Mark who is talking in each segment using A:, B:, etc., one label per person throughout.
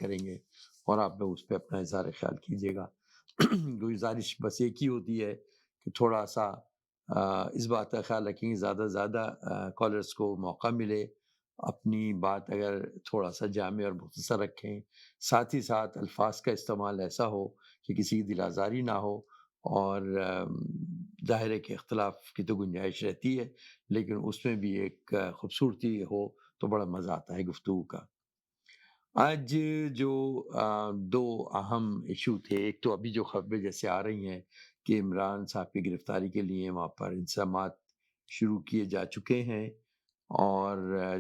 A: کریں گے اور آپ لوگ اس پہ اپنا اظہار خیال کیجیے گا۔ گزارش بس ایک ہی ہوتی ہے کہ تھوڑا سا اس بات کا خیال رکھیں کہ زیادہ سے زیادہ کالرز کو موقع ملے، اپنی بات اگر تھوڑا سا جامع اور مختصر رکھیں، ساتھ ہی ساتھ الفاظ کا استعمال ایسا ہو کہ کسی کی دل آزاری نہ ہو، اور ظاہر ہے کہ اختلاف کی تو گنجائش رہتی ہے، لیکن اس میں بھی ایک خوبصورتی ہو تو بڑا مزہ آتا ہے گفتگو کا۔ آج جو دو اہم ایشو تھے، ایک تو ابھی جو خبریں جیسے آ رہی ہیں کہ عمران صاحب کی گرفتاری کے لیے وہاں پر انتظامات شروع کیے جا چکے ہیں، اور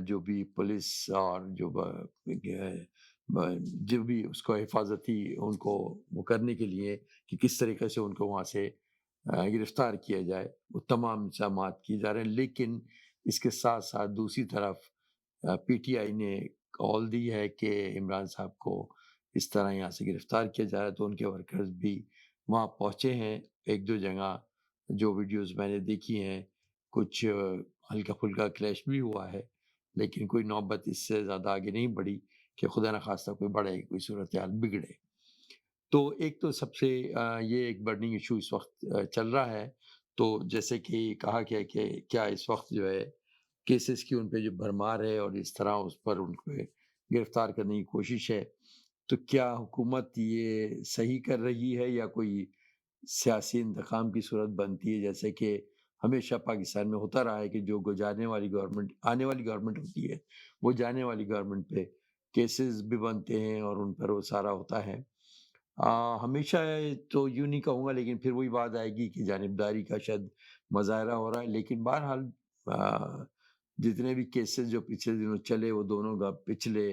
A: جو بھی پولیس اور جو بھی اس کو حفاظتی ان کو وہ کرنے کے لیے کہ کس طریقے سے ان کو وہاں سے گرفتار کیا جائے، وہ تمام انتظامات کیے جا رہے ہیں، لیکن اس کے ساتھ ساتھ دوسری طرف پی ٹی آئی نے کال دی ہے کہ عمران صاحب کو اس طرح یہاں سے گرفتار کیا جا رہا ہے، تو ان کے ورکرز بھی وہاں پہنچے ہیں۔ ایک دو جگہ جو ویڈیوز میں نے دیکھی ہیں، کچھ ہلکا پھلکا کلیش بھی ہوا ہے، لیکن کوئی نوبت اس سے زیادہ آگے نہیں بڑھی کہ خدا نخواستہ کوئی صورتحال بگڑے۔ تو ایک تو سب سے یہ ایک برننگ ایشو اس وقت چل رہا ہے، تو جیسے کہ کہا گیا کہ کیا اس وقت جو ہے کیسز کی ان پہ جو بھرمار ہے اور اس طرح اس پر ان کو گرفتار کرنے کی کوشش ہے، تو کیا حکومت یہ صحیح کر رہی ہے یا کوئی سیاسی انتقام کی صورت بنتی ہے، جیسے کہ ہمیشہ پاکستان میں ہوتا رہا ہے کہ جو جانے والی گورنمنٹ آنے والی گورنمنٹ ہوتی ہے، وہ جانے والی گورنمنٹ پہ کیسز بھی بنتے ہیں اور ان پر وہ سارا ہوتا ہے۔ ہمیشہ تو یوں نہیں کہوں گا، لیکن پھر وہی بات آئے گی کہ جانبداری کا شاید مظاہرہ ہو رہا ہے، لیکن بہرحال جتنے بھی کیسز جو پچھلے دنوں چلے، وہ دونوں کا پچھلے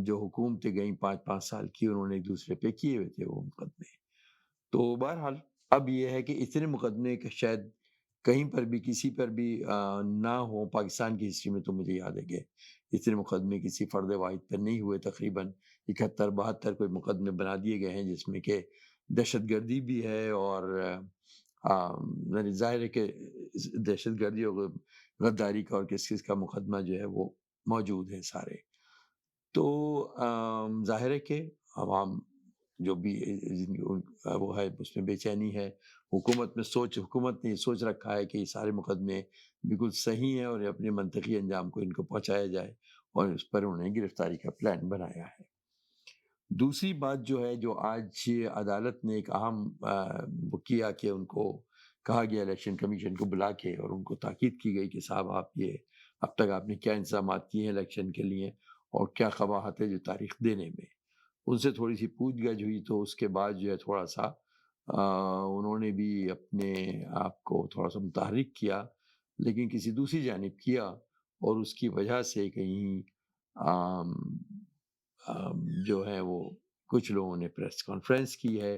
A: جو حکومتیں گئیں 5 5 سال کی، انہوں نے ایک دوسرے پہ کیے ہوئے تھے وہ مقدمے۔ تو بہرحال اب یہ ہے کہ اتنے مقدمے کہ شاید کہیں پر بھی کسی پر بھی نہ ہو پاکستان کی ہسٹری میں، تو مجھے یاد ہے کہ اتنے مقدمے کسی فرد واحد پر نہیں ہوئے، تقریباً 71 72 کوئی مقدمے بنا دیے گئے ہیں، جس میں کہ دہشت گردی بھی ہے، اور یعنی ظاہر ہے کہ دہشت گردی اور غداری کا اور کس کس کا مقدمہ جو ہے وہ موجود ہے سارے۔ تو ظاہر ہے کہ عوام جو بھی وہ ہے اس میں بے چینی ہے، حکومت نے یہ سوچ رکھا ہے کہ یہ سارے مقدمے بالکل صحیح ہیں اور اپنے منطقی انجام کو ان کو پہنچایا جائے، اور اس پر انہیں گرفتاری کا پلان بنایا ہے۔ دوسری بات جو ہے، جو آج عدالت نے ایک اہم وہ کیا کہ ان کو کہا گیا الیکشن کمیشن کو بلا کے، اور ان کو تاکید کی گئی کہ صاحب آپ یہ اب تک آپ نے کیا انتظامات کیے ہیں الیکشن کے لیے، اور کیا قباحت ہے جو تاریخ دینے میں۔ ان سے تھوڑی سی پوچھ گچھ ہوئی، تو اس کے بعد جو ہے تھوڑا سا انہوں نے بھی اپنے آپ کو تھوڑا سا متحرک کیا، لیکن کسی دوسری جانب کیا، اور اس کی وجہ سے کہیں جو ہے وہ کچھ لوگوں نے پریس کانفرنس کی ہے،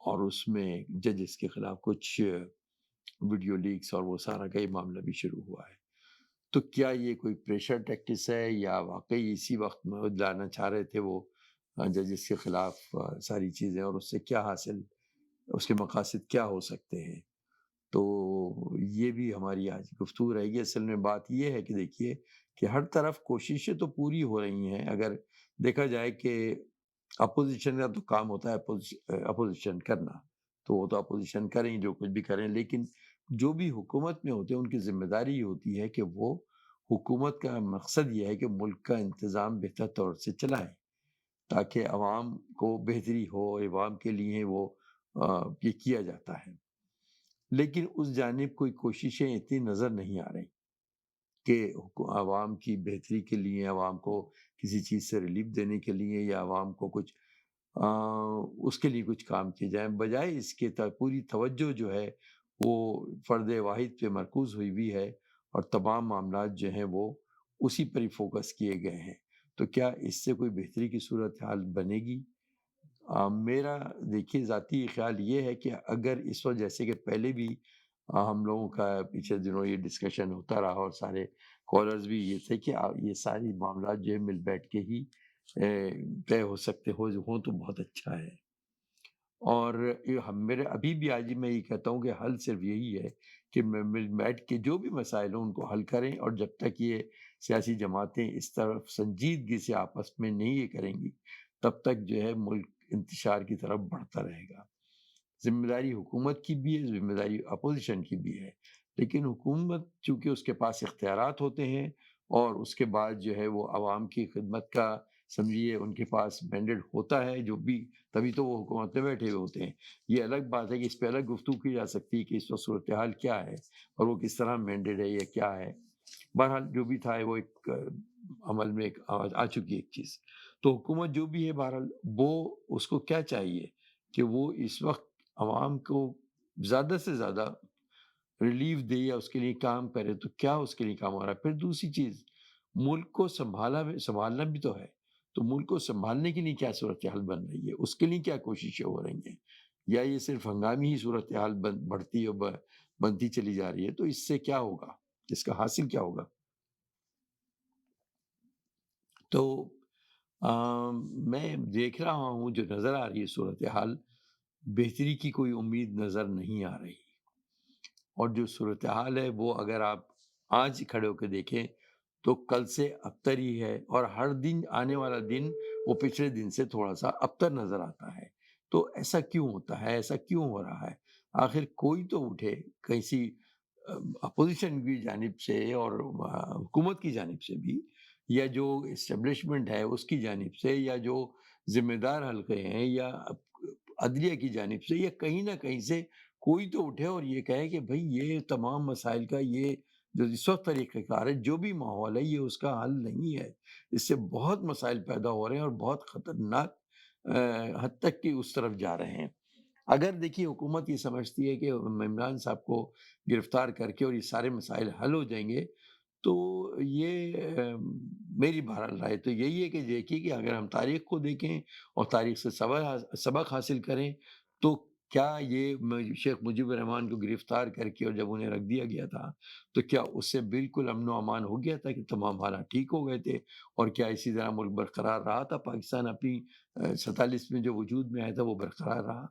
A: اور اس میں ججز کے خلاف کچھ ویڈیو لیکس اور وہ سارا کا یہ معاملہ بھی شروع ہوا ہے۔ تو کیا یہ کوئی پریشر ٹیکٹس ہے، یا واقعی اسی وقت میں لانا چاہ رہے تھے وہ ججز کے خلاف ساری چیزیں، اور اس سے کیا حاصل، اس کے مقاصد کیا ہو سکتے ہیں؟ تو یہ بھی ہماری آج گفتگو رہے گی۔ اصل میں بات یہ ہے کہ دیکھیے کہ ہر طرف کوششیں تو پوری ہو رہی ہیں، اگر دیکھا جائے کہ اپوزیشن کا تو کام ہوتا ہے اپوزیشن کرنا، تو وہ تو اپوزیشن کریں جو کچھ بھی کریں، لیکن جو بھی حکومت میں ہوتے ہیں ان کی ذمہ داری یہ ہوتی ہے کہ وہ حکومت کا مقصد یہ ہے کہ ملک کا انتظام بہتر طور سے چلائیں، تاکہ عوام کو بہتری ہو، عوام کے لیے وہ یہ کیا جاتا ہے۔ لیکن اس جانب کوئی کوششیں اتنی نظر نہیں آ رہی کہ عوام کی بہتری کے لیے، عوام کو کسی چیز سے ریلیف دینے کے لیے، یا عوام کو کچھ اس کے لیے کچھ کام کیے جائیں، بجائے اس کے پوری توجہ جو ہے وہ فرد واحد پہ مرکوز ہوئی ہوئی ہے، اور تمام معاملات جو ہیں وہ اسی پر ہی فوکس کیے گئے ہیں۔ تو کیا اس سے کوئی بہتری کی صورتحال بنے گی؟ میرا دیکھیے ذاتی خیال یہ ہے کہ اگر اس وجہ سے کہ پہلے بھی ہم لوگوں کا پیچھے دنوں یہ ڈسکشن ہوتا رہا، اور سارے کالرز بھی یہ تھے کہ یہ ساری معاملات جو ہے مل بیٹھ کے ہی طے ہو سکتے ہوں تو بہت اچھا ہے۔ اور میرے ابھی بھی آج میں یہ کہتا ہوں کہ حل صرف یہی ہے کہ مل بیٹھ کے جو بھی مسائل ہوں ان کو حل کریں، اور جب تک یہ سیاسی جماعتیں اس طرف سنجیدگی سے آپس میں نہیں یہ کریں گی، تب تک جو ہے ملک انتشار کی طرف بڑھتا رہے گا۔ ذمہ داری حکومت کی بھی ہے، ذمہ داری اپوزیشن کی بھی ہے، لیکن حکومت چونکہ اس کے پاس اختیارات ہوتے ہیں، اور اس کے بعد جو ہے وہ عوام کی خدمت کا سمجھیے ان کے پاس مینڈیٹ ہوتا ہے جو بھی، تبھی تو وہ حکومت میں بیٹھے ہوئے ہوتے ہیں۔ یہ الگ بات ہے کہ اس پہ الگ گفتگو کی جا سکتی ہے کہ اس وقت صورتحال کیا ہے اور وہ کس طرح مینڈیٹ ہے یا کیا ہے۔ بہرحال جو بھی تھا وہ ایک عمل میں ایک آ چکی ایک چیز۔ تو حکومت جو بھی ہے بہرحال وہ اس کو کیا چاہیے کہ وہ اس وقت عوام کو زیادہ سے زیادہ ریلیف دے یا اس کے لیے کام کرے، تو کیا اس کے لیے کام ہو رہا ہے؟ پھر دوسری چیز، ملک کو سنبھالنا بھی تو ہے، تو ملک کو سنبھالنے کے لیے کیا صورتحال بن رہی ہے، اس کے لیے کیا کوششیں ہو رہی ہیں، یا یہ صرف ہنگامی ہی صورتحال بڑھتی اور بنتی چلی جا رہی ہے؟ تو اس سے کیا ہوگا، اس کا حاصل کیا ہوگا؟ تو میں دیکھ رہا ہوں جو نظر آ رہی ہے صورتحال، بہتری کی کوئی امید نظر نہیں آ رہی، اور جو صورتحال ہے وہ اگر آپ آج کھڑے ہو کے دیکھیں تو کل سے ابتر ہی ہے، اور ہر دن آنے والا دن وہ پچھلے دن سے تھوڑا سا ابتر نظر آتا ہے۔ تو ایسا کیوں ہوتا ہے، ایسا کیوں ہو رہا ہے؟ آخر کوئی تو اٹھے کسی اپوزیشن کی جانب سے اور حکومت کی جانب سے بھی، یا جو اسٹیبلشمنٹ ہے اس کی جانب سے، یا جو ذمہ دار حلقے ہیں، یا عدلیہ کی جانب سے، یا کہیں نہ کہیں سے کوئی تو اٹھے اور یہ کہے کہ بھئی یہ تمام مسائل کا یہ جو اس وقت طریقہ کار ہے، جو بھی ماحول ہے، یہ اس کا حل نہیں ہے۔ اس سے بہت مسائل پیدا ہو رہے ہیں اور بہت خطرناک حد تک کہ اس طرف جا رہے ہیں۔ اگر دیکھیے حکومت یہ سمجھتی ہے کہ عمران صاحب کو گرفتار کر کے اور یہ سارے مسائل حل ہو جائیں گے، تو یہ میری بہرحال رائے تو یہی ہے کہ دیکھیے کہ اگر ہم تاریخ کو دیکھیں اور تاریخ سے سبق حاصل کریں، تو کیا یہ شیخ مجیب الرحمان کو گرفتار کر کے اور جب انہیں رکھ دیا گیا تھا، تو کیا اس سے بالکل امن و امان ہو گیا تھا کہ تمام حالات ٹھیک ہو گئے تھے، اور کیا اسی طرح ملک برقرار رہا تھا؟ پاکستان اپنی 47 میں جو وجود میں آیا تھا وہ برقرار رہا؟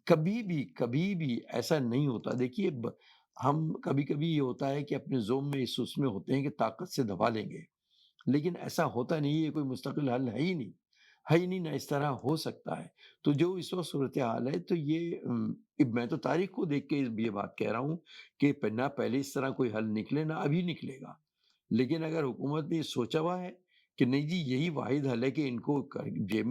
A: کبھی بھی ایسا نہیں ہوتا۔ دیکھیے ہم کبھی کبھی یہ ہوتا ہے کہ اپنے زوم میں اس میں ہوتے ہیں کہ طاقت سے دبا لیں گے، لیکن ایسا ہوتا نہیں ہے، یہ کوئی مستقل حل ہے ہی نہیں، ہے ہی نہیں، نہ اس طرح ہو سکتا ہے۔ تو جو اس وقت صورتحال ہے، تو یہ میں تو تاریخ کو دیکھ کے یہ بات کہہ رہا ہوں کہ نہ پہلے اس طرح کوئی حل نکلے، نہ ابھی نکلے گا۔ لیکن اگر حکومت نے یہ سوچا ہوا ہے کہ نہیں جی یہی واحد حل ہے کہ ان کو جیل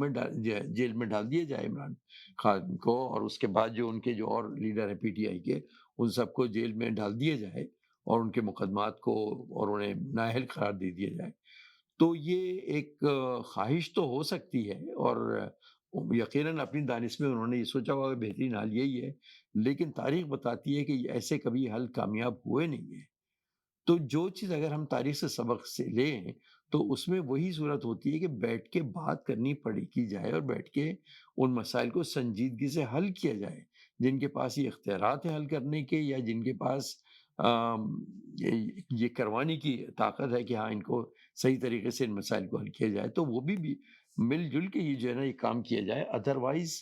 A: میں ڈال دیا جائے عمران خان کو، اور اس کے بعد جو ان کے جو اور لیڈر ہیں پی ٹی آئی کے، ان سب کو جیل میں ڈال دیا جائے اور ان کے مقدمات کو اور انہیں نااہل قرار دے دیا جائے، تو یہ ایک خواہش تو ہو سکتی ہے، اور یقیناً اپنی دانش میں انہوں نے یہ سوچا ہوا کہ بہترین حل یہی ہے، لیکن تاریخ بتاتی ہے کہ ایسے کبھی حل کامیاب ہوئے نہیں ہیں۔ تو جو چیز اگر ہم تاریخ سے سبق سے لیں، تو اس میں وہی صورت ہوتی ہے کہ بیٹھ کے بات کرنی کی جائے، اور بیٹھ کے ان مسائل کو سنجیدگی سے حل کیا جائے، جن کے پاس یہ اختیارات ہیں حل کرنے کے، یا جن کے پاس آم، یہ کروانے کی طاقت ہے کہ ہاں ان کو صحیح طریقے سے ان مسائل کو حل کیا جائے، تو وہ بھی مل جل کے یہ جو ہے نا یہ کام کیا جائے۔ ادروائز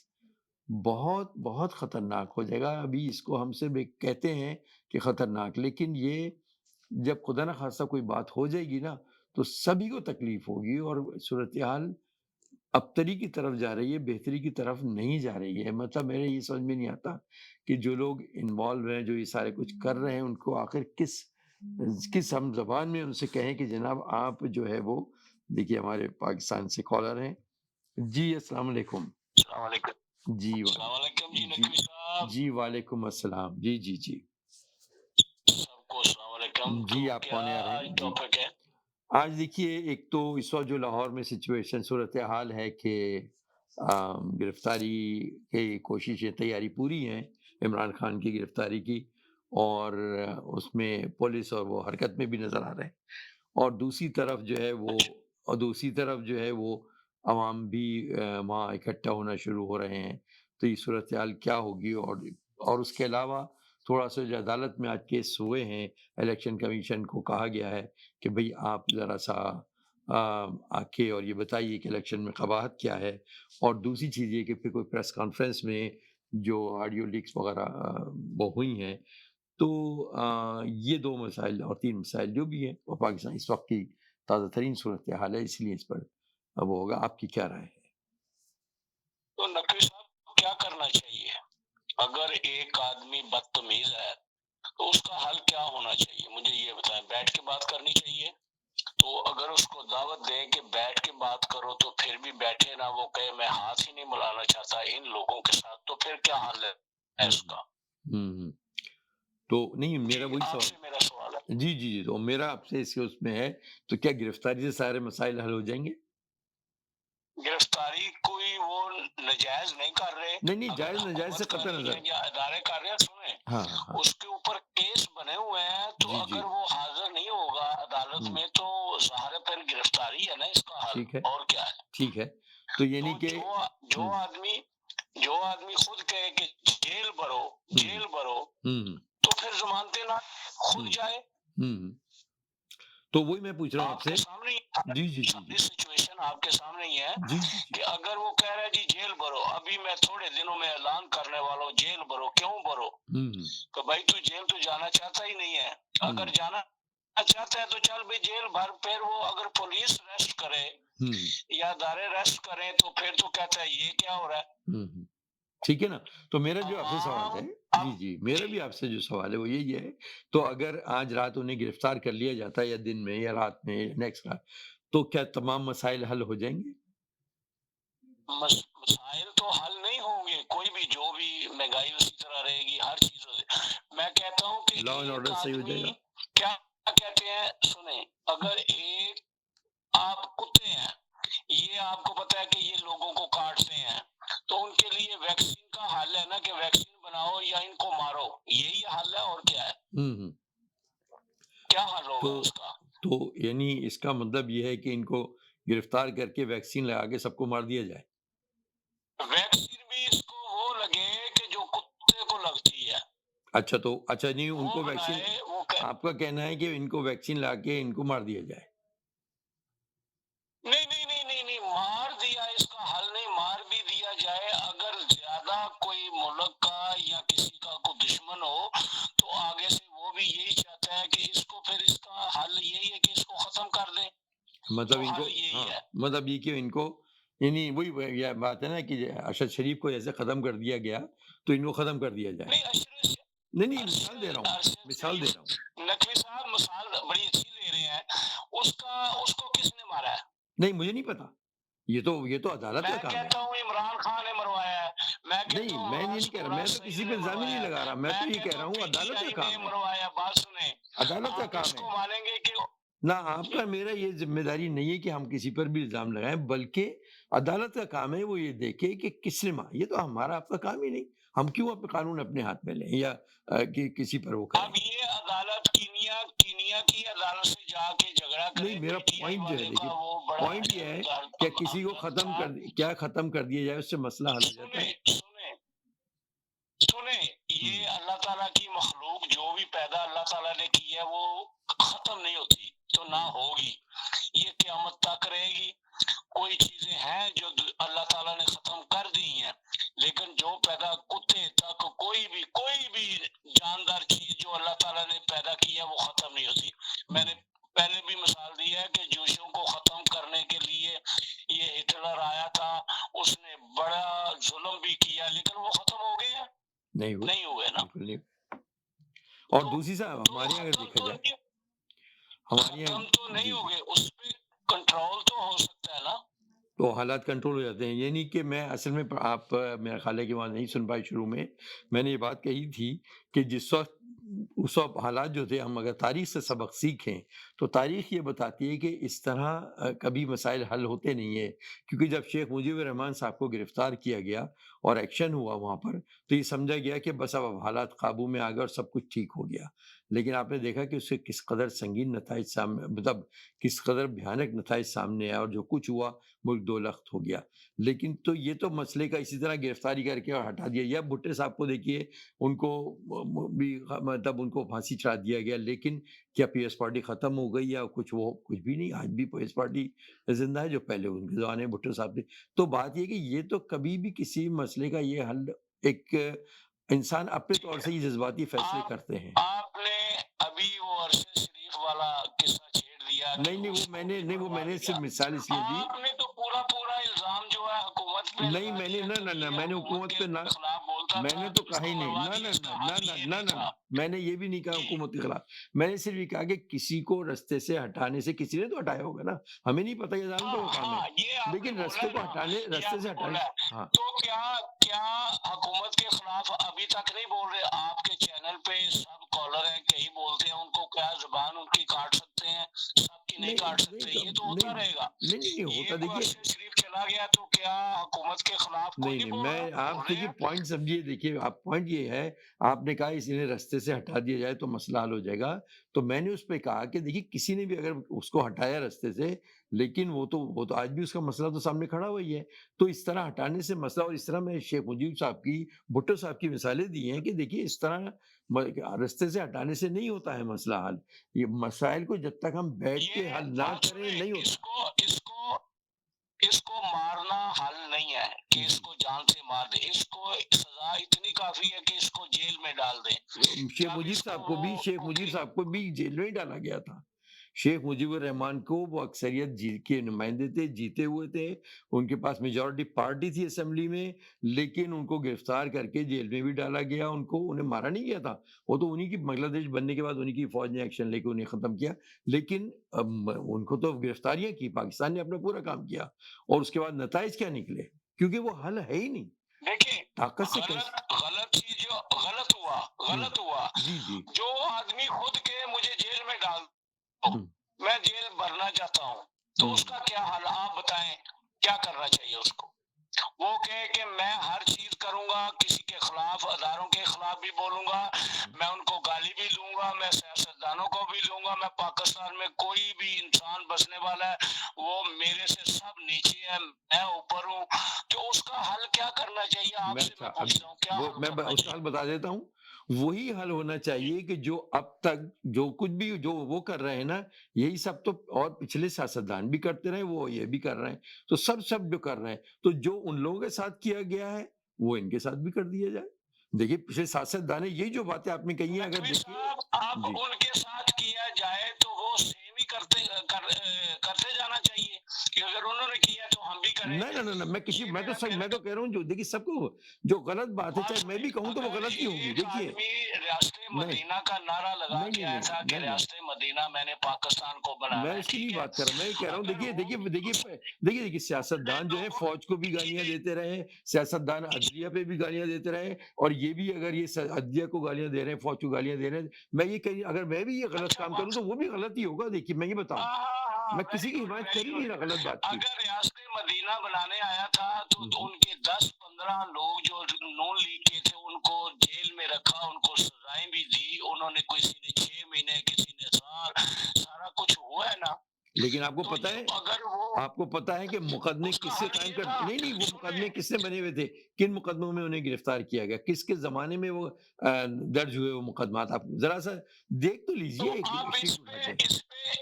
A: بہت بہت خطرناک ہو جائے گا۔ ابھی اس کو ہم سے کہتے ہیں کہ خطرناک، لیکن یہ جب خدا نہ خواستہ کوئی بات ہو جائے گی نا، تو سبھی کو تکلیف ہوگی، اور صورتحال ابتری کی طرف جا رہی ہے، بہتری کی طرف نہیں جا رہی ہے۔ مطلب میرے یہ سمجھ میں نہیں آتا کہ جو لوگ انوالو ہیں، جو یہ سارے کچھ کر رہے ہیں، ان کو آخر کس ہم زبان میں ان سے کہیں کہ جناب آپ جو ہے وہ دیکھیے ہمارے پاکستان سے کالر ہیں۔ جی السلام علیکم۔
B: السلام علیکم
A: جی
B: السلام علیکم جی نقوی صاحب،
A: جی وعلیکم السلام۔ جی جی جی
B: سب کو السلام علیکم۔
A: جی
B: تو
A: آپ
B: کیا
A: کون آ رہے
B: آج
A: ہیں؟ جی
B: ٹاپک ہے؟
A: آج دیکھیے ایک تو اس وقت جو لاہور میں سچویشن صورتحال ہے کہ گرفتاری کی کوششیں تیاری پوری ہیں عمران خان کی گرفتاری کی، اور اس میں پولیس اور وہ حرکت میں بھی نظر آ رہے ہیں، اور دوسری طرف جو ہے وہ عوام بھی وہاں اکٹھا ہونا شروع ہو رہے ہیں۔ تو یہ صورتحال کیا ہوگی؟ اور اس کے علاوہ تھوڑا سا جو عدالت میں آج کیس ہوئے ہیں، الیکشن کمیشن کو کہا گیا ہے کہ بھئی آپ ذرا سا آ کے اور یہ بتائیے کہ الیکشن میں قباحت کیا ہے، اور دوسری چیز یہ کہ پھر کوئی پریس کانفرنس میں جو آڈیو لیکس وغیرہ وہ ہوئی ہیں، تو یہ 2 مسائل اور 3 مسائل جو بھی ہیں وہ پاکستان اس وقت کی تازہ ترین صورتحال ہے، اس لیے اس پر وہ ہوگا۔ آپ کی کیا رائے ہے؟
B: تو نقوی صاحب کیا کرنا چاہیے؟ اگر ایک آدمی بدتمیز ہے تو اس کا حل کیا ہونا چاہیے؟ مجھے یہ بتائیں۔ بیٹھ کے بات کرنی چاہیے؟ تو اگر اس کو دعوت دیں کہ بیٹھ کے بات کرو تو پھر بھی بیٹھے نہ، وہ کہے میں ہاتھ ہی نہیں ملانا چاہتا ان لوگوں کے ساتھ، تو پھر کیا حل ہے اس کا؟
A: ہوں تو نہیں، میرا
B: جی،
A: وہی
B: آپ
A: سوال
B: سے میرا سوال ہے۔
A: جی تو میرا آپ سے اس میں ہے، تو کیا گرفتاری سے سارے مسائل حل ہو جائیں گے؟
B: گرفتاری کوئی وہ نجائز نہیں کر رہے۔
A: نہیں،
B: اگر
A: جائز ناجائز سے
B: حکومت کر
A: قطع
B: رہی
A: نظر۔
B: ہے یا ادارے کر رہے ہیں، سنیں،
A: ہاں
B: اس کے اوپر کیس بنے ہوئے ہیں، تو
A: جی
B: اگر وہ حاضر نہیں ہوگا عدالت میں تو ظاہر ہے پھر گرفتاری ہے نا اس کا حل،
A: ٹھیک ہے
B: اور کیا ہے؟
A: ٹھیک ہے، تو یعنی
B: تو
A: کہ
B: جو آدمی خود کہے کہ جیل بھرو، جیل بھرو،
A: ہوں
B: تو پھر ضمانتیں نہ خود جائے۔
A: ہوں تو وہی میں پوچھ رہا ہوں آپ
B: آپ
A: سے۔
B: کے سامنے
A: جی
B: ساری سچویشن آپ کے سامنے ہی ہے
A: جی
B: کہ اگر وہ کہہ رہے جی جیل بھرو، ابھی میں تھوڑے دنوں میں اعلان کرنے والا ہوں جیل بھرو، کیوں بھرو؟ کہ بھائی تو جیل تو جانا چاہتا ہی نہیں ہے، اگر جانا چاہتا ہے تو چل بھی جیل بھر۔ پھر وہ اگر پولیس ریسٹ کرے یا ادارے ریسٹ کریں تو پھر تو کہتا ہے یہ کیا ہو رہا ہے؟
A: ٹھیک ہے نا، تو میرا جو آپ سے سوال ہے، میرا بھی آپ سے جو سوال ہے وہ یہی ہے، تو اگر آج رات انہیں گرفتار کر لیا جاتا ہے یا دن میں یا رات میں یا نیکسٹ رات، تو کیا تمام مسائل حل ہو جائیں گے؟
B: مسائل تو حل نہیں ہوں گے، کوئی بھی، جو بھی مہنگائی اسی طرح رہے گی، ہر چیز میں کہتا ہوں کہ
A: لا اینڈ
B: ایک
A: آرڈر صحیح ہو جائے
B: آدمی
A: گا؟
B: کیا کہتے ہیں، سنیں، اگر ایک آپ کتے ہیں، یہ آپ کو پتا ہے کہ یہ لوگوں کو کاٹتے ہیں، تو ان کے لیے ویکسین کا حل ہے نا کہ ویکسین بناؤ یا ان کو مارو، یہی حل ہے، اور کیا ہے؟ کیا حل ہوگا اس کا؟
A: تو یعنی اس کا مطلب یہ ہے کہ ان کو گرفتار کر کے ویکسین لگا کے سب کو مار دیا جائے؟
B: ویکسین بھی اس کو وہ لگے کہ جو کتے کو لگتی ہے۔
A: اچھا نہیں، ان کو ویکسین، آپ کا کہنا ہے کہ ان کو ویکسین لا کے ان کو مار دیا جائے؟
B: نہیں، مار دیا اس کا حل نہیں، مار بھی دیا جائے، اگر زیادہ کوئی ملک کا یا کسی کا کوئی دشمن ہو تو آگے سے وہ بھی یہی چاہتا ہے کہ اس کو، پھر اس کا حل یہی ہے کہ اس کو ختم کر دیں،
A: مطلب
B: تو
A: ان کو،
B: حل یہی ہے۔
A: مطلب یہ کہ ان کو، یعنی وہی یہ بات ہے نا کہ ارشد شریف کو ایسے ختم کر دیا گیا تو ان کو ختم کر دیا جائے۔ نہیں مثال دے رہا ہوں
B: نقوی صاحب مثال بڑی اچھی لے رہے ہیں، اس کو کس نے مارا ہے؟
A: نہیں، مجھے نہیں پتا، یہ تو عدالت کا
B: میں
A: کام ہے۔
B: کہتا ہوں عمران خان نے مروایا ہے، میں کہتا
A: نہیں،
B: ہوں
A: میں یہ
B: حماس
A: نہیں کہہ رہا،
B: کو
A: میں تو کسی پہ الزام ہی نہیں لگا رہا، میں تو یہ کہہ رہا ہوں
B: پی ٹی
A: عدالت کا
B: آئی
A: کام
B: نے
A: ہے،
B: مروایا۔ بات سنیں،
A: عدالت کا
B: آپ
A: کام
B: اس
A: ہے
B: کو مانیں گے کہ
A: نہ۔ آپ کا میرا یہ ذمہ داری نہیں ہے کہ ہم کسی پر بھی الزام لگائیں، بلکہ عدالت کا کام ہے وہ یہ دیکھے کہ کس نے مارا۔ یہ تو ہمارا آپ کا کام ہی نہیں، ہم کیوں اپنے قانون اپنے ہاتھ میں لیں یا کہ کسی پر وہ کریں۔
B: اب یہ عدالت کینیا کی عدالت سے جا کے جھگڑا کرے،
A: نہیں، میرا
B: پی ٹی آئی
A: پوائنٹ جو ہے،
B: والے
A: دیکھیے
B: کا وہ بڑا
A: پوائنٹ یہ ہے کہ کسی کو ختم کر دیا جائے، اس سے مسئلہ حل ہو جاتا ہے۔
B: سنیں، یہ اللہ تعالیٰ کی مخلوق جو بھی پیدا اللہ تعالیٰ نے کی ہے وہ ختم نہیں ہوتی تو نہ ہوگی، یہ قیامت تک رہے گی۔ کوئی چیزیں ہیں جو اللہ تعالیٰ نے ختم کر دی ہیں، لیکن جو پیدا کتے تک کوئی بھی جاندار چیز جو اللہ تعالیٰ نے پیدا کی ہے وہ ختم نہیں ہوتی۔ میں نے پہلے بھی مثال دی ہے کہ جوشوں کو ختم کرنے کے لیے یہ ہٹلر آیا تھا، اس نے بڑا ظلم بھی کیا، لیکن وہ ختم ہو گئے ہیں؟ نہیں ہوئے نا۔
A: بالکل نہیں۔ اور دوسری صاحب ہمارے یہاں اگر دیکھا جائے، ہمارے یہاں
B: ختم تو نہیں ہو گئے، اس پہ کنٹرول تو ہو سکتا ہے نا۔
A: تو حالات کنٹرول ہو جاتے ہیں، یعنی کہ میں اصل میں آپ میرا خیال ہے کہ وہاں نہیں سن پائے، شروع میں نے یہ بات کہی تھی کہ جس وقت اس وقت حالات جو تھے، ہم اگر تاریخ سے سبق سیکھیں تو تاریخ یہ بتاتی ہے کہ اس طرح کبھی مسائل حل ہوتے نہیں ہیں، کیونکہ جب شیخ مجیب الرحمن صاحب کو گرفتار کیا گیا اور ایکشن ہوا وہاں پر، تو یہ سمجھا گیا کہ بس اب حالات قابو میں آ گئے اور سب کچھ ٹھیک ہو گیا، لیکن آپ نے دیکھا کہ اس سے کس قدر سنگین نتائج سامنے، مطلب کس قدر بھیانک نتائج سامنے آئے، اور جو کچھ ہوا ملک دو لخت ہو گیا۔ لیکن تو یہ تو مسئلے کا اسی طرح گرفتاری کر کے اور ہٹا دیا، یا بھٹے صاحب کو دیکھیے، ان کو بھی مطلب ان کو پھانسی چڑھا دیا گیا، لیکن کیا پیس پارٹی ختم ہو گئی یا کچھ؟ وہ کچھ بھی نہیں، آج بھی پیس پارٹی زندہ ہے جو پہلے ان کے زمانے میں بھٹو صاحب تھے۔ تو بات یہ کہ یہ تو کبھی بھی کسی مسئلے کا یہ حل ایک انسان اپنے
B: ٹھیک
A: طور
B: ہے،
A: سے یہ جذباتی فیصلے
B: آپ
A: کرتے ہیں۔
B: آپ نے ابھی وہ عرصے شریف والا قصہ چھیڑ دیا کہ
A: نہیں نہیں وہ
B: اس
A: میں
B: کو
A: نے
B: بھی
A: نہیں وہ
B: بڑھوا
A: میں نے
B: دیا۔
A: صرف مثال اس لیے دی،
B: آپ نے تو پورا پورا الزام جو ہے حکومت پہ
A: نہیں
B: لگا
A: میں نے
B: دیا
A: نہ
B: کہ
A: نہ نہ
B: یہ
A: میں نے
B: حکومت
A: حکومت
B: کے
A: پہ نہ،
B: خلاف بولتا
A: میں
B: تھا
A: نے تو
B: تو اس
A: کہا
B: کو
A: ہی نہیں،
B: بڑھوا
A: نہ
B: دیا،
A: نہ
B: اس
A: نہ
B: کا
A: نہ
B: حل
A: نہ
B: یہ
A: نہ
B: نہیں
A: نہ نہ
B: تھا
A: میں نے یہ بھی نہیں کہا
B: کہ
A: حکومت کے خلاف، میں نے صرف یہ کہا کہ کسی کو رستے سے ہٹانے سے کسی نے تو ہٹایا ہوگا نا، ہمیں نہیں پتہ، یہ عدالتوں کا کام ہے،
B: ہاں یہ آپ نے
A: لیکن
B: بولا
A: رستے
B: ہے
A: کو
B: نا،
A: ہٹانے،
B: یہ
A: رستے
B: آپ
A: سے
B: نے
A: ہٹانے
B: بولا ہے،
A: ہاں
B: تو کیا حکومت کے خلاف ابھی تک نہیں بول رہے؟ آپ کے چینل پہ سب کالر ہیں، کئی بولتے ہیں، ان کو کیا زبان ان کی کاٹ سکتے ہیں؟ سب کی نہیں
A: نہیں
B: کاٹ
A: نہیں
B: سکتے، یہ تو
A: نہیں
B: ہوتا رہے گا۔
A: نہیں
B: یہ
A: ہوتا،
B: کوئی
A: دیکھیے
B: عرصے شریف چلا گیا تو کیا حکومت کے خلاف کوئی
A: نہیں
B: نہیں
A: نہیں
B: بول رہا؟
A: میں
B: بول
A: آپ
B: رہے
A: دیکھیے
B: ہیں۔
A: پوائنٹ سمجھیے، دیکھیے آپ پوائنٹ یہ ہے، آپ نے کہا اس نے رستے سے ہٹا دیا جائے تو مسئلہ حل ہو جائے گا، تو میں نے اس پہ کہا کہ دیکھیے کسی نے بھی اگر اس کو ہٹایا رستے سے، لیکن وہ تو آج بھی اس کا مسئلہ تو سامنے کھڑا ہوا ہی ہے، تو اس طرح ہٹانے سے مسئلہ، اور اس طرح میں شیخ مجیب صاحب کی، بھٹو صاحب کی مثالیں دی ہیں کہ دیکھیے اس طرح رستے سے ہٹانے سے نہیں ہوتا ہے مسئلہ حل، یہ مسائل کو جب تک ہم بیٹھ کے
B: یہ
A: حل نہ
B: بات
A: کریں
B: سنیں،
A: نہیں ہوتا۔
B: اس کو مارنا حل نہیں ہے کہ اس
A: جی
B: کو جان سے مار دے، اس کو سزا اتنی کافی ہے کہ اس کو جیل میں ڈال دیں۔
A: شیخ
B: جب
A: مجیب
B: اس کو
A: صاحب کو بھی، شیخ
B: وہ
A: مجیب صاحب کو بھی جیل میں ہی ڈالا گیا تھا، شیخ مجیب الرحمان کو، وہ اکثریت کے نمائندے تھے، جیتے ہوئے تھے، ان کے پاس میجورٹی پارٹی تھی اسمبلی میں، لیکن ان کو گرفتار کر کے جیل میں بھی ڈالا گیا، ان کو انہیں مارا نہیں گیا تھا، وہ تو انہی کی بنگلہ دیش بننے کے بعد انہی کی فوج نے ایکشن لے کے انہیں ختم کیا، لیکن ان کو تو گرفتاریاں کی، پاکستان نے اپنا پورا کام کیا، اور اس کے بعد نتائج کیا نکلے، کیونکہ وہ حل ہے ہی نہیں،
B: دیکھیں،
A: طاقت سے کیسے۔
B: غلط چیز جو
A: ہوں،
B: غلط ہوا،
A: جی جی،
B: جو آدمی خود کے مجھے جیل میں ڈال دو،
A: ہوں،
B: میں جیل بھرنا چاہتا ہوں، تو اس
A: ہوں،
B: کا کیا حل؟ آپ بتائیں کیا کرنا چاہیے اس کو؟ وہ کہے کہ میں ہر چیز کروں گا، کسی کے خلاف، اداروں کے خلاف بھی بولوں گا، میں ان کو گالی بھی دوں گا، میں سیاستدانوں کو بھی دوں گا، میں پاکستان میں کوئی بھی انسان بسنے والا ہے وہ میرے سے سب نیچے ہے، میں اوپر ہوں، تو اس کا حل کیا کرنا چاہیے؟ آپ
A: میں
B: سے میں
A: اچھا
B: پوچھتا ہوں کیا
A: وہ
B: حل
A: میں
B: کرنا
A: اس کا حل
B: چاہیے؟
A: بتا دیتا ہوں، وہی حل ہونا چاہیے کہ جو اب تک جو کچھ بھی جو وہ کر رہے ہیں نا، یہی سب تو اور پچھلے سیاستدان بھی کرتے رہے، وہ یہ بھی کر رہے ہیں، تو سب جو کر رہے ہیں، تو جو ان لوگوں کے ساتھ کیا گیا ہے وہ ان کے ساتھ بھی کر دیا جائے۔ دیکھیے پچھلے سیاستدان نے یہی جو باتیں آپ نے کہی ہیں، اگر
B: نقوی
A: دیکھیے،
B: صاحب، اب
A: جی
B: ان کے ساتھ کیا جائے تو وہ سیم ہی کرتے جانا چاہیے کہ اگر انہوں نے کیا تو ہم بھی کریں۔
A: نہ
B: یہ
A: میں
B: میرا کہنے
A: تو
B: کا
A: کہہ رہا ہوں، جو دیکھیے سب کو جو غلط بات ہے
B: بات
A: چاہے میں
B: سنیں،
A: بھی کہوں تو وہ
B: اگر
A: غلط ہی ہوگی،
B: ایک
A: دیکھیے
B: آدمی ریاست
A: نہیں
B: مدینہ کا نعرہ لگا
A: نہیں
B: کے
A: نہیں
B: آیا
A: نہیں
B: تھا کہ
A: نہیں نہیں
B: ریاست مدینہ میں نے پاکستان کو
A: میں
B: بنانا ہے،
A: اس کی نہیں
B: ٹھیک ہے؟
A: بات کر رہا، میں یہ کہہ رہا ہوں،
B: اگر وہ
A: دیکھیے فوج کو بھی گالیاں دیتے رہے، سیاستدان عدلیہ پہ بھی گالیاں دیتے رہے، اور یہ بھی اگر یہ عدلیہ کو گالیاں دے رہے ہیں، فوج کو گالیاں دے رہے ہیں، میں یہ کہیں اگر میں بھی یہ غلط
B: اچھا
A: کام کروں
B: بات،
A: تو وہ بھی غلط ہی ہوگا، دیکھیے میں یہ بتاؤں،
B: ہاں ہاں ہاں،
A: میں کسی
B: ویری
A: کی
B: گڈ
A: حمایت کر
B: ویری
A: ہی نہیں
B: گڈ۔
A: رہا غلط بات کی۔
B: اگر ریاست مدینہ بنانے آیا تھا تو ان کے 10-15 لوگ جو نون لیگ کے تھے ان کو جیل میں رکھا، ان کو سزائیں بھی دی، انہوں نے، کسی نے 6 مہینے، کسی نے سال، سارا کچھ ہوا ہے نا؟
A: لیکن آپ کو
B: تو
A: پتہ
B: جو
A: ہے،
B: اگر وہ،
A: آپ کو پتہ ہے کہ مقدمے
B: اس کا
A: کس سے
B: حل
A: قائم
B: یہ
A: کر،
B: تھا،
A: نہیں وہ
B: سنیں،
A: مقدمے کس سے بنے ہوئے تھے، کن مقدموں میں انہیں گرفتار کیا گیا، کس کے زمانے میں وہ درج ہوئے وہ مقدمات، آپ ذرا سا دیکھ تو
B: تو
A: لیجئے ایک
B: آپ
A: شیٹ اٹھا کے۔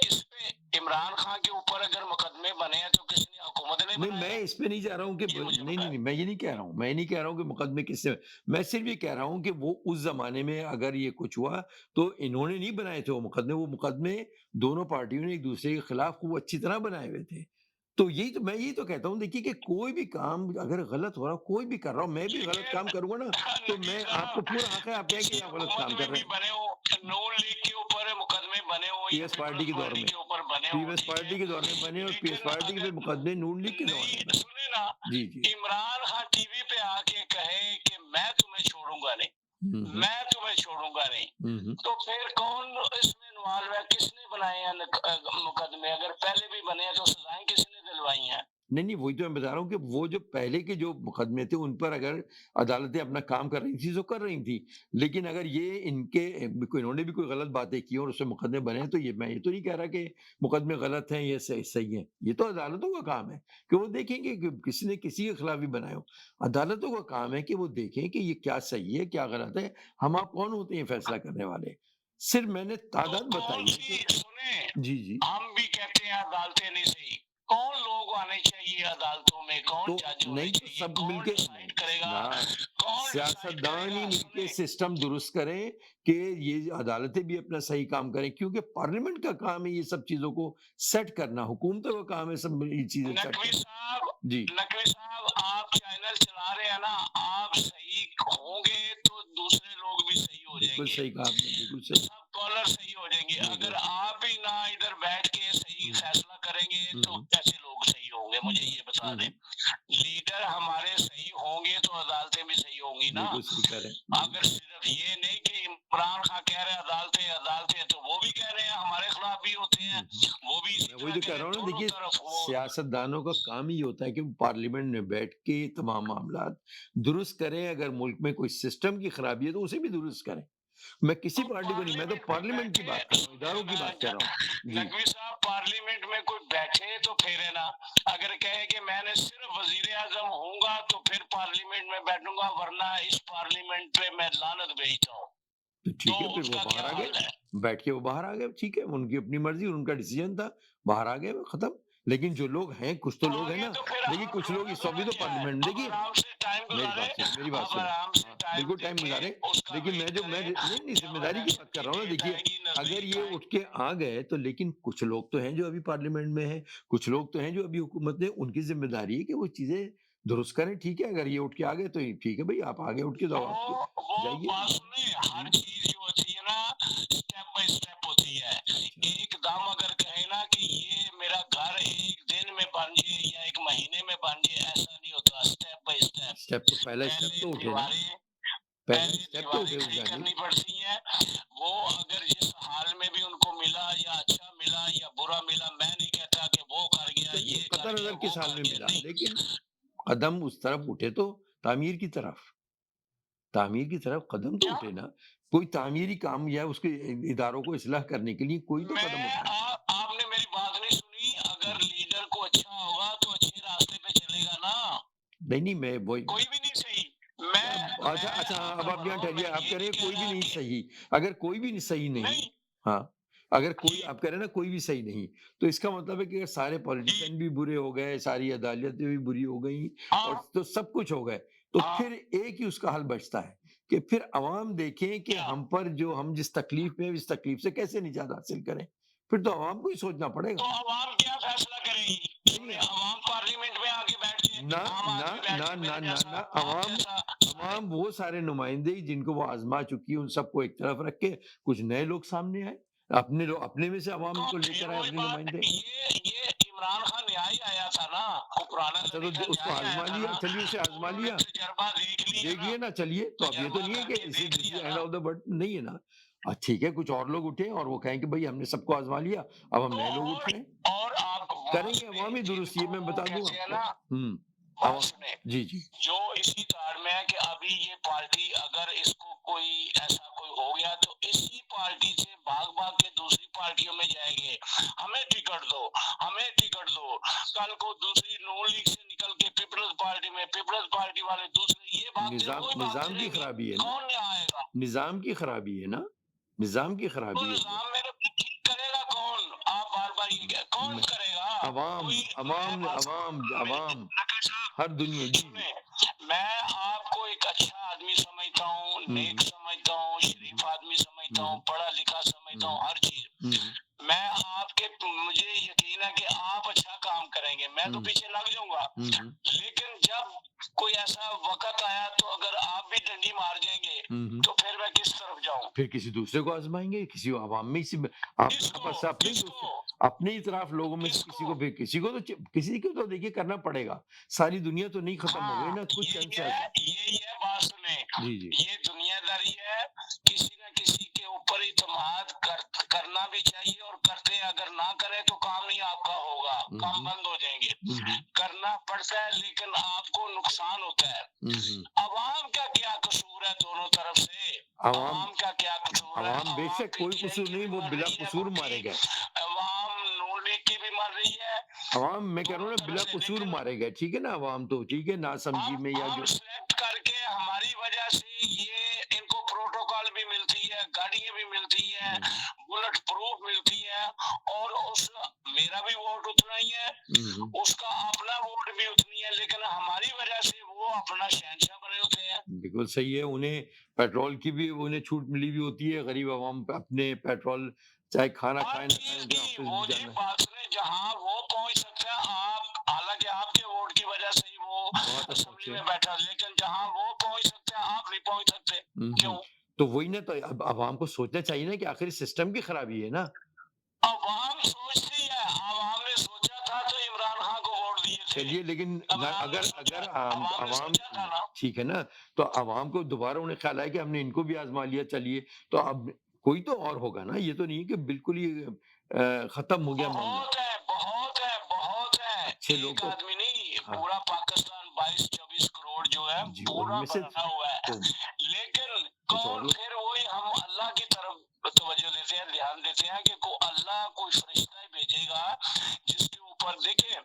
B: اس پہ عمران خان کے اوپر اگر مقدمے بنے ہیں تو کس نے؟ حکومت نے
A: نہیں
B: بنائے
A: میں
B: ہیں؟
A: اس پہ نہیں جا رہا ہوں کہ
B: یہ مجھے
A: نہیں
B: بتائیں۔
A: میں یہ نہیں کہہ رہا ہوں، میں یہ نہیں کہہ رہا ہوں کہ مقدمے کس سے، میں صرف یہ کہہ رہا ہوں کہ وہ اس زمانے میں اگر یہ کچھ ہوا تو انہوں نے نہیں بنائے تھے وہ مقدمے دونوں پارٹیوں نے ایک دوسرے کے خلاف خوب اچھی طرح بنائے ہوئے تھے، تو یہی تو کہتا ہوں، دیکھیے کہ کوئی بھی کام اگر غلط ہو رہا ہو، کوئی بھی کر رہا ہوں، میں بھی غلط کام
B: لیکن
A: کروں گا نا تو
B: نقی
A: میں آپ کو
B: صاحب،
A: پورا حق ہے، آپ کہیں
B: کسی
A: کہ آپ غلط
B: حکومت
A: کام
B: میں
A: کر رہے
B: بھی
A: ہیں،
B: بنے ہو، نون لیگ کے اوپر مقدمے بنے ہو
A: پی
B: یا
A: ایس پارٹی
B: پیپلز
A: کے دور
B: پارٹی
A: میں،
B: کے اوپر بنے
A: پی
B: ہو،
A: ایس
B: ٹھیک ہے،
A: پارٹی کے دور میں بنے اور پی ایس
B: لیکن
A: پارٹی کے
B: اگر
A: پھر مقدمے نون لیگ کے زمانے میں،
B: نہیں سنے نا،
A: جی جی،
B: عمران خان ٹی وی پہ آ کے کہے کہ میں تمہیں چھوڑوں گا نہیں،
A: ہوں ہوں
B: میں تمہیں چھوڑوں گا نہیں،
A: ہوں
B: تو پھر کون اس میں انوالو ہے؟ کس نے بنائے ہیں مقدمے؟ اگر پہلے بھی بنے ہیں تو سزائیں کس نے دلوائی ہیں؟
A: نہیں وہی تو میں بتا رہا ہوں کہ وہ جو پہلے کے جو مقدمے تھے ان پر اگر عدالتیں اپنا کام کر رہی تھیں تو کر رہی تھیں، لیکن اگر یہ انہوں نے بھی کوئی غلط باتیں کی اور اس سے مقدمے بنے ہیں تو میں یہ تو نہیں کہہ رہا کہ مقدمے غلط ہیں یا صحیح ہیں، یہ تو عدالتوں کا کام ہے کہ وہ دیکھیں گے کہ کسی نے کسی کے خلاف بھی بنائے ہو، عدالتوں کا کام ہے کہ وہ دیکھیں کہ یہ کیا صحیح ہے کیا غلط ہے، ہم آپ کون ہوتے ہیں فیصلہ کرنے والے، صرف میں نے
B: تو
A: تعداد
B: کون
A: بتائی ہے
B: سی،
A: کہ
B: سنیں،
A: جی جی
B: ہم بھی کہتے ہیں عدالتیں نہیں صحیح، کون لوگ آنے چاہیے عدالتوں میں، کون
A: تو
B: جج ہونے
A: نہیں تو
B: چاہیے،
A: سب مل
B: کون
A: کے
B: ڈیسائیڈ کرے گا،
A: نا
B: کون ڈیسائیڈ
A: سیاستدان
B: کرے
A: ہی
B: گا؟
A: مل کے
B: سنیں،
A: سسٹم درست کریں کہ یہ عدالتیں بھی اپنا صحیح کام کریں، کیونکہ پارلیمنٹ کا کام ہے یہ سب چیزوں کو سیٹ کرنا، حکومتوں کا کام ہے سب یہ چیزیں سیٹ
B: نقوی
A: کرنا۔
B: صاحب،
A: جی
B: نقوی صاحب آپ چینل چلا رہے ہیں نا، آپ صحیح ہوں گے تو دوسرے لوگ بھی صحیح ہو جائیں
A: بالکل
B: گے،
A: صحیح کہا آپ نے، بالکل صحیح،
B: سب کالر صحیح ہو جائیں گے۔
A: بالکل
B: اگر آپ ہی نہ ادھر بیٹھ کے صحیح
A: ہوں،
B: فیصلہ کریں گے تو
A: ہوں،
B: کیسے لوگ صحیح ہوں گے؟ مجھے یہ بتا دیں۔
A: ہوں،
B: لیڈر ہمارے صحیح ہوں گے تو عدالتیں بھی صحیح ہوں گی نا۔
A: بالکل صحیح کہہ رہے ہیں،
B: اگر صرف یہ نہیں کہ عمران خان کہہ رہے ہیں عدالتیں عدالتیں، تو وہ بھی کہہ رہے ہیں ہمارے خلاف بھی ہوتے ہیں، وہ بھی اسی
A: میں وہی
B: طرح
A: تو
B: کہہ
A: کہہ
B: رہے
A: رہا
B: ہیں،
A: ہوں نا،
B: دونوں
A: دیکھیے
B: طرف وہ۔
A: سیاستدانوں کا کام ہی ہوتا ہے کہ وہ پارلیمنٹ میں بیٹھ کے تمام معاملات درست کریں، اگر ملک میں کوئی سسٹم کی خرابی ہے تو اسے بھی درست کریں۔ میں کسی
B: تو
A: پارٹی کو نہیں، میں تو پارلیمنٹ کی بات کر رہا ہوں، اداروں کی بات کر رہا ہوں۔ جی
B: نقوی صاحب، پارلیمنٹ میں کوئی بیٹھے تو پھر ہے نا، اگر کہے کہ میں نے صرف وزیر اعظم ہوں گا تو پھر پارلیمنٹ میں بیٹھوں گا، ورنہ اس پارلیمنٹ پہ میں لعنت بھیجتا ہوں،
A: تو ٹھیک ہے،
B: تو
A: پھر
B: اس
A: وہ
B: کا
A: باہر
B: کیا
A: آ
B: حل
A: گئے،
B: ہے؟
A: بیٹھ کے وہ باہر آ گئے، ٹھیک ہے، ان کی اپنی مرضی، ان کا ڈیسیجن تھا، باہر آ گئے، ختم۔ لیکن جو لوگ ہیں، کچھ تو
B: تو
A: لوگ ہیں
B: آگے
A: نا،
B: تو پھر
A: دیکھیے
B: ہم
A: کچھ لوگ
B: لوگوں
A: اس وقت بھی
B: کرنا
A: تو
B: کیا ہے؟
A: پارلیمنٹ،
B: اب
A: دیکھیے
B: آرام سے ٹائم
A: میری
B: گزارے،
A: بات سنیں، میری بات
B: اب
A: سنیں،
B: آرام سے
A: ہاں
B: ٹائم
A: بالکل ٹائم
B: دیکھیں،
A: گزارے۔
B: اس کا
A: لیکن
B: ویٹ
A: میں
B: کریں،
A: نہیں نہیں، ذمہ
B: جب
A: داری کی
B: الیکشن
A: بات کر
B: کی
A: رہا ہوں نا،
B: ڈیٹ
A: دیکھیے
B: آئے گی،
A: اگر
B: نزدیک
A: یہ
B: آئے
A: اٹھ کے آ گئے تو، لیکن کچھ لوگ تو ہیں جو ابھی پارلیمنٹ میں ہیں، کچھ لوگ تو ہیں جو ابھی حکومت میں، ان کی ذمہ داری ہے کہ وہ چیزیں درست کریں، ٹھیک ہے، اگر یہ اٹھ کے آ گئے تو ٹھیک ہے بھائی، آپ آگے اٹھ کے
B: تو
A: تو آپ کے
B: وہ
A: جائیے۔
B: بات سنیں، ہر چیز جو ہوتی ہے نا اسٹیپ بائی اسٹیپ ہوتی ہے۔
A: اچھا،
B: ایک دم اگر کہے نا کہ یہ میرا گھر ایک دن میں بن جائے یا ایک مہینے میں بن جائے، ایسا نہیں ہوتا، اسٹیپ بائی اسٹیپ۔
A: اسٹیپ تو پہلا اسٹیپ
B: پہلے
A: تو اٹھے نا،
B: دیواریں
A: پہلا
B: پہلے
A: اسٹیپ تو
B: دیواریں
A: اٹھے
B: کھڑی
A: جانے۔
B: کرنی پڑتی ہیں، وہ اگر جس حال میں بھی ان کو ملا، یا اچھا ملا یا برا ملا، میں نہیں کہتا کہ وہ کر گیا،
A: چلیے
B: یہ
A: قطع
B: کر گیا،
A: نظر
B: وہ
A: کس حال
B: کر
A: میں
B: گیا،
A: ملا،
B: نہیں۔
A: لیکن قدم اس طرف اٹھے تو تعمیر کی طرف، تعمیر کی طرف قدم تو
B: کیا
A: اٹھے نا، کوئی تعمیری کام یا اس کے اداروں کو اصلاح کرنے کے لیے کوئی تو قدم
B: میں
A: اٹھائے۔
B: آپ نے میری بات نہیں سنی، اگر لیڈر کو اچھا ہوگا تو اچھے راستے پہ چلے گا نا،
A: نہیں نہیں، میں وہی
B: کوئی بھی نہیں صحیح۔ میں
A: اچھا
B: میں
A: اچھا،
B: آپ
A: اب
B: کا
A: آپ یہاں
B: بھلو،
A: ٹھہریے،
B: میں
A: آپ
B: یہ
A: کہہ رہے
B: نہیں
A: ہیں
B: کہہ
A: کوئی بھی
B: رہا
A: نہیں
B: کہ
A: صحیح، اگر کوئی بھی صحیح نہیں،
B: نہیں،
A: ہاں، اگر کوئی
B: جی
A: آپ کہہ رہے ہیں نا کوئی بھی صحیح نہیں، تو اس کا مطلب ہے کہ اگر سارے
B: جی
A: پولیٹیشین بھی برے ہو گئے، ساری عدالتیں بھی بری ہو گئی،
B: ہاں
A: اور تو سب کچھ ہو گئے، تو
B: ہاں،
A: پھر ایک ہی اس کا حل بچتا ہے کہ پھر عوام دیکھیں کہ
B: کیا؟
A: ہم پر جو ہم جس تکلیف میں ہیں، اس تکلیف سے کیسے نجات حاصل کریں، پھر تو عوام کو ہی سوچنا پڑے گا۔
B: تو عوام کیا فیصلہ کرے گی؟
A: نہیں
B: سنیں، عوام پارلیمنٹ میں آ کے بیٹھ جائے،
A: نہ
B: عام
A: نہ
B: آدمی بیٹھ
A: نہ
B: کے
A: نہ
B: میرے
A: نہ
B: جیسا،
A: نہ
B: آپ
A: عوام،
B: جیسا، سنیں،
A: عوام وہ سارے نمائندے جن کو وہ آزما چکی ہے، ان سب کو ایک طرف رکھ کے کچھ نئے لوگ سامنے آئے، اپنے لوگ اپنے میں سے عوام
B: تو
A: کو لے
B: پھر
A: کر آئے،
B: وہی
A: اپنے
B: بات،
A: نمائندے۔
B: یہ عمران خان نیائی آیا تھا نا، وہ پرانا
A: اچھا
B: تو نہیں تھا،
A: تو اس کو
B: نیائی آیا
A: آزما
B: تھا
A: لیا،
B: نا،
A: چلیے اسے
B: تو
A: آزما
B: انہوں نے
A: لیا،
B: تجربہ دیکھ لیا نا،
A: دیکھیے نا، چلیے، تو اب یہ تو
B: تجربہ
A: نہیں ہے
B: کر
A: کہ
B: کے
A: اسی
B: دیکھ
A: دس
B: لیا
A: اینڈ
B: نا،
A: آف دا برڈ نہیں ہے نا، ٹھیک ہے، کچھ اور لوگ اٹھے اور وہ کہیں کہ بھائی ہم نے سب کو آزما لیا، اب ہم
B: تو
A: نئے لوگ اٹھ رہے ہیں،
B: اور آپ
A: کریں
B: بات
A: گے
B: سنیں،
A: عوامی
B: جن
A: درست، یہ
B: کو
A: میں
B: وہ
A: بتا دوں
B: کہتے
A: آپ
B: ہیں
A: کو۔
B: نا،
A: ہوں،
B: بات سنیں،
A: جی جی،
B: جو اسی کار میں ہے کہ ابھی یہ پارٹی اگر اس کو کوئی ایسا کوئی ہو گیا تو اسی پارٹی سے بھاگ بھاگ کے دوسری پارٹیوں میں جائیں گے، ہمیں ٹکٹ دو، ہمیں ٹکٹ دو، کل کو دوسری نون لیگ سے نکل کے پیپلز پارٹی میں، پیپلز پارٹی والے دوسرے، یہ بھاگتے
A: نظام
B: وہی بھاگتے
A: نظام کی
B: رہیں گے،
A: خرابی ہے نا،
B: کون یہاں آئے گا؟
A: نظام کی خرابی ہے نا، نظام کی
B: تو
A: خرابی ہے وہ۔
B: نظام میرے ٹھیک کرے گا کون؟ آپ بار بار یہ کون
A: میں
B: کرے گا؟
A: عوام
B: کوئی، میں
A: عوام
B: بات
A: عوام عوام
B: نقل صاحب
A: ہر دنیا، جی جی،
B: سنیں، میں آپ کو ایک اچھا آدمی سمجھتا ہوں، نیک سمجھتا ہوں، شریف آدمی سمجھتا ہوں، پڑھا لکھا سمجھتا ہوں، ہر چیز۔ میں آپ کے، مجھے یقین ہے کہ آپ اچھا کام کریں گے، میں تو پیچھے لگ جاؤں گا، لیکن جب کوئی ایسا وقت آیا تو اگر آپ بھی ڈنڈی مار جائیں گے تو پھر میں کس طرف جاؤں؟
A: پھر کسی دوسرے کو آزمائیں گے، کسی عوام میں اسی آپ
B: کس کو؟
A: آپس سے اپنے
B: کس
A: دوست،
B: کو؟
A: اپنے اطراف لوگوں میں سے
B: کس
A: کسی کو
B: کو؟
A: بھی، کسی کو تو دیکھیے کرنا پڑے گا، ساری دنیا تو نہیں ختم ہو گئی
B: ہاں،
A: نا، کچھ چند سے
B: یہی ہے بات سنیں،
A: جی جی،
B: یہ دنیا داری ہے، کسی نہ کسی کے اوپر اعتماد کرنا بھی چاہیے، اور کرتے اگر نہ کرے تو کام نہیں آپ کا ہوگا، کام بند ہو جائیں گے، کرنا پڑتا ہے لیکن آپ کو نقصان ہوتا ہے۔ عوام کا کیا قصور ہے دونوں طرف سے؟ عوام کا کیا قصور ہے؟
A: عوام بے
B: عوام
A: شک
B: پی
A: کوئی
B: ٹی آئی
A: قصور
B: کی
A: نہیں،
B: بھی
A: وہ
B: مر
A: بلا
B: رہی ہے
A: قصور مارے
B: بکری،
A: گئے،
B: عوام نون لیگ کی بھی مر رہی ہے،
A: عوام میں کہہ رہا ہوں
B: دونوں
A: نا بلا
B: طرف سے،
A: قصور
B: لیکن
A: مارے گئے، ٹھیک ہے نا، عوام تو ٹھیک ہے، نا سمجھی میں یا
B: ہم
A: جو
B: سلیکٹ کر کے ہماری وجہ سے یہ ان کو پروٹوکال بھی ملتی ہے، گاڑیاں بھی ملتی ہے، بلٹ پروف ملتی ہے، اور اس میرا بھی ووٹ اتنا ہی ہے، اس کا اپنا ووٹ بھی اتنی ہے، لیکن ہماری وجہ سے وہ اپنا شہنشاہ بنے ہوتے ہیں۔
A: بالکل صحیح ہے، انہیں پیٹرول کی بھی انہیں چھوٹ ملی ہوئی ہوتی ہے، غریب عوام اپنے پیٹرول چاہے کھانا
B: ہر
A: کھائیں نہ
B: چیز
A: کھائیں،
B: کی
A: آفس
B: وہ
A: بھی
B: جی
A: جانا ہے۔
B: بات نے جہاں وہ پہنچ سکتا ہے، آپ حالانکہ آپ کے ووٹ کی وجہ سے ہی وہ
A: وہاں تک
B: اسمبلی
A: پہنچے۔
B: میں بیٹھا، لیکن جہاں وہ پہنچ سکتے ہیں آپ نہیں پہنچ سکتے، کیوں؟
A: تو وہی نا، تو اب عوام کو سوچنا چاہیے نا کہ آخر سسٹم کی خرابی ہے نا۔
B: عوام سوچتی ہے، عوام نے سوچا تھا تو عمران خان کو ووٹ دیے تھے،
A: چلیے، لیکن
B: عوام نے
A: اگر
B: سوچا،
A: اگر
B: عوام نے
A: عوام
B: سوچا تھا نا۔
A: ٹھیک ہے نا، تو عوام کو دوبارہ انہیں خیال آیا کہ ہم نے ان کو بھی آزما لیا، چلیے تو اب کوئی تو اور ہوگا نا، یہ تو نہیں کہ بالکل ہی ختم ہو گیا معاملہ۔
B: بہت ہے، بہت ہے، بہت ہے،
A: اچھے لوگ
B: ایک
A: تو
B: آدمی نہیں،
A: ہاں
B: پورا پاکستان 22-24 کروڑ جو ہے
A: جی، ان
B: پورا
A: میں سے
B: بنا ہوا ہے،
A: تو
B: لیکن
A: کچھ اور
B: کون
A: لوگ
B: پھر وہی ہم اللہ کی طرف توجہ دیتے ہیں، دھیان دیتے ہیں کہ اللہ کوئی فرشتہ ہی بھیجے گا جس کے اوپر دیکھیں،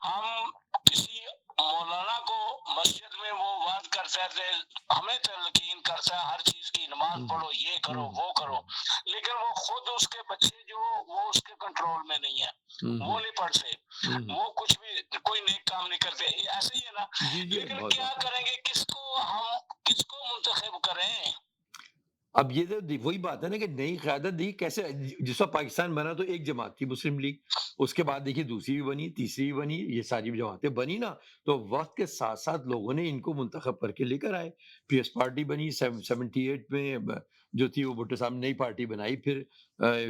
B: ہم کسی مولانا کو مسجد میں وہ بات کرتا ہے، ہمیں تلقین کرتا ہے ہر چیز کی، نماز پڑھو، یہ کرو، وہ کرو، لیکن وہ خود اس کے بچے جو وہ اس کے کنٹرول میں نہیں ہے، وہ نہیں پڑھتے، وہ کچھ بھی کوئی نیک کام نہیں کرتے، ایسے ہی ہے نا۔
A: جی جی
B: لیکن
A: بہت
B: کیا
A: بات ہے۔
B: کریں گے، کس کو منتخب کریں؟
A: اب یہ تو وہی بات ہے نا کہ نئی قیادت دی کیسے، جس وقت پاکستان بنا تو ایک جماعت تھی مسلم لیگ، اس کے بعد دیکھیے دوسری بھی بنی، تیسری بھی بنی، یہ ساری جماعتیں بنی نا، تو وقت کے ساتھ ساتھ لوگوں نے ان کو منتخب کر کے لے کر آئے، پی ایس پارٹی بنی 78 میں جو تھی، وہ بھٹو صاحب نے نئی پارٹی بنائی، پھر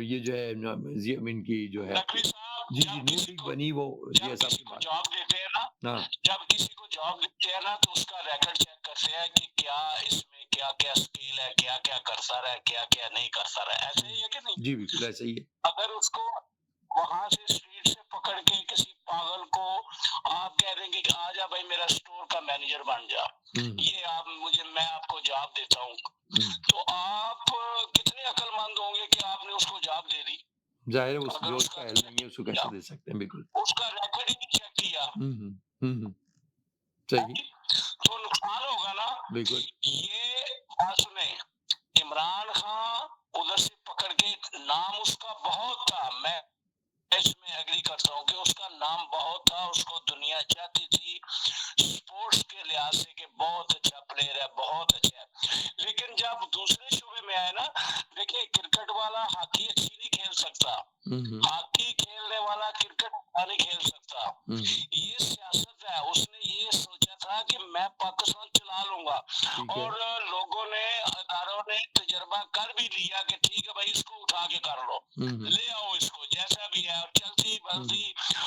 A: یہ جو ہے ان کی جو ہے
B: نقوی صاحب
A: جی جی نون لیگ بنی، وہ جی صاحب
B: کسی
A: کے
B: کو
A: بعد
B: جاب دیتے ہیں نا،
A: ہاں
B: جب کسی کو جاب دیتے ہیں نا تو اس کا ریکارڈ چیک کرتے ہیں کہ کیا اس میں کیا کیا اسکل ہے، کیا کیا کرتا رہا ہے، کیا کیا نہیں کرتا رہا ہے، ایسے ہی ہے کہ نہیں؟
A: جی بالکل ایسا ہی ہے۔
B: اگر اس کو وہاں سے اسٹریٹ سے پکڑ کے کسی پاگل کو آپ کہہ دیں گے کہ آ جا بھائی میرا اسٹور کا مینیجر بن جا، یہ میں آپ کو جاب دیتا ہوں، تو آپ کتنے عقل مند ہوں گے کہ آپ نے اس کو جاب دے دی؟
A: ظاہر ہے
B: اگر
A: جو
B: اس
A: اس کا
B: کا
A: علم نہیں ہے اس کو کیسے دے سکتے ہیں، بالکل
B: اس کا ریکارڈ ہی نہیں چیک کیا،
A: صحیح
B: تو نقصان ہوگا نا۔
A: بالکل۔
B: یہ بات سنیں، عمران خان ادھر سے پکڑ کے نام اس کا بہت تھا، میں اس میں ایگری کرتا ہوں کہ اس کا نام بہت تھا، اس کو دنیا چاہتی تھی سپورٹس کے لحاظ سے کہ بہت اچھا پلیئر ہے، بہت اچھا ہے، لیکن جب دوسرے شعبے میں آئے نا، دیکھیں کرکٹ والا ہاکی اچھی نہیں کھیل سکتا، ہاکی کھیلنے والا کرکٹ اچھا نہیں کھیل سکتا، یہ سیاست ہے، اس نے یہ سوچا تھا کہ میں پاکستان چلا لوں گا، اور لوگوں نے اداروں نے تجربہ کر بھی لیا کہ ٹھیک ہے بھائی اس کو اٹھا کے کر لو، لے آؤ اس کو جیسا بھی ہے، چلتی بلتی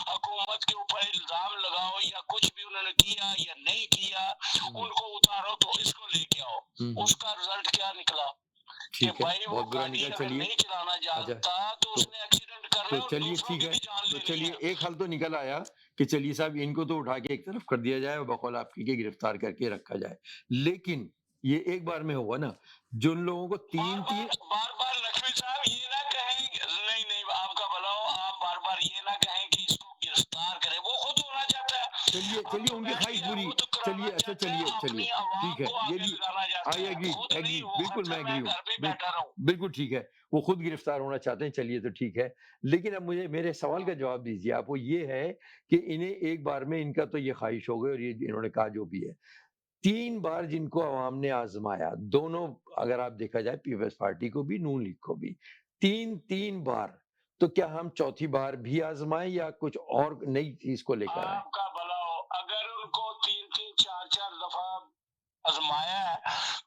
B: حکومت کے اوپر الزام لگاؤ یا کچھ بھی انہوں نے کیا یا نہیں کیا، ان کو اتارو تو اس کو لے کے آؤ، اس کا رزلٹ کیا نکلا کہ
A: ٹھیک ہے،
B: بھائی وہ
A: بہت برا
B: گاڑی
A: نکلا۔
B: اگر
A: چلیے
B: نہیں چلانا جانتا تو اس نے ایکسیڈنٹ کرنا
A: تو
B: ہے اور
A: چلیے
B: دوسروں
A: ٹھیک
B: کی
A: ہے،
B: بھی جان
A: تو
B: لینی
A: چلیے
B: ہے۔
A: ایک حل تو نکل آیا کہ چلیے صاحب ان کو تو اٹھا کے ایک طرف کر دیا جائے اور بقول آپ کی کہ گرفتار کر کے رکھا جائے، لیکن یہ ایک بار میں ہوا نا، جن لوگوں کو تین
B: بار بار نقوی صاحب یہ نہ کہیں، نہیں نہیں آپ کا بھلا ہو، آپ بار بار یہ نہ کہیں کہ اس کو گرفتار کرے، وہ خود ہونا چاہتا ہے،
A: چلیے
B: تو
A: ان کی
B: بیٹھ
A: خواہش
B: گیا،
A: پوری،
B: وہ تو کرانا
A: چلیے اچھا،
B: چاہتا ہے،
A: چلیے
B: اپنی عوام
A: ٹھیک ہے،
B: کو
A: یہ
B: آگے
A: بھی
B: لگانا چاہتا
A: آئی
B: ہے،
A: ایگری
B: خود نہیں، وہ
A: بالکل میں
B: خرچہ میں
A: ایگری ہوں،
B: گھر پہ بیٹھا رہوں۔
A: بالکل ٹھیک ہے، وہ خود گرفتار ہونا چاہتے ہیں، چلیے تو ٹھیک ہے، لیکن اب مجھے میرے سوال کا جواب دیجیے آپ، وہ یہ ہے کہ انہیں ایک بار میں ان کا تو یہ خواہش ہو گئی اور یہ انہوں نے کہا جو بھی ہے، 3 بار جن کو عوام نے آزمایا، دونوں اگر آپ دیکھا جائے پیپلز پارٹی کو بھی نون لیگ کو بھی، تین بار، تو کیا ہم چوتھی بار بھی آزمائیں یا کچھ اور نئی چیز کو لے کر آئیں؟
B: آپ کا بھلا ہو، اگر ان کو 3 دفعہ آزمایا ہے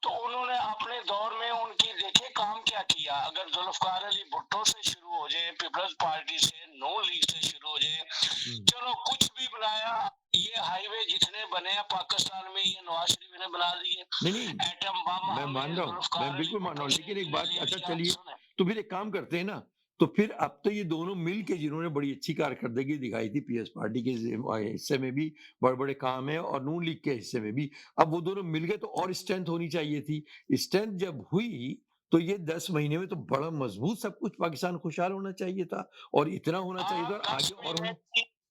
B: تو انہوں نے اپنے دور میں ان کی دیکھے کام کیا کیا، اگر ذوالفقار علی بھٹو سے شروع ہو جائے، پیپلز پارٹی سے، نون لیگ سے شروع ہو جائے، چلو کچھ بھی بنایا، یہ ہائی وے جتنے بنے ہیں پاکستان میں یہ نواز شریف نے بنا دیے،
A: نہیں
B: ایٹم بم
A: میں
B: ہمیں
A: مان رہا ہوں، میں
B: ذوالفقار علی
A: بالکل مان رہا
B: بھٹو
A: ہوں،
B: سے
A: لیکن ایک
B: ملنے
A: بات، اچھا
B: دیا۔
A: چلیے
B: سنیں،
A: تو پھر ایک کام کرتے ہیں نا، تو پھر اب تو یہ دونوں مل کے جنہوں نے بڑی اچھی کارکردگی دکھائی تھی پی ایس پارٹی کے حصے میں بھی بڑے بڑے کام ہیں اور نون لیگ کے حصے میں بھی، اب وہ دونوں مل گئے تو اور اسٹرینتھ ہونی چاہیے تھی، اسٹرینتھ جب ہوئی تو یہ 10 مہینے میں تو بڑا مضبوط سب کچھ پاکستان خوشحال ہونا چاہیے تھا اور اتنا ہونا چاہیے تھا اور آگے اور ہونا۔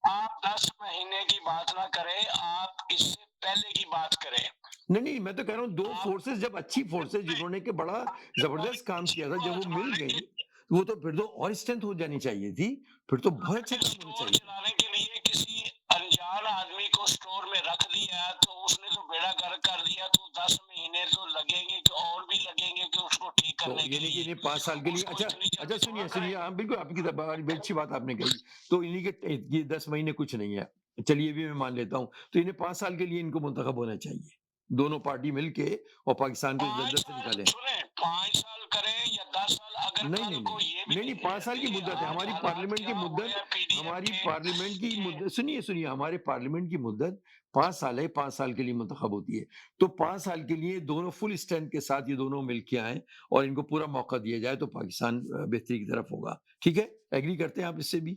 B: آپ 10 مہینے کی بات نہ کریں، آپ اس سے پہلے کی بات کریں۔
A: نہیں میں تو کہہ رہا ہوں دو فورسز جب اچھی فورسز جنہوں نے کہ بڑا زبردست کام کیا تھا جب وہ مل گئی، وہ تو پھر تو اور اسٹرینتھ ہو جانی چاہیے تھی، پھر تو بہت اچھے
B: اگر
A: کام ہونے
B: اسٹور
A: چاہیے تھے۔
B: چلانے کے لیے کسی انجان آدمی کو اسٹور میں رکھ دیا تو اس نے تو بیڑا گرک کر دیا، تو 10 مہینے تو لگیں گے کہ اور بھی لگیں گے کہ اس کو ٹھیک
A: تو
B: کرنے کے
A: یعنی کہ
B: لیے،
A: انہیں 5 سال کے
B: اس
A: لیے
B: کو
A: اچھا
B: اتنی
A: اچھا
B: جلدی
A: سنیے
B: تھوڑا
A: سنیے،
B: کریں
A: ہاں
B: گے۔
A: بالکل آپ کی بڑی اچھی بات آپ نے کہی، تو انہیں کے یہ 10 مہینے کچھ نہیں ہے، چلیے یہ بھی میں مان لیتا ہوں، تو انہیں 5 سال کے لیے ان کو منتخب ہونا چاہیے، دونوں پارٹی مل کے، اور پاکستان کو اس
B: 5
A: دلدل سے
B: سال
A: نکالیں۔
B: سنیں، 5 سال کریں یا 10 سال، اگر
A: نہیں
B: کل
A: نہیں
B: کو
A: نہیں
B: یہ بھی
A: نہیں نہیں 5 سال کی
B: دیکھیں
A: مدت ہے
B: آج
A: ہماری
B: حالات
A: پارلیمنٹ کی
B: کیا ہوئے
A: مدت،
B: ہیں پی ڈی ایم
A: ہماری
B: کے
A: پارلیمنٹ کی
B: کہ
A: مدت، سنیے ہمارے پارلیمنٹ کی مدت 5 سال ہے، 5 سال کے لیے منتخب ہوتی ہے، تو 5 سال کے لیے دونوں فل اسٹرینتھ کے ساتھ یہ دونوں مل کے آئیں اور ان کو پورا موقع دیا جائے تو پاکستان بہتری کی طرف ہوگا۔ ٹھیک ہے، ایگری کرتے ہیں آپ اس سے بھی؟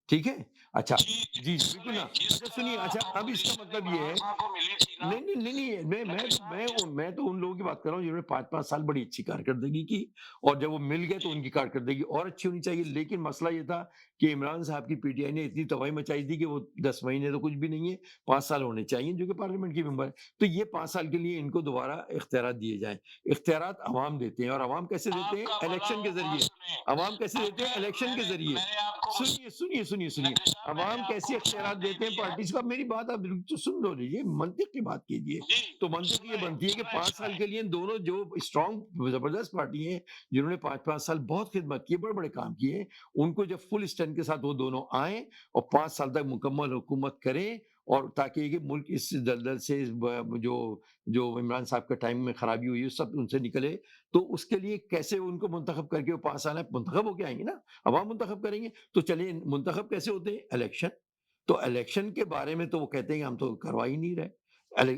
A: ٹھیک ہے، اچھا
B: جی
A: جی بالکل
B: سنیں،
A: نا،
B: جس
A: اچھا سنیے،
B: طرح
A: اچھا اب اس کا
B: اپوزیشن
A: مطلب یہ
B: عمران
A: ہے،
B: خان کو ملی تھی نا،
A: نہیں
B: نقوی صاحب جس
A: میں تو ان لوگوں کی بات کر رہا ہوں جنہوں نے 5 سال بڑی اچھی کارکردگی کی، اور جب وہ مل گئے تو
B: جی
A: ان کی کارکردگی اور اچھی ہونی چاہیے، لیکن مسئلہ یہ تھا کہ عمران صاحب کی پی ٹی آئی نے اتنی تباہی مچائی تھی کہ وہ 10 مہینے تو کچھ بھی نہیں ہے، 5 سال ہونے چاہیے جو کہ پارلیمنٹ کی ممبر ہے، تو یہ 5 سال کے لیے ان کو دوبارہ اختیارات دیے جائیں۔ اختیارات عوام دیتے ہیں، اور عوام کیسے دیتے
B: آپ
A: ہیں؟
B: کا بھلا
A: الیکشن
B: ہو،
A: کے
B: بات
A: ذریعے۔
B: سنیں،
A: عوام کیسے دیتے ہیں؟
B: اگر
A: الیکشن کے ذریعے۔
B: میں نے آپ کو
A: سنیے
B: نقوی صاحب میں نے
A: عوام
B: آپ
A: کیسے
B: کو مثال
A: اختیارات
B: دے
A: دیتے ہیں
B: دی ہے،
A: پارٹیز کا؟ میری بات آپ تو سن لو لیجیے، منطق کی بات کیجیے،
B: جی
A: تو منطق یہ
B: سنیں
A: بنتی ہے کہ
B: سنیں
A: 5 سال
B: سنیں
A: کے لیے دونوں جو اسٹرانگ زبردست پارٹی ہیں، جنہوں نے 5 سال بہت خدمت کی، بڑے بڑے کام کیے، ان کو جب فل اسٹرینتھ کے ساتھ وہ دونوں آئیں اور 5 سال تک مکمل حکومت کریں، اور تاکہ یہ ملک اس دلدل سے، جو عمران صاحب کے ٹائم میں خرابی ہوئی ہے سب ان سے نکلے، تو اس کے لیے کیسے ان کو منتخب کر کے وہ 5 سال ہے منتخب ہو کے آئیں گے نا، عوام منتخب کریں گے، تو چلیے منتخب کیسے ہوتے ہیں؟ الیکشن۔ تو الیکشن کے بارے میں تو وہ کہتے ہیں کہ ہم تو کروا ہی نہیں رہے،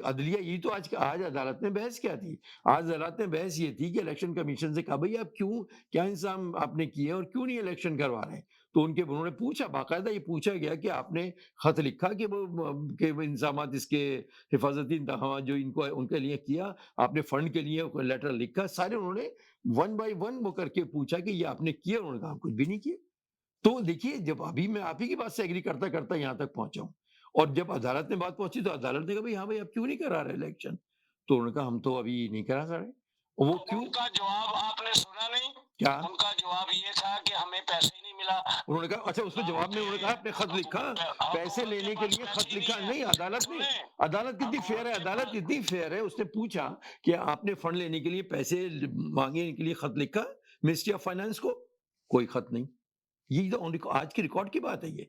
A: عدلیہ یہی تو آج عدالت میں بحث کیا تھی؟ آج عدالت میں بحث یہ تھی کہ الیکشن کمیشن سے کہا بھئی آپ کیا انتظام آپ نے کیے اور کیوں نہیں الیکشن کروا رہے ہیں؟ تو انہوں نے پوچھا، باقاعدہ یہ پوچھا گیا کہ آپ نے خط لکھا کہ وہ انتظامات، اس کے حفاظتی انتظامات جو ان کے لیے کیا، آپ نے فنڈ کے لیے لیٹر لکھا، سارے انہوں نے 1 بائی 1 وہ کر کے پوچھا کہ یہ آپ نے کیا، انہوں نے کہا کچھ بھی نہیں کیا۔ تو دیکھیے، جب ابھی میں آپ ہی کی بات سے ایگری کرتا کرتا یہاں تک پہنچا ہوں، اور جب عدالت میں بات پہنچی تو عدالت نے کہا بھئی ہاں بھئی آپ کیوں نہیں کرا رہے الیکشن؟ تو انہوں نے کہا ہم تو ابھی نہیں کرا رہے، وہ
B: تو
A: کیوں؟
B: ان کا جواب آپ نے سنا نہیں؟
A: کیا؟
B: ان کا جواب یہ تھا کہ ہمیں پیسے ہی نہیں ملا،
A: انہوں نے کہا اچھا، اس میں جواب میں انہوں نے کہا آپ نے خط لکھا، پیسے
B: حکومت کے
A: لینے کے
B: پاس
A: لیے
B: پیسے
A: خط
B: ہی
A: لکھا؟
B: نہیں
A: نہیں،
B: ہے،
A: عدالت کتنی فیئر ہے،
B: حکومت کے
A: عدالت
B: پاس
A: کتنی فیئر ہے، اس نے پوچھا کہ آپ نے فنڈ لینے کے لیے پیسے مانگے کے لیے خط لکھا منسٹری آف فائنانس کو؟ کوئی خط نہیں۔ یہ تو آج کی ریکارڈ کی بات ہے یہ۔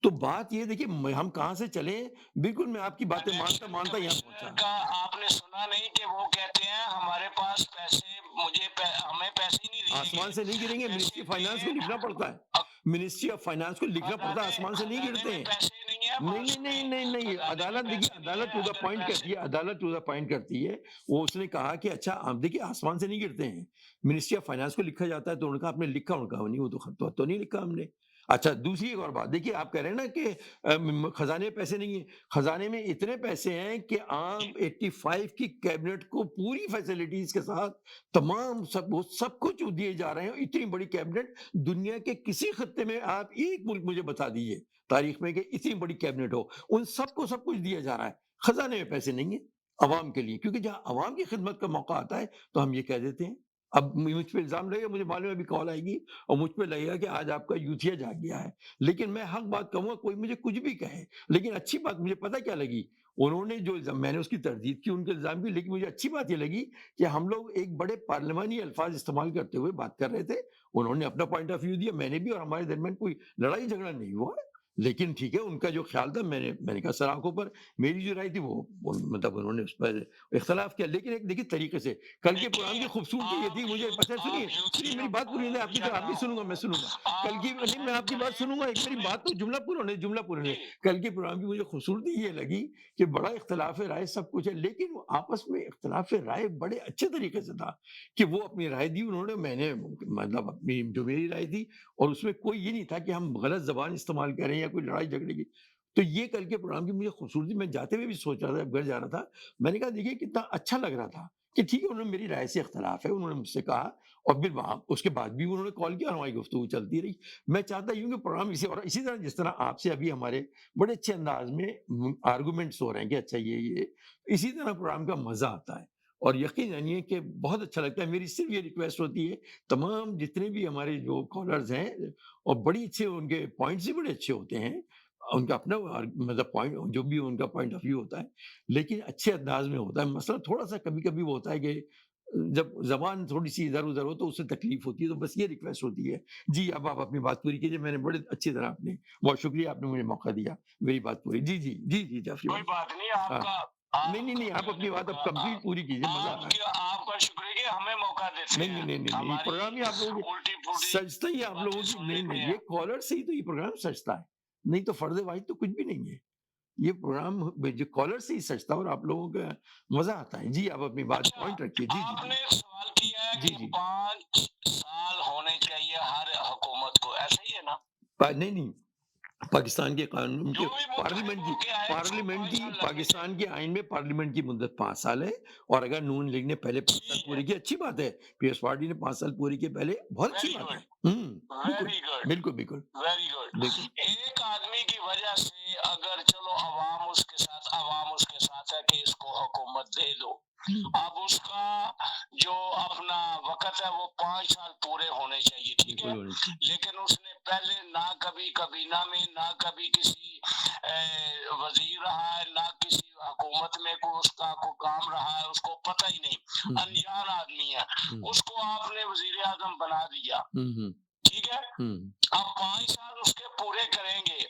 A: تو بات یہ دیکھیے ہم کہاں سے چلیں، بالکل میں آپ کی باتیں مانتا
B: الیکشن
A: مانتا یہاں
B: کمشنر
A: پہنچا۔
B: کا آپ نے سنا نہیں کہ وہ کہتے ہیں ہمارے پاس پیسے، ہمیں پیسے ہی نہیں دیے
A: آسمان
B: گئے،
A: سے نہیں گریں گے،
B: پیسے
A: منسٹری فائنانس کو
B: دیے
A: لکھنا پڑتا ہے، منسٹری آف فائنانس کو لکھنا پڑتا ہے، آسمان سے نہیں
B: خزانے
A: گرتے
B: میں
A: ہیں۔
B: پیسے نہیں ہے،
A: نہیں
B: بات
A: نہیں نہیں
B: سنیں،
A: نہیں نہیں،
B: خزانے میں
A: عدالت دیکھیے،
B: پیسے نہیں ہے،
A: عدالت ٹو دا
B: اگر
A: پوائنٹ
B: پیسے
A: کرتی ہے، عدالت ٹو دا پوائنٹ کرتی ہے، وہ اس نے کہا کہ اچھا آپ دیکھیے آسمان سے نہیں گرتے ہیں، منسٹری آف فائنانس کو لکھا جاتا ہے، تو انہوں نے کہا آپ نے لکھا؟ انہوں نے کہا نہیں، وہ تو خط تو نہیں لکھا ہم نے۔ اچھا دوسری ایک اور بات دیکھیے، آپ کہہ رہے ہیں نا کہ خزانے میں پیسے نہیں ہیں، خزانے میں اتنے پیسے ہیں کہ عام 85 کی کیبنٹ کو پوری فیسلٹیز کے ساتھ تمام سب کچھ دیے جا رہے ہیں، اتنی بڑی کیبنٹ دنیا کے کسی خطے میں آپ ایک ملک مجھے بتا دیجئے تاریخ میں کہ اتنی بڑی کیبنٹ ہو، ان سب کو سب کچھ دیا جا رہا ہے، خزانے میں پیسے نہیں ہیں عوام کے لیے، کیونکہ جہاں عوام کی خدمت کا موقع آتا ہے تو ہم یہ کہہ دیتے ہیں۔ اب مجھ پہ الزام لگے گا، مجھے معلوم ہے ابھی کال آئے گی اور مجھ پہ لگے گا کہ آج آپ کا یوتھیا جاگ گیا ہے، لیکن میں حق بات کہوں گا، کوئی مجھے کچھ بھی کہے، لیکن اچھی بات مجھے پتہ کیا لگی، انہوں نے جو میں نے اس کی تردید کی، ان کے الزام بھی، لیکن مجھے اچھی بات یہ لگی کہ ہم لوگ ایک بڑے پارلیمانی الفاظ استعمال کرتے ہوئے بات کر رہے تھے، انہوں نے اپنا پوائنٹ آف ویو دیا، میں نے بھی، اور ہمارے درمیان کوئی لڑائی جھگڑا نہیں ہوا، لیکن ٹھیک ہے ان کا جو خیال تھا، میں نے کہا سر آنکھوں پر، میری جو رائے تھی وہ مطلب انہوں نے اس پر اختلاف کیا، لیکن ایک دیکھیے طریقے سے کل کے پروگرام کی خوبصورتی یہ تھی، مجھے پتہ ہے، سنیے میری بات پوری نہیں، آپ کی تو آپ بھی سنوں گا، میں سنوں گا کل کی، نہیں میں آپ کی بات سنوں گا، ایک میری بات تو جملہ پورا ہونے، کل کے پروگرام کی مجھے خوبصورتی یہ لگی کہ بڑا اختلاف رائے سب کچھ ہے، لیکن وہ آپس میں اختلاف رائے بڑے اچھے طریقے سے تھا کہ وہ اپنی رائے دی انہوں نے، میں نے مطلب اپنی جو میری رائے دی، اور اس میں کوئی یہ نہیں تھا کہ ہم غلط زبان استعمال کریں یا کوئی لڑائی جھگڑے کی، تو یہ کل کے پروگرام کی مجھے خوبصورتی، میں جاتے ہوئے بھی سوچ رہا تھا، گھر جا رہا تھا، میں نے کہا دیکھیے کتنا اچھا لگ رہا تھا کہ ٹھیک ہے انہوں نے میری رائے سے اختلاف ہے، انہوں نے مجھ سے کہا، اور پھر وہاں اس کے بعد بھی انہوں نے کال کیا اور ہماری گفتگو چلتی رہی۔ میں چاہتا ہوں کہ پروگرام اسی طرح جس طرح آپ سے ابھی ہمارے بڑے اچھے انداز میں آرگومنٹس ہو رہے ہیں کہ اچھا یہ اسی طرح پروگرام کا مزہ آتا ہے، اور یقین جانیے کہ بہت اچھا لگتا ہے. میری صرف یہ ریکویسٹ ہوتی ہے تمام جتنے بھی ہمارے جو کالرز ہیں، اور بڑی اچھے ان کے پوائنٹس بھی بڑے اچھے ہوتے ہیں، ان کا اپنا مطلب پوائنٹ جو بھی ان کا پوائنٹ آف ویو ہوتا ہے، لیکن اچھے انداز میں ہوتا ہے. مسئلہ تھوڑا سا کبھی کبھی وہ ہوتا ہے کہ جب زبان تھوڑی سی ادھر ادھر ہو تو اس سے تکلیف ہوتی ہے. تو بس یہ ریکویسٹ ہوتی ہے. جی اب آپ اپنی بات پوری کیجیے. میں نے بڑے اچھی طرح آپ نے بہت شکریہ، آپ نے مجھے موقع دیا میری بات پوری. جی جی جی جی جعفری
B: کوئی
A: بھائی.
B: بات نہیں،
A: ہاں
B: آپ کا
A: نہیں نہیں نہیں، آپ اپنی بات اب کمپلیٹ پوری کیجیے، مزہ آ رہا ہے.
B: آپ کا شکریہ کہ ہمیں موقع دیتے
A: نہیں
B: ہیں.
A: نہیں نہیں نہیں نہیں، یہ
B: ہماری
A: پروگرام ہی آپ لوگوں کی
B: الٹی پھوٹی
A: سجتا ہی آپ لوگوں
B: باتیں
A: کی.
B: سن
A: نہیں
B: لیتے
A: نہیں،
B: ہیں.
A: یہ کالر سے ہی تو یہ پروگرام سجتا ہے، نہیں تو فرد واحد تو کچھ بھی نہیں ہے. یہ پروگرام جو کالر سے ہی سجتا ہے اور آپ لوگوں کا مزہ آتا ہے. جی آپ اپنی بات
B: اچھا،
A: پوائنٹ رکھیے. جی جی
B: آپ
A: جی
B: نے ایک سوال کیا ہے
A: جی
B: کہ
A: جی.
B: 5 سال ہونے چاہیے ہر حکومت کو، ایسا ہی ہے نا؟
A: نہیں نہیں، پاکستان کے قانون کے
B: جو بھی
A: پارلیمنٹ
B: منتخب
A: کی
B: ہو کے آئے اس کو 5 سال لگنے
A: پاکستان کے آئین میں پارلیمنٹ کی مدت 5 سال ہے. اور اگر نون لیگ نے پہلے 5 سال
B: ٹھیک ہے.
A: پوری کی، اچھی بات ہے. پیس پارٹی نے 5 سال پوری کی پہلے، بہت اچھی
B: ویری
A: بات ہے.
B: گڈ،
A: بالکل
B: ویری گڈ،
A: بالکل بالکل
B: ویری گڈ.
A: بالکل.
B: ایک آدمی کی وجہ سے اگر چلو عوام اس کے ساتھ ہے کہ اس کو حکومت دے دو، اب اس کا جو اپنا وقت ہے وہ 5 سال پورے ہونے چاہیے، ٹھیک ہے.
A: بالکل ہونی چاہیے.
B: لیکن اس نے پہلے نہ کبھی کابینہ میں، نہ کبھی کسی وزیر رہا ہے، نہ کسی حکومت میں اس کا کوئی کام رہا ہے، اس کو پتہ ہی نہیں، انجان آدمی ہے. اس کو آپ نے وزیر اعظم بنا دیا، ٹھیک ہے. اب 5 سال اس کے پورے کریں گے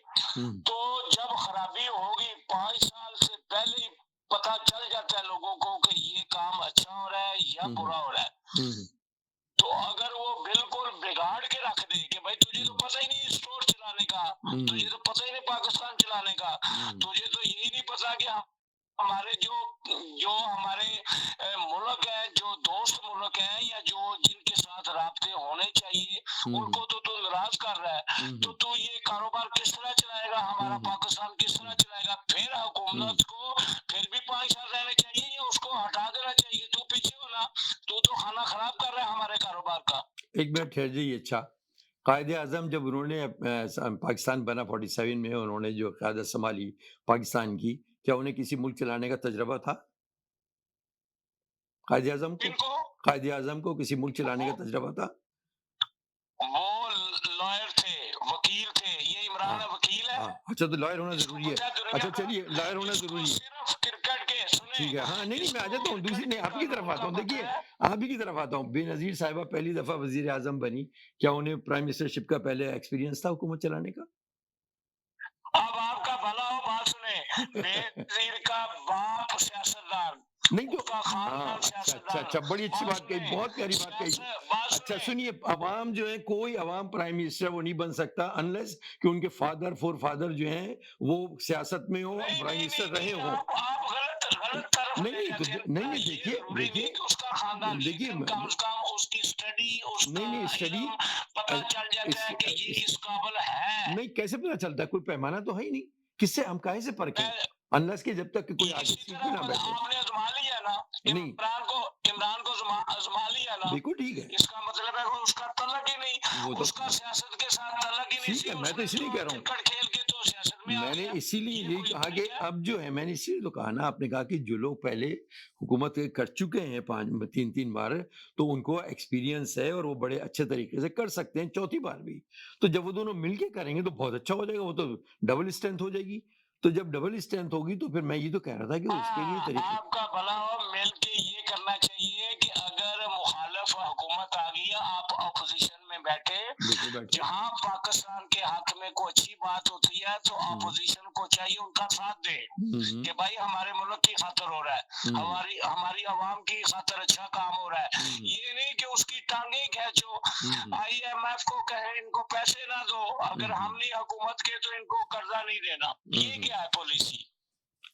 B: تو جب خرابی ہوگی 5 سال سے پہلے ہی پتا چل جاتا ہے لوگوں کو کہ یہ کام اچھا ہو رہا ہے یا برا ہو رہا ہے. تو اگر وہ بالکل بگاڑ کے رکھ دے کہ بھائی تجھے تو پتہ ہی نہیں اسٹور چلانے کا، تجھے تو پتہ ہی نہیں پاکستان چلانے کا، تجھے تو یہی نہیں پتا کہ ہمارے جو ہمارے ملک ہے، جو دوست ملک ہیں یا جو جن کے ساتھ رابطے ہونے چاہیے ان کو تو ناراض کر رہا ہے، تو یہ کاروبار کس طرح چلائے گا، ہمارا پاکستان کس طرح چلائے گا. پھر حکومت کو پھر بھی 5 سال رہنے چاہیے یا اس کو ہٹا دینا چاہیے. تو پیچھے ہونا، تو کھانا خراب کر رہا ہے ہمارے کاروبار کا.
A: ایک منٹ ٹھہر جائیے. اچھا، قائد اعظم جب انہوں نے پاکستان بنا 47 میں، انہوں نے جو قیادت سنبھالی پاکستان کی، کیا انہیں کسی ملک چلانے کا تجربہ تھا؟ قائد اعظم کو کسی ملک چلانے کا تجربہ تھا؟
B: وہ لائر تھے، وکیل تھے. یہ عمران وکیل ہے.
A: اچھا تو لائر ہونا
B: اس کو
A: ضروری ہے.
B: پتہ ہے دنیا
A: اچھا
B: کا،
A: چلیے، لائر ہونا
B: اس کو
A: ضروری ہے.
B: صرف کرکٹ کے
A: ٹھیک ہے. ہاں نہیں نہیں، میں آ جاتا ہوں دوسری، نہیں آپ ہی کی طرف
B: قانون
A: آتا
B: کا
A: ہوں.
B: پتہ
A: دیکھیے
B: ہے.
A: آپ ہی کی طرف آتا ہوں. بے نظیر صاحبہ پہلی دفعہ وزیر اعظم بنی، کیا انہیں پرائم منسٹر شپ کا پہلے ایکسپیرینس تھا حکومت چلانے کا؟
B: اب آپ کا بھلا ہو، بات سنیں. بے نظیر کا باپ سیاستدان،
A: نہیں تو
B: اس کا خاندان
A: اچھا اچھا، بڑی اچھی بات کہی، بہت پیاری بات کہی. اچھا سنیے، عوام جو ہے، کوئی عوام پرائم منسٹر وہ نہیں بن سکتا انلیس کہ ان کے فادر فور فادر جو ہیں وہ سیاست میں ہوں، پرائم منسٹر رہے ہوں.
B: آپ غلط طرف
A: نہیں
B: لے جاتے ہیں.
A: نہیں نہیں، دیکھیے
B: ضروری نہیں
A: دیکھیے
B: کہ اس کا خاندان،
A: دیکھیے
B: لیکن کم از کم اس کی اسٹڈی، اس کا
A: نہیں اسٹڈی
B: علم پتہ چل جاتا ہے کہ یہ اس قابل ہے.
A: نہیں، کیسے پتا چلتا ہے؟ کوئی پیمانہ تو ہے ہی نہیں. کس سے ہم کہیں سے پرکھیں انلیس کہ جب تک کہ کوئی آگے
B: اسی
A: سیٹ پہ
B: طرح
A: نہ بیٹھے.
B: آپ نے آزما لیا نا،
A: نہیں
B: عمران کو آزما لیا نا،
A: بالکل ٹھیک ہے.
B: اس کا مطلب ہے کہ اس کا تعلق ہی نہیں،
A: وہ تو
B: اس کا سیاست کے ساتھ تعلق ہی نہیں.
A: ٹھیک ہے، میں تو اسی لیے کہہ رہا ہوں،
B: کرکٹ کھیل کے تو سیاست میں آ
A: میں نے
B: گیا.
A: اسی لیے
B: یہ
A: یہی
B: کوئی
A: کہا کہ
B: فرق ہے؟
A: اب جو ہے، میں نے اسی لیے تو کہا نا، آپ نے کہا کہ جو لوگ پہلے حکومت کر چکے ہیں 3 بار، تو ان کو ایکسپیرینس ہے اور وہ بڑے اچھے طریقے سے کر سکتے ہیں 4تھی بار بھی. تو جب وہ دونوں مل کے کریں گے تو بہت اچھا ہو جائے گا. وہ تو ڈبل اسٹرینتھ ہو جائے گی. تو جب ڈبل اسٹرینتھ ہوگی تو پھر میں یہ تو کہہ رہا تھا کہ اس کے لیے طریقے.
B: آپ کا بھلا ہو، مل کے یہ کرنا چاہیے کہ اگر مخالف حکومت آ گئی ہے، آپ اپوزیشن میں بیٹھے. جہاں پاکستان کے حق میں کوئی اچھی بات ہوتی ہے تو اپوزیشن کو چاہیے ان کا ساتھ دے کہ بھائی ہمارے ملک کی خاطر ہو رہا ہے، ہماری عوام کی خاطر اچھا کام ہو رہا ہے. یہ نہیں کہ اس کی ٹانگیں کھینچو، IMF کو کہیں ان کو پیسے نہ دو، اگر ہم نہیں حکومت کے تو ان کو قرضہ نہیں دینا. یہ کیا ہے پالیسی؟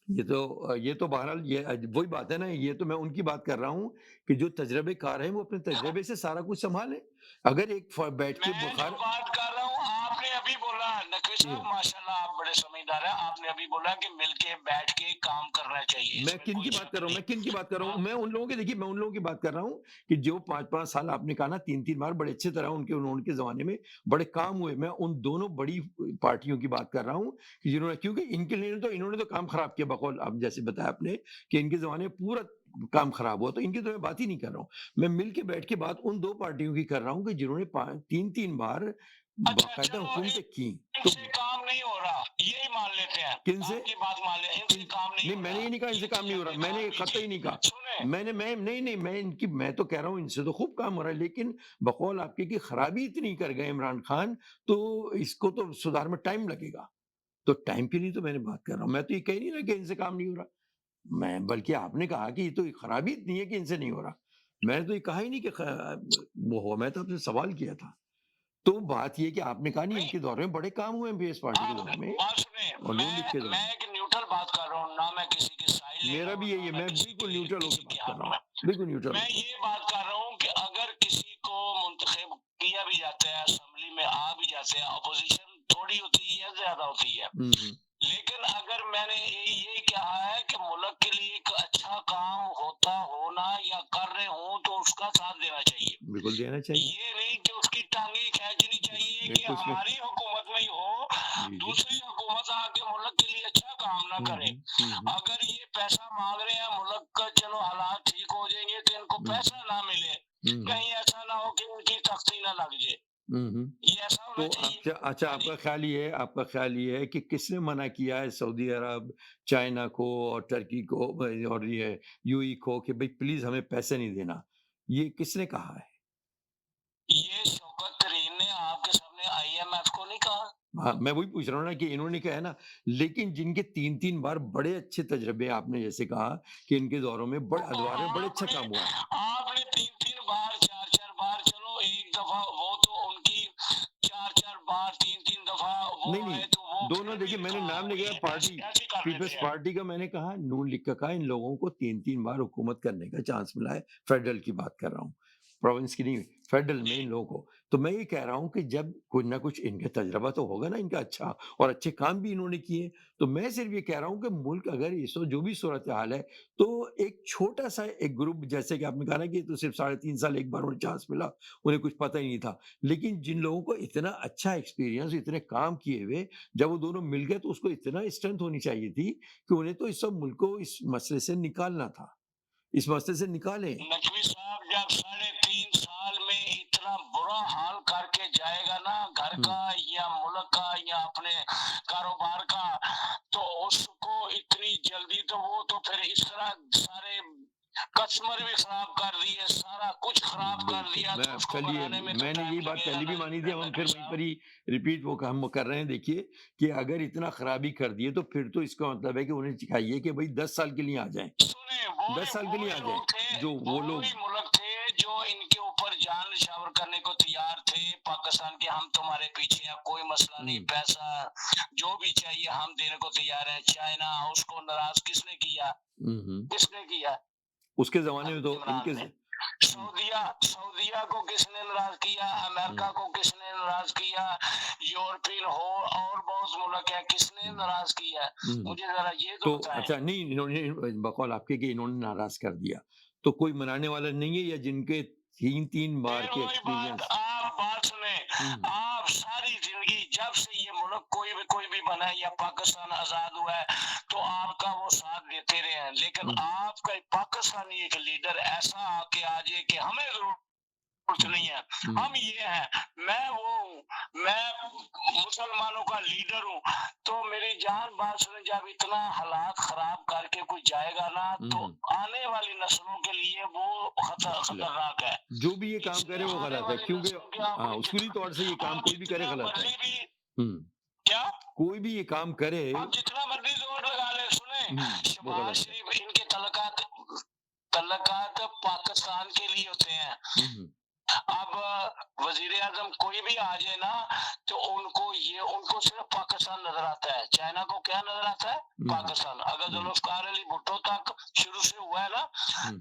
A: یہ تو بہرحال یہ وہی بات ہے نا. یہ تو میں ان کی بات کر رہا ہوں کہ جو تجربے کار ہیں وہ اپنے تجربے سے سارا کچھ سنبھالیں. اگر ایک بیٹھ کے
B: میں
A: بخار
B: جو بات کر رہا ہوں، آپ نے ابھی بولا، نقوی صاحب ماشاءاللہ آپ بڑے سمجھدار ہیں، آپ نے ابھی بولا کہ مل کے بیٹھ کے کام کرنا چاہیے.
A: میں کن کی بات کر رہا ہوں، میں کن کی بات کر رہا ہوں، میں ان لوگوں کے، دیکھیے میں ان لوگوں کی بات کر رہا ہوں کہ جو 5 سال آپ نے کہا نا، 3 بار بڑے اچھے طرح ان کے زمانے میں بڑے کام ہوئے. میں ان دونوں بڑی پارٹیوں کی بات کر رہا ہوں کہ جنہوں نے، کیونکہ ان کے لیے تو انہوں نے تو کام خراب کیا، بقول آپ جیسے بتایا آپ نے کہ ان کے زمانے میں پورا کام خراب ہوا، تو ان کی تو میں بات ہی نہیں کر رہا ہوں، میں مل کے بیٹھ کے بات ان دو پارٹیوں کی کر رہا ہوں کہ جنہوں نے 3 بار
B: اچھا
A: باقاعدہ
B: چلو
A: حکومتیں کی.
B: ان
A: تو
B: سے کام نہیں ہو رہا، یہی مان لیتے ہیں،
A: کن سے
B: آپ کی بات مان لیں، ان سے کام نہیں
A: نہیں،
B: ہو
A: میں نے
B: رہا،
A: یہ نہیں کہا ان سے
B: یہ
A: کام نہیں ہو رہا، میں نے قطعی نہیں کہا.
B: سنیں
A: میں نہیں تو کہہ رہا ہوں ان سے تو خوب کام ہو رہا ہے، لیکن بقول آپ کی کہ خرابی اتنی کر گئے عمران خان، تو اس کو تو سدھار میں ٹائم لگے گا. تو ٹائم کے لیے تو میں نے بات کر رہا ہوں، میں تو یہ کہہ نہیں رہا کہ ان سے کام نہیں ہو رہا. میں بلکہ آپ نے کہا کہ یہ تو خرابی اتنی ہے کہ ان سے نہیں ہو رہا. میں نے تو یہ کہا ہی نہیں کہ وہ ہوا، میں تو آپ سے سوال کیا تھا. تو بات یہ کہ آپ نے کہا نہیں ان کے دور میں بڑے کام ہوئے ہیں پی ایس پارٹی کے دور میں
B: بات سنیں،
A: اور نون لیگ کے دور
B: میں
A: میں.
B: ایک نیوٹرل بات کر رہا ہوں، نہ میں کسی کی سائڈ لے
A: میرا
B: رہا
A: بھی
B: ہوں،
A: یہی ہے،
B: نہ میں
A: میں
B: کسی
A: بالکل نیوٹرل ہو کے
B: کسی کی
A: بات کر
B: حق
A: رہا
B: میں.
A: ہوں، بالکل نیوٹرل
B: میں
A: ہو کے.
B: یہ بات کر رہا ہوں کہ اگر کسی کو منتخب کیا بھی جاتا ہے، اسمبلی میں آ بھی جاتے ہیں، اپوزیشن تھوڑی ہوتی ہے زیادہ ہوتی ہے، لیکن اگر میں نے یہی کہا ہے کہ ملک کے لیے ایک اچھا کام ہونا یا کر رہے ہوں تو اس کا ساتھ دینا چاہیے،
A: بالکل دینا چاہیے.
B: یہ نہیں کہ اس کی ٹانگیں کھینچنی چاہیے کہ
A: دیکھو اس میں
B: ہماری حکومت میں ہی ہو،
A: جی
B: دوسری حکومت آ کے ملک کے لیے اچھا کام نہ کرے. اگر یہ پیسہ مانگ رہے ہیں ملک کا، چلو حالات ٹھیک ہو جائیں گے تو ان کو پیسہ نہ ملے، کہیں ایسا نہ ہو کہ ان کی تختی نہ لگ جائے، یہ ایسا ہونا
A: تو
B: چاہیے.
A: اچھا آپ کا خیال یہ ہے کہ کس نے منع کیا ہے سعودی عرب، چائنا کو اور ٹرکی کو اور یہ یو ای کو کہ بھئی پلیز ہمیں پیسے نہیں دینا، یہ کس نے کہا ہے؟
B: یہ شوکت ترین نے آپ کے سامنے آئی ایم ایف کو نہیں کہا.
A: ہاں میں وہی پوچھ رہا ہوں نا کہ انہوں نے کہا ہے نا، لیکن جن کے 3 بار بڑے اچھے تجربے، آپ نے جیسے کہا کہ ان کے دوروں میں ادوار میں بڑے اچھا کام ہوا ہے.
B: آپ نے 3 بار 4 بار، چلو ایک دفعہ وہ تو ان کی 4 بار 3 دفعہ وہ
A: نہیں
B: آئے تو وہ
A: دونوں دیکھیے، میں نے نام نہیں لیا پارٹی
B: ایسی کر لیتے
A: پیپلز
B: ہیں.
A: پارٹی کا، میں نے کہا نون لیگ کا کہا ان لوگوں کو 3 بار حکومت کرنے کا چانس ملا ہے. فیڈرل کی بات کر رہا ہوں، پروونس کی نہیں، فیڈرل میں ان لوگوں کو. تو میں یہ کہہ رہا ہوں کہ جب کچھ نہ کچھ ان کا تجربہ تو ہوگا نا ان کا اچھا، اور اچھے کام بھی انہوں نے کیے. تو میں صرف یہ کہہ رہا ہوں کہ ملک اگر اس وقت جو بھی صورتحال ہے، تو ایک چھوٹا سا ایک گروپ، جیسے کہ آپ نے کہا نا کہ تو صرف 3.5 سال ایک بار انہیں چانس ملا، انہیں کچھ پتہ ہی نہیں تھا. لیکن جن لوگوں کو اتنا اچھا ایکسپیرینس، اتنے کام کیے ہوئے، جب وہ دونوں مل گئے تو اس کو اتنا اسٹرینتھ ہونی چاہیے تھی کہ انہیں تو اس سب ملک کو اس مسئلے سے نکالنا تھا. اس مسئلے سے نکالیں.
B: نقوی صاحب جب 3.5 سال میں اتنا برا حال کر کے جائے گا نا گھر کا یا ملک کا یا اپنے کاروبار کا، تو اس کو اتنی جلدی تو وہ تو پھر اس طرح سارے کسٹمر بھی خراب کر دیے، سارا کچھ خراب کر دیا، تو اس کو
A: چلیے،
B: بنانے میں تو
A: میں نے
B: ٹائم
A: یہی بات
B: لگے گا
A: پہلے بھی
B: نا
A: مانی تھی، ہم پھر
B: نقوی
A: وہیں پر
B: صاحب.
A: ہی ریپیٹ وہ ہم کر رہے ہیں. دیکھیے کہ اگر اتنا خرابی کر دیے تو پھر تو اس کا مطلب ہے کہ انہیں چاہیے کہ بھئی 10 سال کے لیے آ جائیں،
B: سنیں، وہ
A: 10 سال کے لیے آ جائیں.
B: لوگ تھے،
A: جو وہ لوگ
B: وہی ملک تھے جو ان کے اوپر جان نشاور کرنے کو تیار تھے پاکستان کے، ہم تمہارے پیچھے ہیں، کوئی مسئلہ نہیں، پیسہ جو بھی چاہیے ہم دینے کو تیار ہیں. چائنا اس کو ناراض کس نے کیا؟ کس نے کیا؟
A: اس کے زمانے میں تو ان
B: عمران
A: کے
B: نے. سعودیہ کو کس نے ناراض کیا؟ امریکہ کو کس نے ناراض کیا؟ یورپین ہو اور بہت ملک ہے، کس نے ناراض کیا؟ مجھے ذرا یہ تو
A: تو
B: بتائیں.
A: اچھا نہیں، انہوں نے بقول آپ کے کہ انہوں نے ناراض کر دیا، تو کوئی منانے والا نہیں ہے، یا جن کے 3 بار
B: پھر
A: کے
B: وہی بات،
A: ایکسپیرینس.
B: آپ بات سنیں، آپ ساری زندگی جب سے یہ ملک کوئی بھی بنا ہے یا پاکستان آزاد ہوا ہے تو آپ کا وہ ساتھ دیتے رہے ہیں، لیکن آپ کا پاکستانی ایک لیڈر ایسا آ کے آ جائے کہ ہمیں ضرورت نہیں ہے، ہم یہ ہیں، میں وہ ہوں، میں مسلمانوں کا لیڈر ہوں، تو میری جان بات سنیں، جب اتنا حالات خراب کر کے کوئی جائے گا نا تو آنے والی نسلوں کے لیے وہ خطرناک ہے.
A: جو بھی یہ کام کرے وہ غلط ہے، کیونکہ اصولی طور سے یہ کام کوئی بھی کرے غلط ہے.
B: کیا
A: کوئی بھی یہ کام کرے
B: آپ جتنا مرضی زور لگا لیں. سنیں،
A: وہ
B: شہباز
A: غلط ہے.
B: شریف ان کے تعلقات پاکستان کے لیے ہوتے ہیں. اب وزیر اعظم کوئی بھی آ جائے نا تو ان کو صرف پاکستان نظر آتا ہے. چائنا کو کیا نظر آتا ہے؟ پاکستان. اگر ذوالفقار علی بھٹو تک شروع سے ہوا ہے نا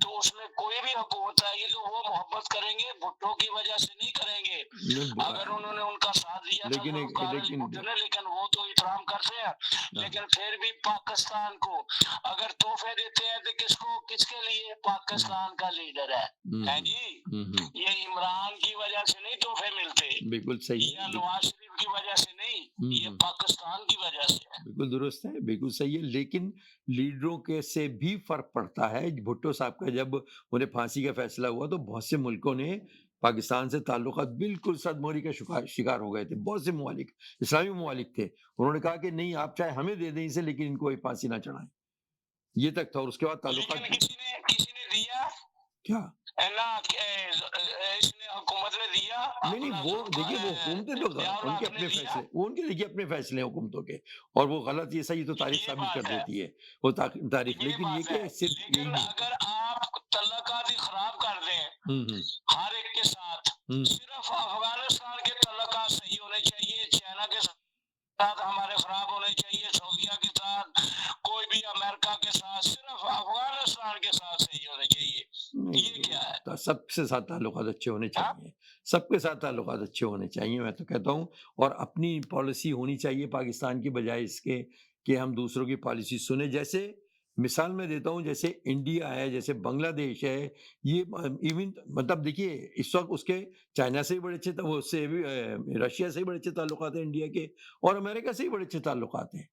B: تو اس میں کوئی بھی حکومت آئے گی تو وہ محبت کریں گے، بھٹو کی وجہ سے نہیں کریں گے. اگر انہوں نے ان کا ساتھ دیا تھا ذوالفقار علی بھٹو نے، لیکن وہ تو احترام کرتے ہیں، لیکن پھر بھی پاکستان کو اگر تحفے دیتے ہیں تو کس کے لیے؟ پاکستان کا لیڈر ہے جی، یہ عمران کی وجہ سے نہیں تحفے ملتے،
A: بالکل صحیح
B: یا
A: ہے،
B: نواز شریف کی وجہ سے نہیں، یہ پاکستان کی وجہ سے ہے۔
A: بالکل درست ہے، بالکل صحیح ہے، لیکن لیڈروں کے سے بھی فرق پڑتا ہے۔ بھٹو صاحب کا جب انہیں پھانسی کا فیصلہ ہوا تو بہت سے ملکوں نے پاکستان سے تعلقات بالکل صدموری کا شکار ہو گئے تھے، بہت سے ممالک، اسلامی ممالک تھے، انہوں نے کہا کہ نہیں آپ چاہے ہمیں دے دیں اسے لیکن ان کو پھانسی نہ چڑھائیں، یہ تک تھا، اور اس کے بعد تعلقات
B: لیکن کسی نے دیا
A: کیا
B: نہ، اس نے حکومت نے دیا،
A: نہیں
B: اپنا
A: وہ دیکھیے وہ حکومتیں تو
B: اختیار
A: ان کے
B: آپ نے
A: اپنے
B: دیا،
A: فیصلے، وہ ان کے دیکھیے اپنے فیصلے ہیں حکومتوں کے، اور وہ غلط یہ صحیح تو تاریخ
B: یہ
A: ثابت کر
B: بات ہے،
A: دیتی ہے وہ تاریخ،
B: یہ
A: لیکن یہ
B: بات
A: کہ
B: ہے،
A: صرف یہی
B: لیکن
A: نہیں
B: اگر آپ تعلقات ہی خراب کر دیں
A: ہوں
B: ہر ایک کے ساتھ، صرف افغانستان کے تعلقات صحیح ہونے چاہیے، چائنا کے ساتھ ہمارے خراب ہونے چاہیے، سعودیہ کے ساتھ، کوئی بھی امریکہ کے ساتھ، صرف افغانستان کے ساتھ صحیح ہونے چاہیے، یہ کیا ہے؟
A: نہیں، سب سے ساتھ تعلقات اچھے ہونے
B: ہاں؟
A: چاہیے، سب کے ساتھ تعلقات اچھے ہونے چاہیے، میں تو کہتا ہوں، اور اپنی پالیسی ہونی چاہیے پاکستان کی بجائے اس کے کہ ہم دوسروں کی پالیسی سنیں۔ جیسے مثال میں دیتا ہوں، جیسے انڈیا ہے، جیسے بنگلہ دیش ہے، یہ ایون مطلب دیکھیے اس وقت اس کے چائنا سے بھی بڑے اچھے، وہ اس سے بھی رشیا سے بھی بڑے اچھے تعلقات ہیں انڈیا کے، اور امریکہ سے بھی بڑے اچھے تعلقات ہیں۔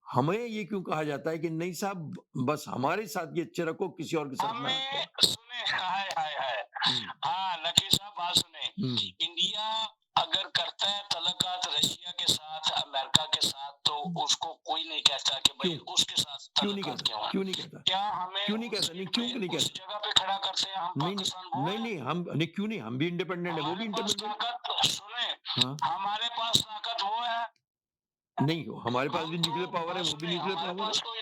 A: ہمیں یہ کیوں کہا جاتا ہے کہ نہیں صاحب بس ہمارے ساتھ یہ اچھے رکھو، کسی اور کے ساتھ نہ
B: ہمیں
A: رکھو؟
B: سنیں، ہائے ہائے ہائے، ہاں نقی صاحب بات سنیں، انڈیا اگر کرتا ہے تعلقات رشیا کے ساتھ، امریکہ کے ساتھ، تو اس کو کوئی نہیں کہتا کہ بھئی
A: کیوں
B: اس کے ساتھ
A: کیوں نہیں
B: تعلقات
A: کہتا،
B: کیوں ہیں؟
A: کیوں نہیں کہتا،
B: کیا ہمیں
A: کیوں نہیں
B: اس
A: کہتا، نہیں
B: سیٹ
A: کیوں
B: پہ،
A: نہیں
B: اس
A: کہتا،
B: جگہ پہ کھڑا کرتے ہیں ہم
A: نہیں
B: پاکستان وہ
A: نہیں
B: ہیں؟
A: نہیں ہم نہیں، کیوں نہیں، ہم بھی انڈیپینڈنٹ ہیں، وہ بھی
B: ہمارے پاس
A: انڈیپینڈنٹ،
B: طاقت، سنیں،
A: ہاں
B: ہمارے پاس طاقت وہ ہے،
A: نہیں ہمارے پاس بھی
B: ہم تو
A: نیوکلیر پاور ہے،
B: بات
A: وہ بھی
B: سنیں،
A: نیوکلیر
B: ہمارے
A: پاور ہے،
B: پاس کوئی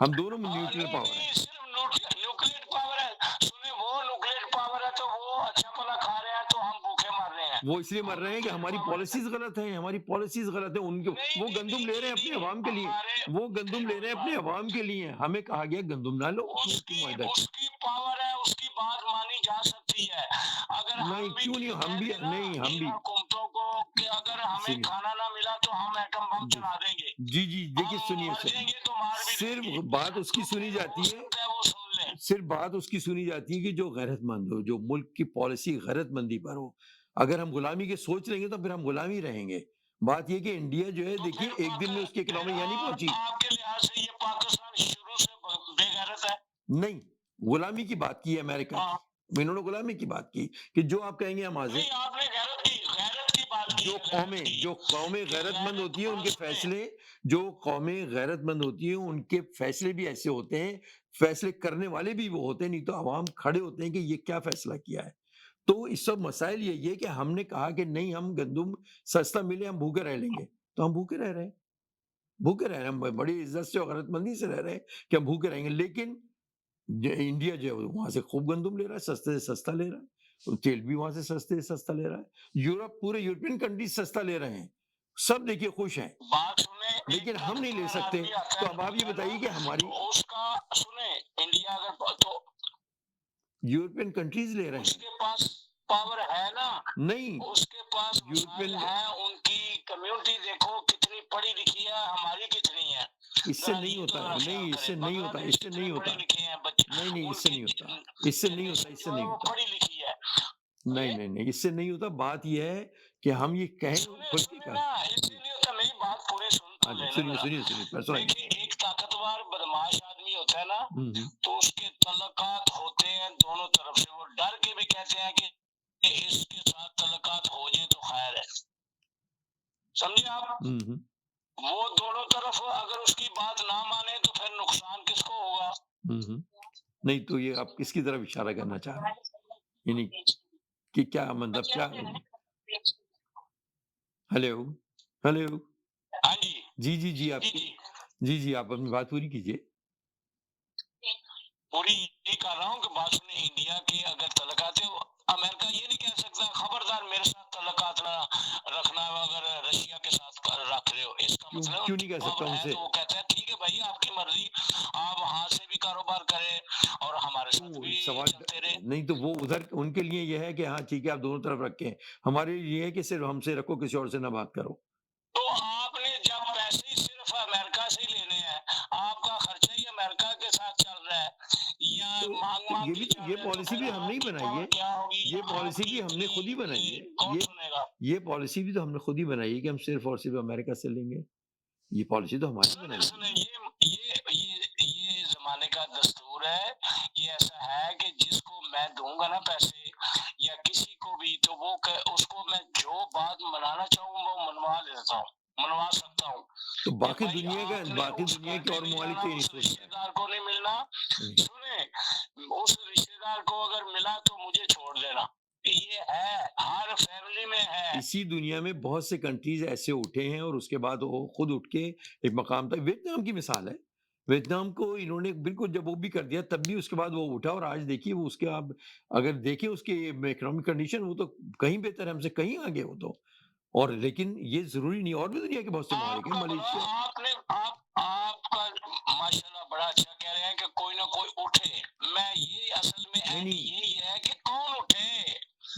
A: ہم دونوں میں نیوکلیر
B: نہیں
A: پاور ہے۔
B: نہیں، صرف نیوکلیئر پاور ہے، سنیں وہ نیوکلیئر پاور ہے تو وہ اچھا بھلا کھا رہے ہیں تو ہم بھوکے مر رہے ہیں،
A: وہ اس لیے مر
B: وہ
A: رہے ہیں کہ
B: نیوکلیئر
A: ہماری
B: پاور ہے،
A: پالیسیز غلط ہیں، ہماری پالیسیز غلط ہیں، ان کے
B: نہیں
A: وہ
B: نہیں
A: گندم
B: نہیں
A: لے رہے ہیں
B: نہیں
A: اپنے
B: نہیں،
A: عوام کے لیے،
B: ہمارے
A: وہ گندم لے رہے ہیں اپنے عوام کے لیے، ہمیں کہا گیا گندم نہ لو،
B: اس
A: کیوں معاہدہ کیا؟
B: اس کی پاور ہے، اس کی بات مانی جا سکتی ہے، اگر
A: نہیں
B: ہم بھی
A: کیوں نہیں، ہم
B: کہہ
A: بھی
B: دیں نا
A: نہیں، ہم
B: ان
A: بھی
B: حکومتوں کو کہ اگر ہمیں
A: سنیے،
B: کھانا نہ ملا تو ہم ایٹم بم
A: جی
B: چلا دیں گے،
A: جی جی دیکھیے
B: ہم
A: سنیے،
B: مر جائیں گے تو مار بھی دیں
A: صرف
B: گے،
A: بات اس کی
B: تو
A: سنی
B: پھر ہو
A: جاتی ہے،
B: سکتا ہے وہ سن لیں،
A: صرف بات اس کی سنی جاتی ہے کہ جو غیرت مند ہو، جو ملک کی پالیسی غیرت مندی پر ہو، اگر ہم غلامی کے سوچ لیں گے تو پھر ہم غلامی رہیں گے۔ بات یہ کہ انڈیا جو ہے
B: تو
A: دیکھیے
B: پھر
A: ایک دن میں اس کی
B: پھر
A: اکنامی یہاں نہیں پہنچی،
B: آپ کے لحاظ سے یہ پاکستان شروع سے بے غیرت ہے؟
A: نہیں غلامی کی بات کی ہے امریکہ
B: ہاں،
A: کی، انہوں نے غلامی کی بات کی کہ جو آپ کہیں گے ہم حاضر،
B: نہیں آپ نے غیرت کی بات کی
A: جو
B: ہے، غیرت کی،
A: قومیں
B: کہ
A: غیرت مند
B: غیرت
A: ہوتی ہیں ان
B: بات
A: کے
B: سنیں،
A: فیصلے، جو قومیں غیرت مند ہوتی ہیں ان کے فیصلے بھی ایسے ہوتے ہیں، فیصلے کرنے والے بھی وہ ہوتے ہیں، نہیں تو عوام کھڑے ہوتے ہیں کہ یہ کیا فیصلہ کیا ہے۔ تو اس سب مسائل یہ کہ ہم نے کہا کہ نہیں ہم گندم سستا ملے ہم بھوکے رہ لیں گے، تو ہم بھوکے رہ رہے ہیں، بھوکے رہ رہے ہیں، ہم بڑی عزت سے اور غیرت مندی سے رہ رہے ہیں کہ ہم بھوکے رہیں گے، لیکن انڈیا جو ہے وہاں سے خوب گندم لے رہا ہے، سستے سے سستا لے رہا ہے، تیل بھی وہاں سے سستے سے سستا لے رہا ہے، یورپ پورے یورپین کنٹریز سستا لے رہے ہیں، سب دیکھیے خوش ہیں،
B: بات سنیں، ایک
A: لیکن ہم نہیں لے
B: طاقتور
A: سکتے۔
B: آدمی آتا
A: تو
B: ہے
A: اب آپ یہ
B: دنیا
A: بتائیے کہ
B: کا،
A: ہماری
B: تو اس کا سنیں، انڈیا اگر تو
A: یورپین کنٹریز لے رہے
B: اس
A: ہیں،
B: کے پاس پاور ہے نا،
A: نہیں
B: اس کے پاس وسائل
A: یورپین
B: ہیں، ان کی کمیونٹی دیکھو کتنی پڑھی لکھی ہے، ہماری کتنی ہے،
A: اس سے
B: ذرا
A: نہیں
B: یہ تو
A: ہوتا ہے،
B: ذرا خیال
A: نہیں اس
B: کریں،
A: سے نہیں
B: بنگلہ
A: ہوتا،
B: دیش
A: اس سے
B: کتنے
A: نہیں
B: پڑھے
A: ہوتا،
B: لکھے ہیں بچے،
A: نہیں
B: ان
A: اس سے
B: کی
A: نہیں ہوتا، اس سے نہیں ہوتا،
B: جنریشن
A: اس سے
B: جو ہے
A: نہیں
B: وہ
A: ہوتا،
B: پڑھی لکھی ہے،
A: نہیں
B: یہ
A: نہیں نہیں اس سے نہیں ہوتا، بات یہ ہے کہ ہم یہ کہیں
B: سنیں
A: کھل کے
B: سنیں
A: کہا،
B: نا، اس سے نہیں ہوتا، میری بات پورے سن تو
A: ہاں جی
B: لینا
A: سنیے
B: ذرا،
A: سنیے سنیے پھر سنائیے،
B: دیکھیں ایک طاقتور بدماش آدمی ہوتا ہے نا،
A: ہوں
B: تو اس کے تعلقات ہوتے ہیں دونوں طرف سے، وہ ڈر کے بھی کہتے ہیں کہ اس کے ساتھ تعلقات ہو جائیں تو خیر ہے، سمجھے آپ،
A: ہوں
B: وہ دونوں طرف اگر اس کی بات نہ مانے تو پھر نقصان کس کو ہوگا؟
A: ہوں نہیں تو یہ آپ کس کی طرف اشارہ کرنا چاہ رہے ہیں، یعنی کہ کیا مطلب کیا، ہلو ہلو،
B: ہاں جی
A: جی جی جی آپ
B: جی
A: کی،
B: جی،
A: جی جی آپ اپنی بات پوری کیجیے،
B: پوری یہ کر رہا ہوں کہ بات سنیں، انڈیا کی اگر تعلقات ہے، امریکہ یہ نہیں کہہ سکتا خبردار میرے ساتھ تعلقات نہ رکھنا، اگر رشیا کے ساتھ رکھ رہے ہو، اس کا
A: کیوں
B: مطلب
A: کیوں نہیں کہہ سکتا
B: پاور
A: ان
B: ہے،
A: سے،
B: تو وہ کہتا ہے ٹھیک ہے بھائی آپ کی مرضی، آپ وہاں سے بھی کاروبار کریں اور ہمارے ساتھ
A: وہ
B: بھی
A: سوال
B: چلتے رہے،
A: نہیں تو وہ ادھر ان کے لیے یہ ہے کہ ہاں ٹھیک ہے آپ دونوں طرف رکھیں، ہمارے لیے یہ ہے کہ صرف ہم سے رکھو کسی اور سے نہ بات کرو،
B: تو آپ نے جب پیسے ہی صرف امریکہ سے ہی لینے ہیں، آپ کا خرچہ ہی امریکہ کے ساتھ چل رہا ہے، یا
A: تو
B: مانگ مانگ
A: یہ
B: کے
A: بھی تو
B: چل
A: یہ
B: رہے تو
A: پالیسی
B: پھر
A: بھی ہم نے ہی
B: آپ کی
A: بنائی
B: پاور
A: ہے،
B: کیا ہوگی
A: یہ
B: یا آپ
A: پالیسی
B: کی
A: بھی ہم نے خود ہی بنائی
B: اتنی
A: ہے،
B: کون سنے گا؟
A: یہ پالیسی بھی تو ہم نے خود ہی بنائی ہے کہ ہم صرف اور صرف امریکہ سے لیں گے، یہ پالیسی تو ہماری
B: سنیں
A: بنائی
B: سنیں
A: ہے۔
B: یہ زمانے کا دستور ہے، یہ ایسا ہے کہ جس کو میں دوں گا نا پیسے یا کسی کو بھی، تو وہ اس کو میں جو بات منانا چاہوں وہ منوا لیتا ہوں، منوا سکتا ہوں
A: تو
B: کہ
A: باقی
B: بھائی
A: دنیا کا
B: آپ نے
A: باقی
B: اس
A: دنیا
B: گھر
A: کے
B: پہ
A: اور
B: نہیں
A: ممالک
B: جانا،
A: تو یہ نہیں
B: اس
A: سوچ
B: رشتے
A: رہا
B: دار کو نہیں ملنا،
A: ہے۔
B: سنیں اس رشتے دار کو اگر ملا تو مجھے چھوڑ دینا، یہ ہے ہر فیملی میں ہے۔
A: اسی دنیا میں بہت سے کنٹریز ایسے اٹھے ہیں اور اس کے بعد وہ خود اٹھ کے ایک مقام تک، ویتنام کی مثال ہے، ویتنام کو انہوں نے بالکل جب وہ بھی کر دیا تب بھی اس کے بعد وہ اٹھا، اور آج دیکھیے وہ اس کے آپ اگر دیکھیں اس کی اکنامک کنڈیشن، وہ تو کہیں بہتر ہے ہم سے، کہیں آگے وہ تو، اور لیکن یہ ضروری نہیں، اور بھی دنیا کے بہت سے
B: آپ
A: ممالک ہیں،
B: کا بڑا
A: ملیشیا۔
B: آپ کا ماشاءاللہ بڑا اچھا کہہ رہے ہیں کہ کوئی نہ کوئی اٹھے، میں یہ اصل میں
A: نہیں
B: اینڈ
A: نہیں
B: یہی ہے کہ کون اٹھے،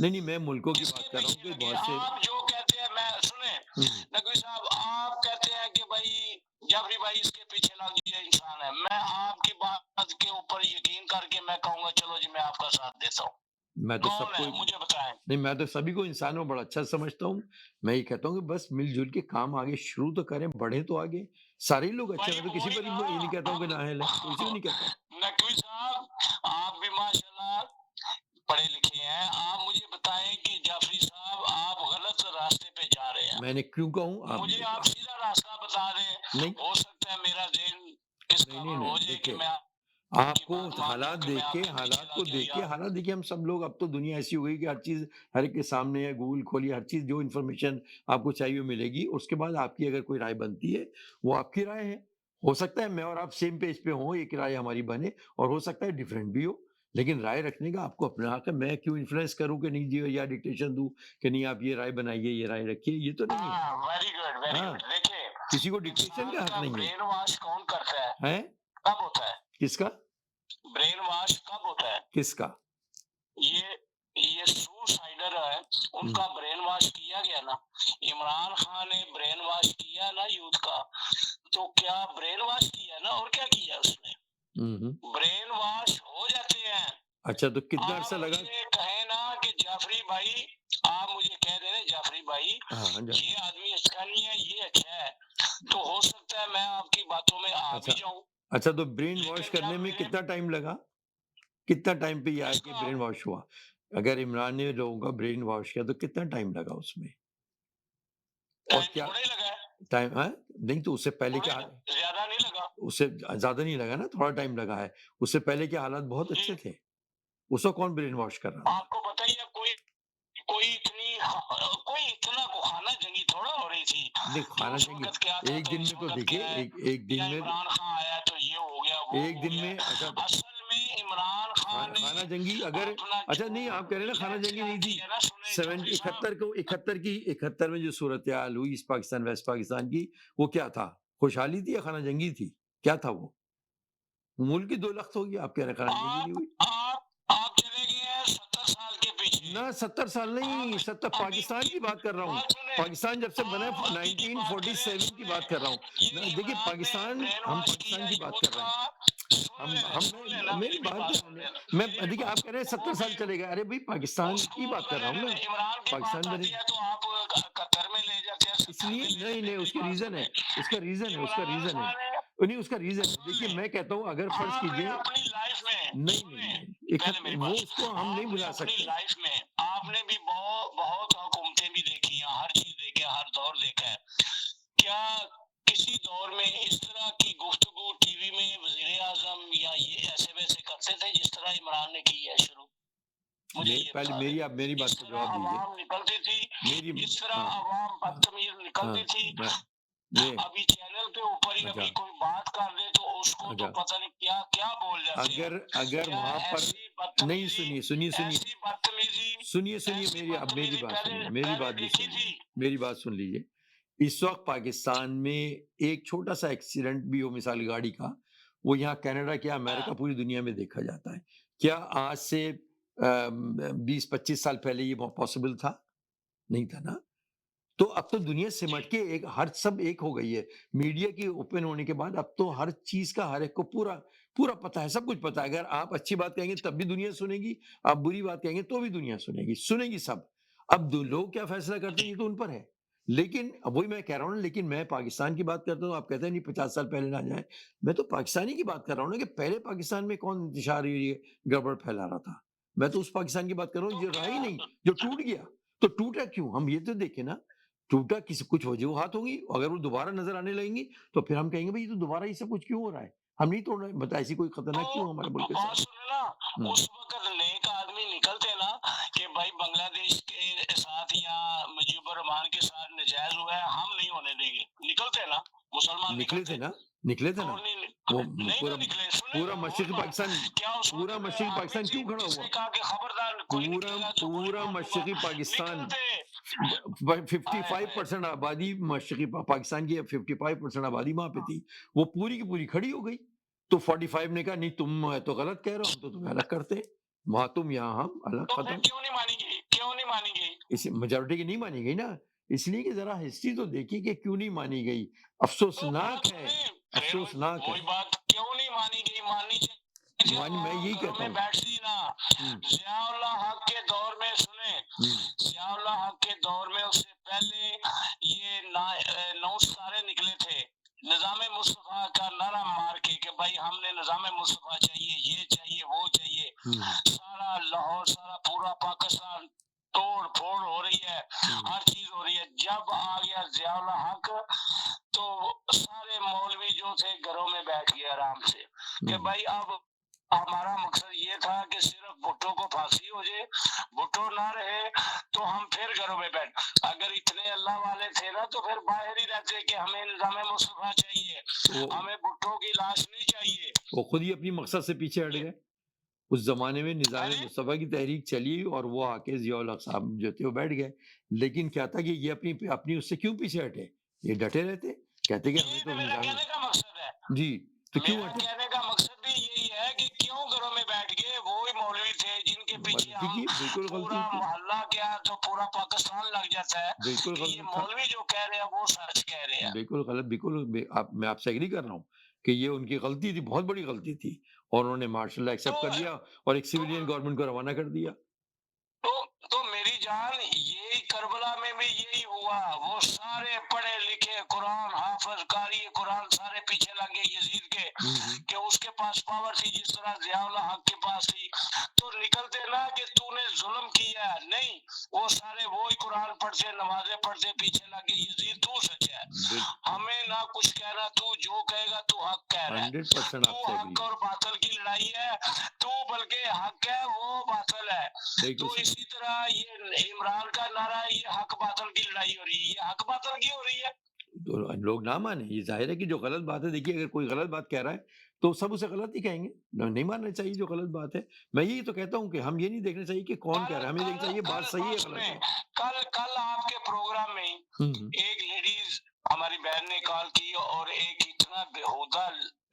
A: نہیں نہیں، میں ملکوں کی
B: کس کے
A: بات کر رہا ہوں
B: پیچھے
A: کہ
B: لگے۔
A: بہت سے
B: آپ جو کہتے ہیں، میں سنیں
A: ہم،
B: نقوی صاحب، آپ کہتے ہیں کہ بھائی جعفری بھائی اس کے پیچھے لگ یہ انسان ہے، میں آپ کی بات کے اوپر یقین کر کے میں کہوں گا چلو جی میں آپ کا ساتھ دیتا ہوں،
A: میں تو سب
B: کون
A: کو
B: ہے مجھے بتائیں۔
A: نہیں، میں تو سبھی کو انسانوں بڑا اچھا سمجھتا ہوں، میں یہ کہتا ہوں کہ بس مل جل کے کام آگے شروع تو کریں، بڑھیں تو آگے، سارے ہی لوگ اچھے،
B: بھائی
A: میں تو کسی
B: وہی
A: پر
B: نا،
A: یہ نہیں کہتا ہوں کہ
B: اب
A: نااہل ہے، کسی کو نہیں کہتا ہوں۔
B: نقوی صاحب آپ بھی ماشاءاللہ پڑھے لکھے ہیں، آپ مجھے بتائیں کہ جعفری صاحب آپ غلط راستے پہ جا رہے ہیں،
A: میں نے کیوں کہوں آپ
B: مجھے آپ سیدھا راستہ بتا دیں،
A: نہیں
B: ہو سکتا ہے میرا ذہن اس
A: نہیں نہیں
B: قابل ہو
A: نہیں
B: جائے کہ
A: دیکھیے،
B: میں آپ
A: آپ
B: کی
A: کو
B: بات مان لوں
A: حالات
B: کہ میں
A: دیکھ
B: آپ
A: کے،
B: کے پیچھے
A: حالات کو
B: لگ گیا
A: دیکھ
B: یا
A: کے، حالات دیکھیے، ہم سب لوگ، اب تو دنیا ایسی ہو گئی کہ ہر چیز ہر ایک کے سامنے ہے، گوگل کھولیے، ہر چیز جو انفارمیشن آپ کو چاہیے وہ ملے گی، اس کے بعد آپ کی اگر کوئی رائے بنتی ہے وہ آپ کی رائے ہے، ہو سکتا ہے میں اور آپ سیم پیج پہ ہوں، ایک رائے ہماری بنے، اور ہو سکتا ہے ڈیفرنٹ بھی ہو، لیکن رائے رکھنے کا آپ کو اپنا حق ہے، میں کیوں انفلوئنس کروں کہ نہیں جی، یا ڈکٹیشن دوں کہ نہیں آپ یہ رائے بنائیے، یہ رائے رکھیے، یہ تو نہیں ہے۔
B: ہاں ویری گڈ ویری
A: ہاں،
B: گڈ۔ دیکھیں
A: کسی کو ڈکٹیشن
B: انسان
A: کا حق
B: کا
A: نہیں
B: برین واش کون کرتا ہے،
A: ہے۔
B: کب ہوتا ہے
A: کس کا؟
B: برین واش، کب ہوتا ہے؟
A: کس کا؟
B: یہ سوسائڈر ہے، ان کا برین واش کیا گیا نا، عمران خان نے برین واش کیا نا یوتھ کا، تو کیا برین واش کیا نا، اور کیا کیا اس نے، برین واش ہو جاتے ہیں۔
A: اچھا تو کتنا
B: آپ
A: عرصہ لگا؟
B: مجھے کہیں نا کہ جعفری بھائی، آپ مجھے کہہ دیں جعفری بھائی
A: ہاں جا
B: یہ آدمی اچھا نہیں ہے، یہ اچھا ہے، تو ہو سکتا ہے میں آپ کی باتوں میں آ بھی
A: اچھا
B: جاؤں،
A: اچھا، تو برین واش
B: لیکن
A: کرنے
B: جب
A: میں
B: میرے
A: کتنا ٹائم لگا؟ کتنا ٹائم پہ یہ آیا
B: اس
A: کہ
B: کا
A: برین واش ہوا؟ اگر عمران نے لوگوں کا برین واش کیا تو کتنا ٹائم لگا اس میں؟ اور
B: ٹائم
A: کیا
B: تھوڑا ہی لگا ہے،
A: ٹائم ہے؟ نہیں تو اس سے پہلے
B: تھوڑا
A: کیا،
B: ہی، زیادہ نہیں لگا
A: اس سے زیادہ نہیں لگا نا، تھوڑا ٹائم لگا ہے، اس سے پہلے کے حالات بہت
B: جی۔
A: اچھے تھے، اس کو کون برین واش کر رہا تھا؟
B: آپ کو پتہ ہی ہے کوئی اتنا کو خانہ جنگی تھوڑا ہو رہی تھی
A: نہیں
B: کہ
A: خانہ
B: اس
A: جنگی
B: وقت کیا تھا
A: ایک
B: تو
A: دن
B: اس
A: میں تو
B: وقت
A: دیکھیے،
B: کیا ہے،
A: ایک
B: یا
A: دن میں،
B: عمران خان آیا تو یہ ہو گیا وہ
A: ایک
B: ہو
A: دن
B: گیا،
A: میں اچھا
B: اصل میں عمران خان نے
A: خانہ جنگی اگر،
B: اپنا
A: اچھا
B: جو
A: نہیں آپ کہہ رہے ہیں نا خانہ
B: ملیں
A: جنگی نہیں تھی،
B: اختیار کی ہے نا، سنیں جعفری صاحب،
A: 71 کو، 71 میں جو صورتحال ہوئی اس پاکستان ویسٹ پاکستان کی، وہ کیا تھا؟ خوشحالی تھی یا خانہ جنگی تھی؟ کیا تھا وہ؟ ملک کی دو لخت ہوگی، آپ کہہ رہے ہیں خانہ جنگی نہیں ہوئی؟
B: آپ چلے گئے ہیں 70 سال کے پیچھے،
A: نہ 70 سال نہیں،
B: آپ
A: 70
B: ابھی
A: پاکستان کی بات کر رہا ہوں،
B: بات سنیں،
A: پاکستان جب سے بنا
B: آپ
A: ہے
B: ابھی کی بات کریں،
A: 1947 کی بات کر رہا ہوں،
B: سنیں، یہ
A: دیکھیے
B: عمران نے
A: پاکستان،
B: برین
A: ہم
B: واش
A: پاکستان
B: کیا
A: کی بات
B: یوتھ
A: کر رہے
B: کا،
A: ہیں،
B: سن لینا
A: میری
B: میری
A: بات
B: بات
A: تو
B: سن لینا،
A: میں
B: میری بھی
A: دیکھیے
B: بات
A: آپ کہہ رہے ہیں
B: سن،
A: 70 سال چلے گئے، ارے بھائی پاکستان
B: اس کو
A: کی بات کر رہا ہوں نا،
B: عمران کی بات
A: پاکستان بنے،
B: آتی ہے تو آپ قطر میں لے جاتے ہیں،
A: اس
B: 70
A: لیے
B: میں لے
A: نہیں
B: جاتے ہیں،
A: نہیں، اس
B: میری
A: کے
B: بات
A: ریزن ہے،
B: سنیں،
A: اس کا ریزن ہے، اس کا
B: عمران
A: ریزن ہے،
B: خان نے،
A: نہیں اس کا ریزن ہے،
B: سن
A: دیکھیے
B: لیں،
A: میں کہتا ہوں اگر فرض
B: آپ نے
A: کیجئے،
B: اپنی لائف میں،
A: نہیں نہیں
B: سنیں
A: نہیں،
B: پہلے میری
A: وہ
B: بات،
A: اس کو ہم نہیں
B: آپ نے
A: بلا
B: اپنی
A: سکتے،
B: لائف میں آپ نے بھی بہت حکومتیں بھی دیکھی ہیں، ہر چیز دیکھی ہے، ہر دور دیکھا ہے، کیا کسی دور میں اس طرح کی گفتگو ٹی وی میں وزیر اعظم یا یہ ایسے ویسے کرتے تھے جس طرح عمران نے کی ہے شروع؟ مجھے یہ
A: پہلے
B: بتا دیں،
A: میری، آپ میری بات
B: اس
A: کو
B: طرح
A: جواب دیجئے،
B: عوام نکلتی تھی،
A: میری،
B: اس طرح
A: ہاں
B: عوام
A: ہاں
B: بدتمیز
A: ہاں،
B: نکلتی تھی،
A: میں
B: ابھی چینل کے اوپر ہی
A: اچھا
B: ابھی کوئی بات کر دے تو اس کو تو
A: اچھا،
B: پتہ نہیں کیا کیا بول جاتے ہیں،
A: اگر
B: کیا
A: وہاں پر
B: ایسی
A: نہیں،
B: بدتمیزی،
A: ایسی سنیے
B: ایسی
A: میری، اب میری
B: بدتمیزی
A: بات
B: پہلے
A: سنیے، میری
B: پہلے
A: بات بھی
B: دیکھی
A: سن
B: تھی؟
A: لیجیے، میری بات سن لیجیے، اس وقت پاکستان میں ایک چھوٹا سا ایکسیڈنٹ بھی ہو مثال گاڑی کا، وہ یہاں کینیڈا کیا امریکہ پوری دنیا میں دیکھا جاتا ہے، کیا آج سے 20-25 سال پہلے یہ پاسبل تھا؟ نہیں تھا نا، تو اب تو دنیا سمٹ کے ایک ہر سب ایک ہو گئی ہے، میڈیا کی اوپن ہونے کے بعد اب تو ہر چیز کا ہر ایک کو پورا پورا پتہ ہے، سب کچھ پتہ ہے۔ اگر آپ اچھی بات کہیں گے تب بھی دنیا سنے گی، آپ بری بات کہیں گے تو بھی دنیا سنے گی سب۔ اب لوگ کیا فیصلہ کرتے ہیں یہ تو ان پر ہے، لیکن اب وہی میں کہہ رہا ہوں نا، لیکن میں پاکستان کی بات کرتا ہوں، آپ کہتے ہیں نہیں 50 سال پہلے نہ جائیں، میں تو پاکستانی کی بات کر رہا ہوں نا، کہ پہلے پاکستان میں کون انتشار یہ گڑبڑ پھیلا رہا تھا، میں تو اس پاکستان کی بات کر رہا ہوں
B: تو
A: جو رہا ہی
B: کیا
A: نہیں، جو ٹوٹ گیا۔ تو ٹوٹا کیوں؟ ہم یہ تو دیکھیں نا، ٹوٹا کچھ وجوہات ہوں گی، اگر وہ دوبارہ نظر آنے لگیں گی تو پھر ہم کہیں گے بھائی یہ تو دوبارہ یہ سب کچھ کیوں ہو رہا ہے، ہم نہیں توڑ رہے، بتا ایسی کوئی
B: تو
A: خطرناک کیوں ہمارے ملک کے
B: بات
A: ساتھ۔
B: سنو نا،
A: ہوں،
B: اس وقت نیک آدمی نکلتے نا کہ بھائی بنگلہ دیش کے ساتھ یا مجیب الرحمان کے ساتھ نجائز ہوا ہے، ہم نہیں ہونے دیں گے، نکلتے نا مسلمان
A: نکلے
B: نکلتے،
A: تھے نا، نکلے تھے نا،
B: کون نہیں
A: وہ
B: نہیں
A: پورا
B: نہ نکلے، سنے
A: پورا
B: وہی
A: مشرقی
B: بات،
A: پاکستان،
B: کیا اس وقت
A: پورا مشرقی
B: آرمی
A: پاکستان
B: تھی
A: کیوں کھڑا
B: جس
A: ہوا؟
B: نے کہا کہ خبردار کوئی
A: پورا
B: نکلے گا تو گولی
A: پورا
B: مار دوں گا،
A: مشرقی پاکستان،
B: نکلتے،
A: 55% آبادی مشرقی پاکستان کی 55% آبادی وہاں پہ تھی، وہ پوری کی پوری کھڑی ہو گئی، تو 45 نے کہا نہیں تم تو غلط کہہ رہے ہو، ہم تو تمہیں الگ کرتے ہیں، وہاں تم یہاں ہم الگ،
B: تو پھر
A: ختم۔
B: کیوں نہیں مانی گئی، کیوں نہیں مانی گئی؟
A: اس میجورٹی کی نہیں مانی گئی نا، اس لیے کہ ذرا ہسٹری تو دیکھیے کہ کیوں نہیں مانی گئی،
B: تو بات
A: افسوسناک ہے،
B: سنیں، پھر
A: افسوسناک ہے۔
B: وہی بات کیوں نہیں مانی گئی، ماننی چاہیے تھی،
A: میں
B: عوام
A: یہی
B: گھروں
A: کہتا
B: میں
A: ہوں۔
B: بیٹھتی نا،
A: ہوں،
B: ضیاء اللہ حق کے دور میں سنیں،
A: ہوں،
B: ضیاء اللہ حق کے دور میں اس سے پہلے یہ 9 ستارے نکلے تھے، نظام مصطفیٰ کا نعرہ مار کے کہ بھائی ہم نے نظام مصطفیٰ چاہیے، یہ چاہیے، وہ چاہیے،
A: ہوں،
B: سارا لاہور، سارا پورا پاکستان توڑ پھوڑ ہو رہی ہے،
A: ہوں،
B: ہر چیز ہو رہی ہے۔ جب آ گیا ضیاء اللہ حق تو سارے مولوی جو تھے گھروں میں بیٹھ گئے آرام سے کہ
A: ہوں۔
B: بھائی اب ہمارا مقصد یہ تھا کہ صرف بھٹو کو پھانسی ہو جائے، بھٹو نہ رہے تو ہم پھر گھروں میں بیٹھ، اگر اتنے اللہ والے تھے نا تو پھر باہر ہی رہتے کہ ہمیں نظام مصطفیٰ چاہیے،
A: وہ
B: ہمیں بھٹو کی لاش نہیں چاہیے۔
A: وہ خود ہی اپنی مقصد سے پیچھے ہٹ گئے، اس زمانے میں
B: ہاں
A: نظام
B: جی،
A: مصطفیٰ کی تحریک چلی اور وہ آ کے ضیاء الحق صاحب جو تھے وہ بیٹھ گئے، لیکن کیا تھا کہ یہ اپنی اس سے کیوں پیچھے ہٹے؟ یہ ڈٹے رہتے، کہتے کہ ہمیں
B: یہ
A: تو
B: میرا
A: نظام،
B: کہنے کا مقصد ہے،
A: جی، تو کیوں
B: میرا
A: ہٹے؟
B: کہنے کا مقصد بھی یہی ہے کہ کیوں گھروں میں بیٹھ گئے، وہی مولوی تھے جن کے پیچھے
A: غلطی
B: ہم
A: کی، بالکل غلطی
B: پورا
A: کی،
B: محلہ کیا تو پورا پاکستان لگ جاتا ہے
A: بالکل
B: کہ یہ
A: غلط تھا،
B: مولوی جو کہہ رہے ہیں وہ سچ کہہ رہے ہیں۔
A: بالکل غلط، بالکل میں آپ سے ایگری کر رہا ہوں کہ یہ ان کی غلطی تھی، بہت بڑی غلطی تھی، اور انہوں نے مارشل لا
B: تو
A: ایکسیپٹ کر لیا اور ایک
B: تو
A: سویلین گورنمنٹ کو روانہ کر دیا۔
B: تو تو میری جان یہی کربلا میں بھی یہی ہوا، وہ سارے پڑھے لکھے قرآن حافظ قاری قرآن سارے پیچھے لگے یزید کے
A: ہوں، ہوں،
B: کہ اس کے پاس پاور تھی جس طرح ضیاء اللہ حق کے پاس تھی، تو نکلتے نا کہ تو نے ظلم کیا ہے، نہیں، وہ سارے وہی قرآن پڑھتے نمازیں پڑھتے پیچھے لگے یزید تو سچ ہے، ہمیں نہ کچھ کہنا، تو جو کہے گا تو حق کہہ رہا ہے،
A: 100%
B: تو
A: آپ سے ایگری،
B: حق اور باطل کی لڑائی ہے، تو بلکہ حق ہے وہ باطل ہے،
A: بالکل
B: تو
A: صحیح۔
B: اسی طرح یہ عمران کا نعرہ ہے، یہ حق باطل کی لڑائی ہو رہی ہے، یہ حق باطل کی ہو رہی ہے۔
A: تو لوگ نہ مانیں، یہ ظاہر ہے کہ جو غلط بات ہے، دیکھیے اگر کوئی غلط بات کہہ رہا ہے تو سب اسے غلط ہی کہیں گے، نہیں ماننا چاہیے جو غلط بات ہے۔ میں یہی تو کہتا ہوں کہ ہم یہ نہیں دیکھنا چاہیے کہ کون کہہ
B: کل
A: رہا ہے، ہمیں
B: کل
A: دیکھنا چاہیے
B: کل
A: بات صحیح ہے
B: بات
A: غلط ہے۔
B: سنیں، کل آپ کے پروگرام میں
A: ہوں، ہوں،
B: ایک لیڈیز ہماری بہن نے کال کی اور ایک اتنا بےہودہ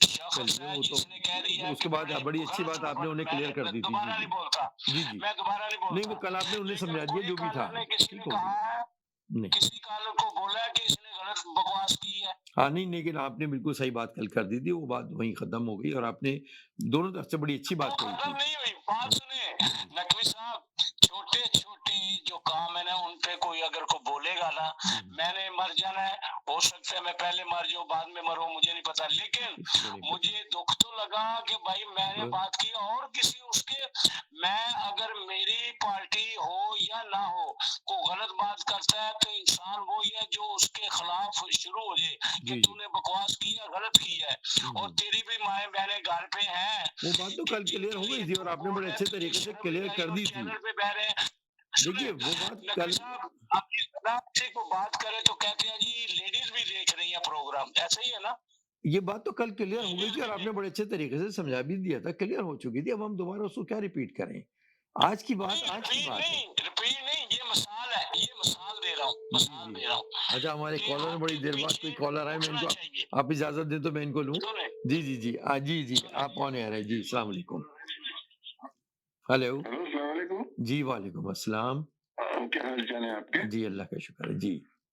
B: شخص
A: چلیے
B: ہے
A: وہ تو
B: جس نے کہہ دیا
A: اس
B: کہ
A: کے بعد
B: بڑے
A: بڑی اچھی
B: غلط
A: بات آپ نے انہیں
B: میں
A: کلیئر کر دی تھی، جی
B: دوبارہ
A: جی
B: نہیں بولتا،
A: جی جی،
B: میں دوبارہ نہیں
A: نہیں وہ
B: بولتا،
A: کل آپ نے انہیں
B: لیکن
A: سمجھا دیا
B: کوئی
A: جو بھی تھا،
B: کالر نے کسی
A: ٹھیک
B: نے
A: ہو گیا،
B: کہا ہے،
A: نہیں
B: کسی کالر کو بولا ہے کہ اس نے غلط بکواس کی ہے،
A: ہاں نہیں، لیکن آپ نے بالکل صحیح بات کل کر دی تھی، وہ بات وہیں ختم ہو گئی اور آپ نے دونوں طرف سے بڑی اچھی
B: وہ
A: بات کہی تھی۔
B: ختم نہیں ہوئی، بات سنیں نقوی صاحب، چھوٹے چھوٹے جو کام ہے نا ان پہ کوئی اگر کو بولے گا نا، میں نے مر جانا ہے، ہو سکتا ہے میں پہلے مر جاؤں بعد میں مروں، مجھے نہیں پتا، لیکن
A: کسی کو نہیں پتا،
B: مجھے دکھ تو لگا کہ بھائی میں نے بات کی اور کسی اس کے، میں اگر میری پارٹی ہو یا نہ ہو کو غلط بات کرتا ہے تو انسان وہی ہے جو اس کے خلاف شروع ہو جائے کہ
A: جی
B: تو
A: جی،
B: نے بکواس کی ہے، غلط کی ہے، اور تیری بھی مائیں بہنیں گھر پہ ہیں
A: وہ بات تو
B: کہ
A: کل
B: جن
A: کلیئر
B: کے
A: ہو
B: لیے
A: گئی تھی اور
B: تو
A: آپ نے
B: ووٹ
A: بڑے
B: ہے،
A: اچھے
B: تجھے
A: طریقے سے
B: شرم نہیں
A: کلیئر
B: آئی
A: کر
B: اور
A: دی تھی۔
B: چینل پہ بہ رہے ہیں۔
A: دیکھیے
B: سنیں
A: وہ بات
B: نقوی
A: کل،
B: صاحب، آپ کی کسی کو بات کرے تو کہتے ہیں جی لیڈیز بھی دیکھ رہی ہیں پروگرام، ایسا ہی ہے نا؟
A: یہ بات تو کل کلیئر ہو گئی
B: لیڈیز
A: تھی اور
B: بھی
A: آپ نے
B: دیکھ،
A: بڑے اچھے طریقے سے سمجھا بھی دیا تھا، کلیئر ہو چکی تھی، اب ہم دوبارہ اس کو کیا ریپیٹ کریں؟ آج کی بات
B: نہیں
A: آج کی
B: ریپیٹ
A: بات ہے۔
B: نہیں، ریپیٹ نہیں، یہ مثال ہے، یہ مثال دے رہا ہوں،
A: جی
B: مثال
A: جی،
B: دے رہا ہوں
A: اچھا ہمارے
B: کہ
A: کالر نے
B: حق
A: بڑی
B: کے
A: دیر بعد
B: پیچھے
A: کوئی کالر آئے، میں ان
B: اٹھنا
A: کو،
B: چاہیے۔
A: آپ اجازت دیں تو میں ان کو لوں۔
B: سنیں
A: جی جی جی جی جی،
B: سنیں،
A: آپ کون آ رہے ہیں؟ جی السلام علیکم۔ ہیلو،
B: ہلو السلام علیکم،
A: جی وعلیکم السلام۔
B: کیا حال چال ہے آپ کے؟
A: جی اللہ کا شکر ہے جی۔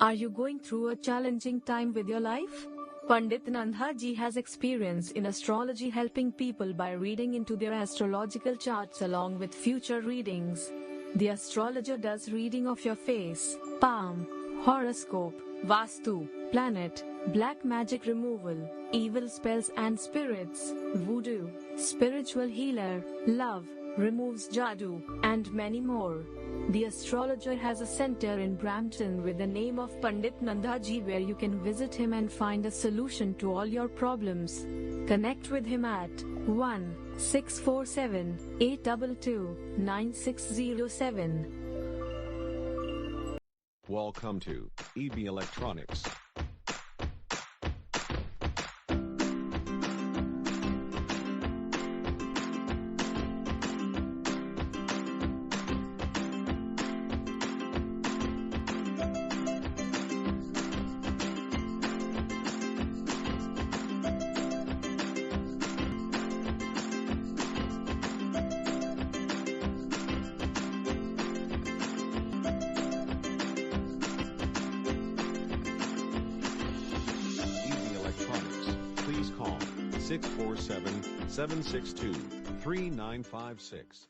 C: Are you going through a challenging time with your life? Pandit Nandha Ji has experience in astrology, helping people by reading into their astrological charts along with future readings. The astrologer does reading of your face, palm, horoscope, vastu, planet, black magic removal, evil spells and spirits, voodoo, spiritual healer, love, removes jadoo, and many more. The astrologer has a center in Brampton with the name of Pandit Nandha Ji, where you can visit him and find a solution to all your problems. Connect with him at 1-647-822-9607.
D: Welcome to EB Electronics. Please call 647-762-3956.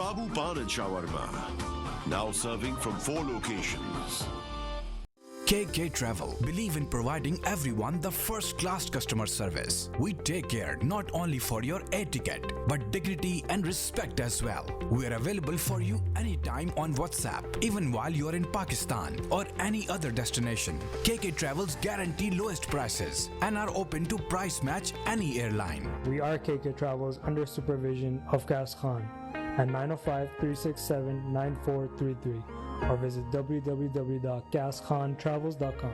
E: Babu Pan and Shawarma. Now serving from 4 locations.
F: KK Travel believe in providing everyone the first-class customer service. We take care not only for your air ticket, but dignity and respect as well. We are available for you anytime on WhatsApp, even while you are in Pakistan or any other destination. KK Travels guarantee lowest prices and are open to price match any airline.
G: We are KK Travels under supervision of Gas Khan at 905-367-9433 or visit www.gaskhontravels.com.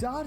H: 4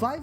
H: 5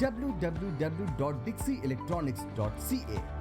H: www.dixieelectronics.ca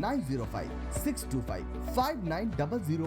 H: 905-625-5900।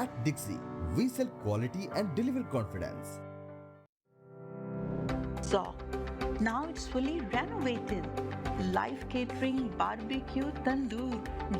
H: At Dixie, we sell quality and deliver confidence.
I: Zoc. Now it's fully renovated. Live catering, barbecue, tandoor,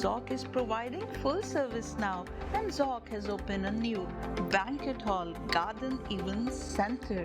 I: Zoc is providing full service now, and Zoc has opened a new banquet hall, garden event center.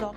I: Zoc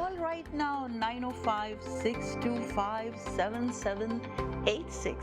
I: All right now 905-625-7786.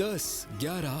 J: 10, 11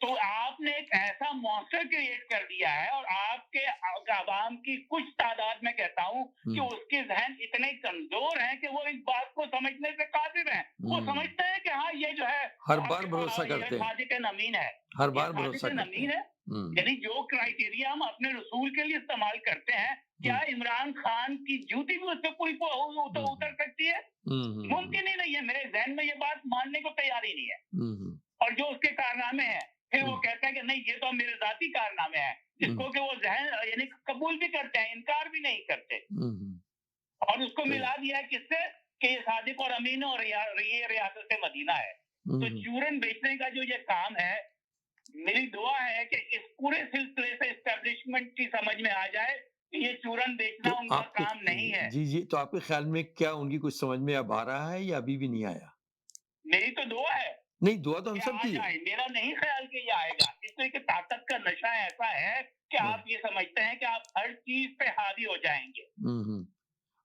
K: تو آپ نے ایک ایسا monster create کر دیا ہے، اور آپ کے عوام کی کچھ تعداد میں کہتا ہوں کہ اس کے ذہن اتنے کمزور ہیں کہ وہ اس بات کو سمجھنے سے قاصر ہیں. وہ سمجھتے ہیں کہ ہاں یہ جو ہے
A: ہر بار بھروسہ کرتے ہیں،
K: صادق امین ہے،
A: ہر بار بھروسہ
K: صادق
A: کرتے
K: امین
A: ہیں.
K: ہے. یعنی جو کرائیٹیریا ہم اپنے رسول کے لیے استعمال کرتے ہیں، کیا عمران خان کی جوتی بھی اس سے کوئی اتر سکتی ہے؟ ممکن ہی نہیں ہے. میرے ذہن میں یہ بات ماننے کو تیار ہی نہیں ہے. اور جو اس کے کارنامے ہیں، پھر وہ کہتے ہیں کہ نہیں یہ تو میرے ذاتی کارنامے ہیں، جس کو کہ وہ ذہن یعنی قبول بھی کرتے ہیں، انکار بھی نہیں کرتے. اور اس کو ملا دیا ہے کس سے کہ یہ صادق اور امین اور یہ ریاست مدینہ ہے. تو چورن بیچنے کا جو یہ کام ہے، میری دعا ہے کہ اس پورے سلسلے سے اسٹیبلشمنٹ کی سمجھ میں آ جائے کہ یہ چورن بیچنا ان کا کام نہیں ہے.
A: جی تو آپ کے خیال میں کیا ان کی کچھ سمجھ میں اب آ رہا ہے یا ابھی بھی نہیں آیا؟
K: میری تو دعا ہے.
A: نہیں، دعا تو ہم سب کی ہے.
K: میرا نہیں خیال کہ یہ آئے گا، اس لیے کہ طاقت کا نشہ ایسا ہے کہ آپ یہ سمجھتے ہیں کہ آپ ہر چیز پہ حاوی ہو جائیں گے.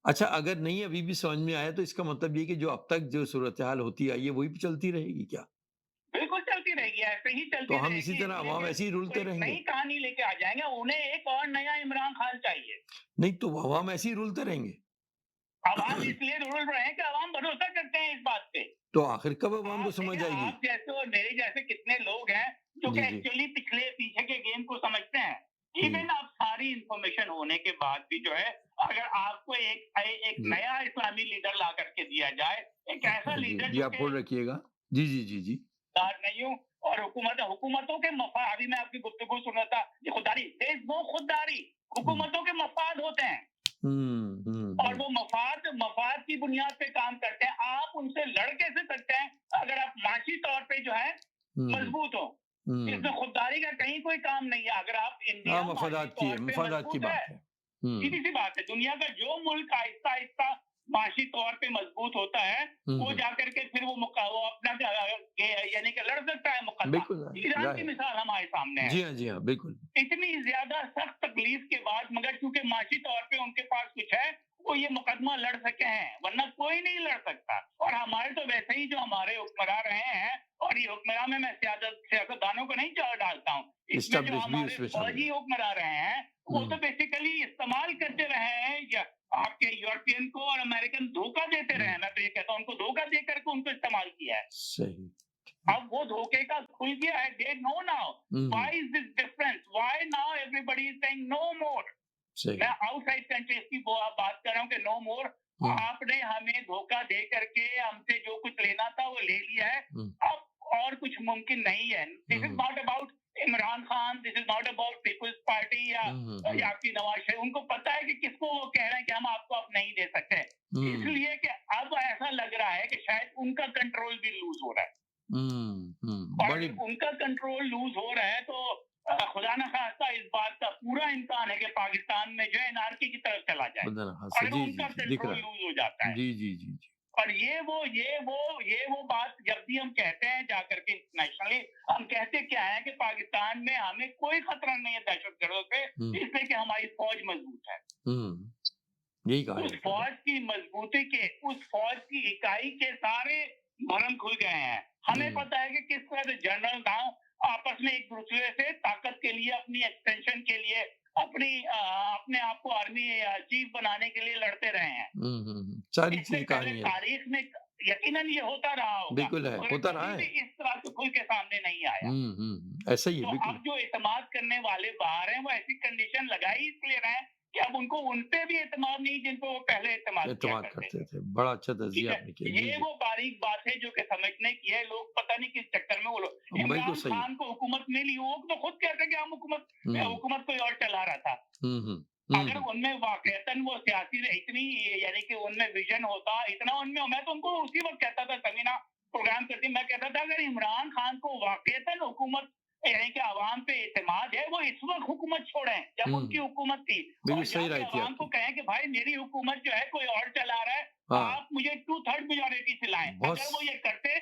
A: اچھا، اگر نہیں ابھی بھی سمجھ میں آیا تو اس کا مطلب یہ کہ جو اب تک جو صورتحال ہوتی آئی ہے وہی چلتی رہے گی کیا؟
K: بالکل چلتی رہے گی، ایسے ہی چلتی رہے گی.
A: تو ہم اسی طرح عوام ایسے ہی رولتے رہیں گے؟
K: نئی کہانی لے کے آ جائیں گے، انہیں ایک اور نیا عمران خان چاہیے.
A: نہیں تو عوام ایسے ہی رولتے رہیں گے.
K: عوام اس لیے رول رہے ہیں کہ عوام بھروسہ کرتے ہیں اس بات پہ.
A: تو آخر کب عوام کو سمجھ آئے گی؟
K: آپ جیسے اور میرے جیسے کتنے لوگ ہیں جو کہ ایکچولی پیچھے کے گیم کو سمجھتے ہیں. ایون آپ ساری انفارمیشن ہونے کے بعد بھی جو ہے، اگر آپ کو ایک نیا اسلامی لیڈر لا کر کے دیا جائے، ایک ایسا لیڈر
A: جی آپ بول رکھیے گا. جی جی جی جی
K: نہیں ہوں. اور حکومتوں کے مفاد، ابھی میں آپ کی گفتگو سن رہا تھا، یہ خودداری، وہ خودداری حکومتوں کے مفاد ہوتے ہیں. اور وہ مفاد کی بنیاد پہ کام کرتے ہیں. آپ ان سے لڑ کیسے سکتے ہیں اگر آپ معاشی طور پہ جو ہے مضبوط ہو؟ اس میں خودداری کا کہیں کوئی کام نہیں ہے. اگر آپ انڈیا
A: مفادات کی بات ہے،
K: سیدھی سی بات ہے. دنیا کا جو ملک آہستہ آہستہ معاشی طور پہ مضبوط ہوتا ہے، وہ جا کر کے پھر وہ اپنا یعنی کہ لڑ سکتا ہے مقدمہ. ایران کی مثال ہمارے سامنے ہے.
A: جی ہاں بالکل.
K: اتنی زیادہ سخت تکلیف کے بعد، مگر چونکہ معاشی طور پہ ان کے پاس کچھ ہے، وہ یہ مقدمہ لڑ سکے ہیں، ورنہ کوئی نہیں لڑ سکتا. اور ہمارے تو ویسے ہی جو ہمارے حکمراں رہے ہیں، اور یہ حکمراں میں سیاستدانوں کو نہیں ڈالتا ہوں، اس میں جو ہمارے فوجی حکمراں رہے ہیں، وہ تو بیسیکلی استعمال کرتے رہے ہیں یا آپ کے یورپین کو اور امریکن دھوکہ دیتے رہے ہیں. میں تو یہ کہتا ہوں ان کو دھوکہ دے کر کے ان کو استعمال کیا ہے.
A: صحیح.
K: اب وہ دھوکے کا کھل گیا ہے. they know now why is this difference, why now everybody is saying no more. میں آؤٹ سائڈ کنٹریز کی بات کر رہا ہوں کہ نو مور. آپ نے ہمیں دھوکہ دے کر کے ہم سے جو کچھ لینا تھا وہ لے لیا ہے. اب اور کچھ ممکن نہیں ہے. This is not about Imran Khan, this is not about Peoples Party یا آپ کی نواز شریف. ان کو پتا ہے کہ کس کو وہ کہہ رہے ہیں کہ ہم آپ کو اب نہیں دے سکتے, اس لیے کہ اب ایسا لگ رہا ہے کہ شاید ان کا کنٹرول بھی لوز ہو رہا ہے. اور ان کا کنٹرول لوز ہو رہا ہے تو خدا نہ خواستہ اس بات کا پورا امکان ہے کہ پاکستان میں جو ہے انارکی کی طرف چلا جائے اور ان کا کنٹرول لوز ہو جاتا ہے.
A: جی جی جی.
K: اور یہ وہ بات جب بھی ہم کہتے ہیں جا کر کے انٹرنیشنلی, ہم کہتے کیا ہے کہ پاکستان میں ہمیں کوئی خطرہ نہیں ہے دہشت گردوں سے, اس لیے کہ ہماری فوج مضبوط ہے.
A: یہی کہا
K: اس فوج کی مضبوطی کے, اس فوج کی اکائی کے سارے بھرم کھل گئے ہیں. ہمیں پتا ہے کہ کس طرح سے جنرل آپس میں ایک دوسرے سے طاقت کے لیے, اپنی ایکسٹینشن کے لیے, اپنے آپ کو آرمی چیف بنانے کے لیے لڑتے رہے ہیں.
A: ساری چیز کہانی ہے
K: تاریخ میں یقیناً یہ ہوتا رہا ہوگا.
A: بالکل ہے, ہوتا رہا ہے.
K: اس طرح سے کھل کے سامنے نہیں آیا.
A: ایسا ہی ہے.
K: اب جو اعتماد کرنے والے باہر ہیں وہ ایسی کنڈیشن لگائی اس لیے رہے ہیں کہ اب ان کو ان پہ بھی اعتماد نہیں جن کو وہ پہلے اعتماد
A: کرتے تھے. بڑا اچھا تجزیہ آپ نے کیا.
K: یہ وہ باریک بات ہے جو کہ سمجھنے کی ہے. لوگ پتہ نہیں کس چکر میں وہ لوگ عمران خان کو حکومت ملی, وہ تو خود کہتے کہ ہم حکومت کوئی اور چلا رہا تھا. اگر ان میں واقعتاً وہ سیاسی اتنی یعنی کہ ان میں ویژن ہوتا اتنا ان میں, میں تو ان کو اسی وقت کہتا تھا, سمینا پروگرام کرتی, میں کہتا تھا اگر عمران خان کو واقعتاً حکومت یعنی کہ عوام پہ اعتماد ہے, وہ اس وقت حکومت چھوڑیں جب ان کی حکومت تھی, اور عوام کو کہیں کہ بھائی میری حکومت جو ہے کوئی اور چلا رہا ہے, آپ مجھے 2/3 میجورٹی سے لائیں. اگر وہ یہ کرتے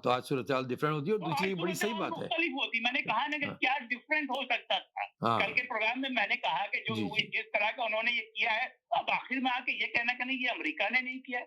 A: تو آج صورتحال ڈفرینٹ ہوتی ہے. اور دوسری بڑی صحیح بات ہے
K: مختلف ہوتی. میں نے کہا نا کہ کیا ڈفرینٹ ہو سکتا تھا. کل کے پروگرام میں میں نے کہا کہ جو جس طرح کا انہوں نے یہ کیا ہے, اب آخر میں آ کے یہ کہنا کہ نہیں یہ امریکہ نے نہیں کیا ہے.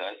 L: 10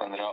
L: 15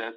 L: 10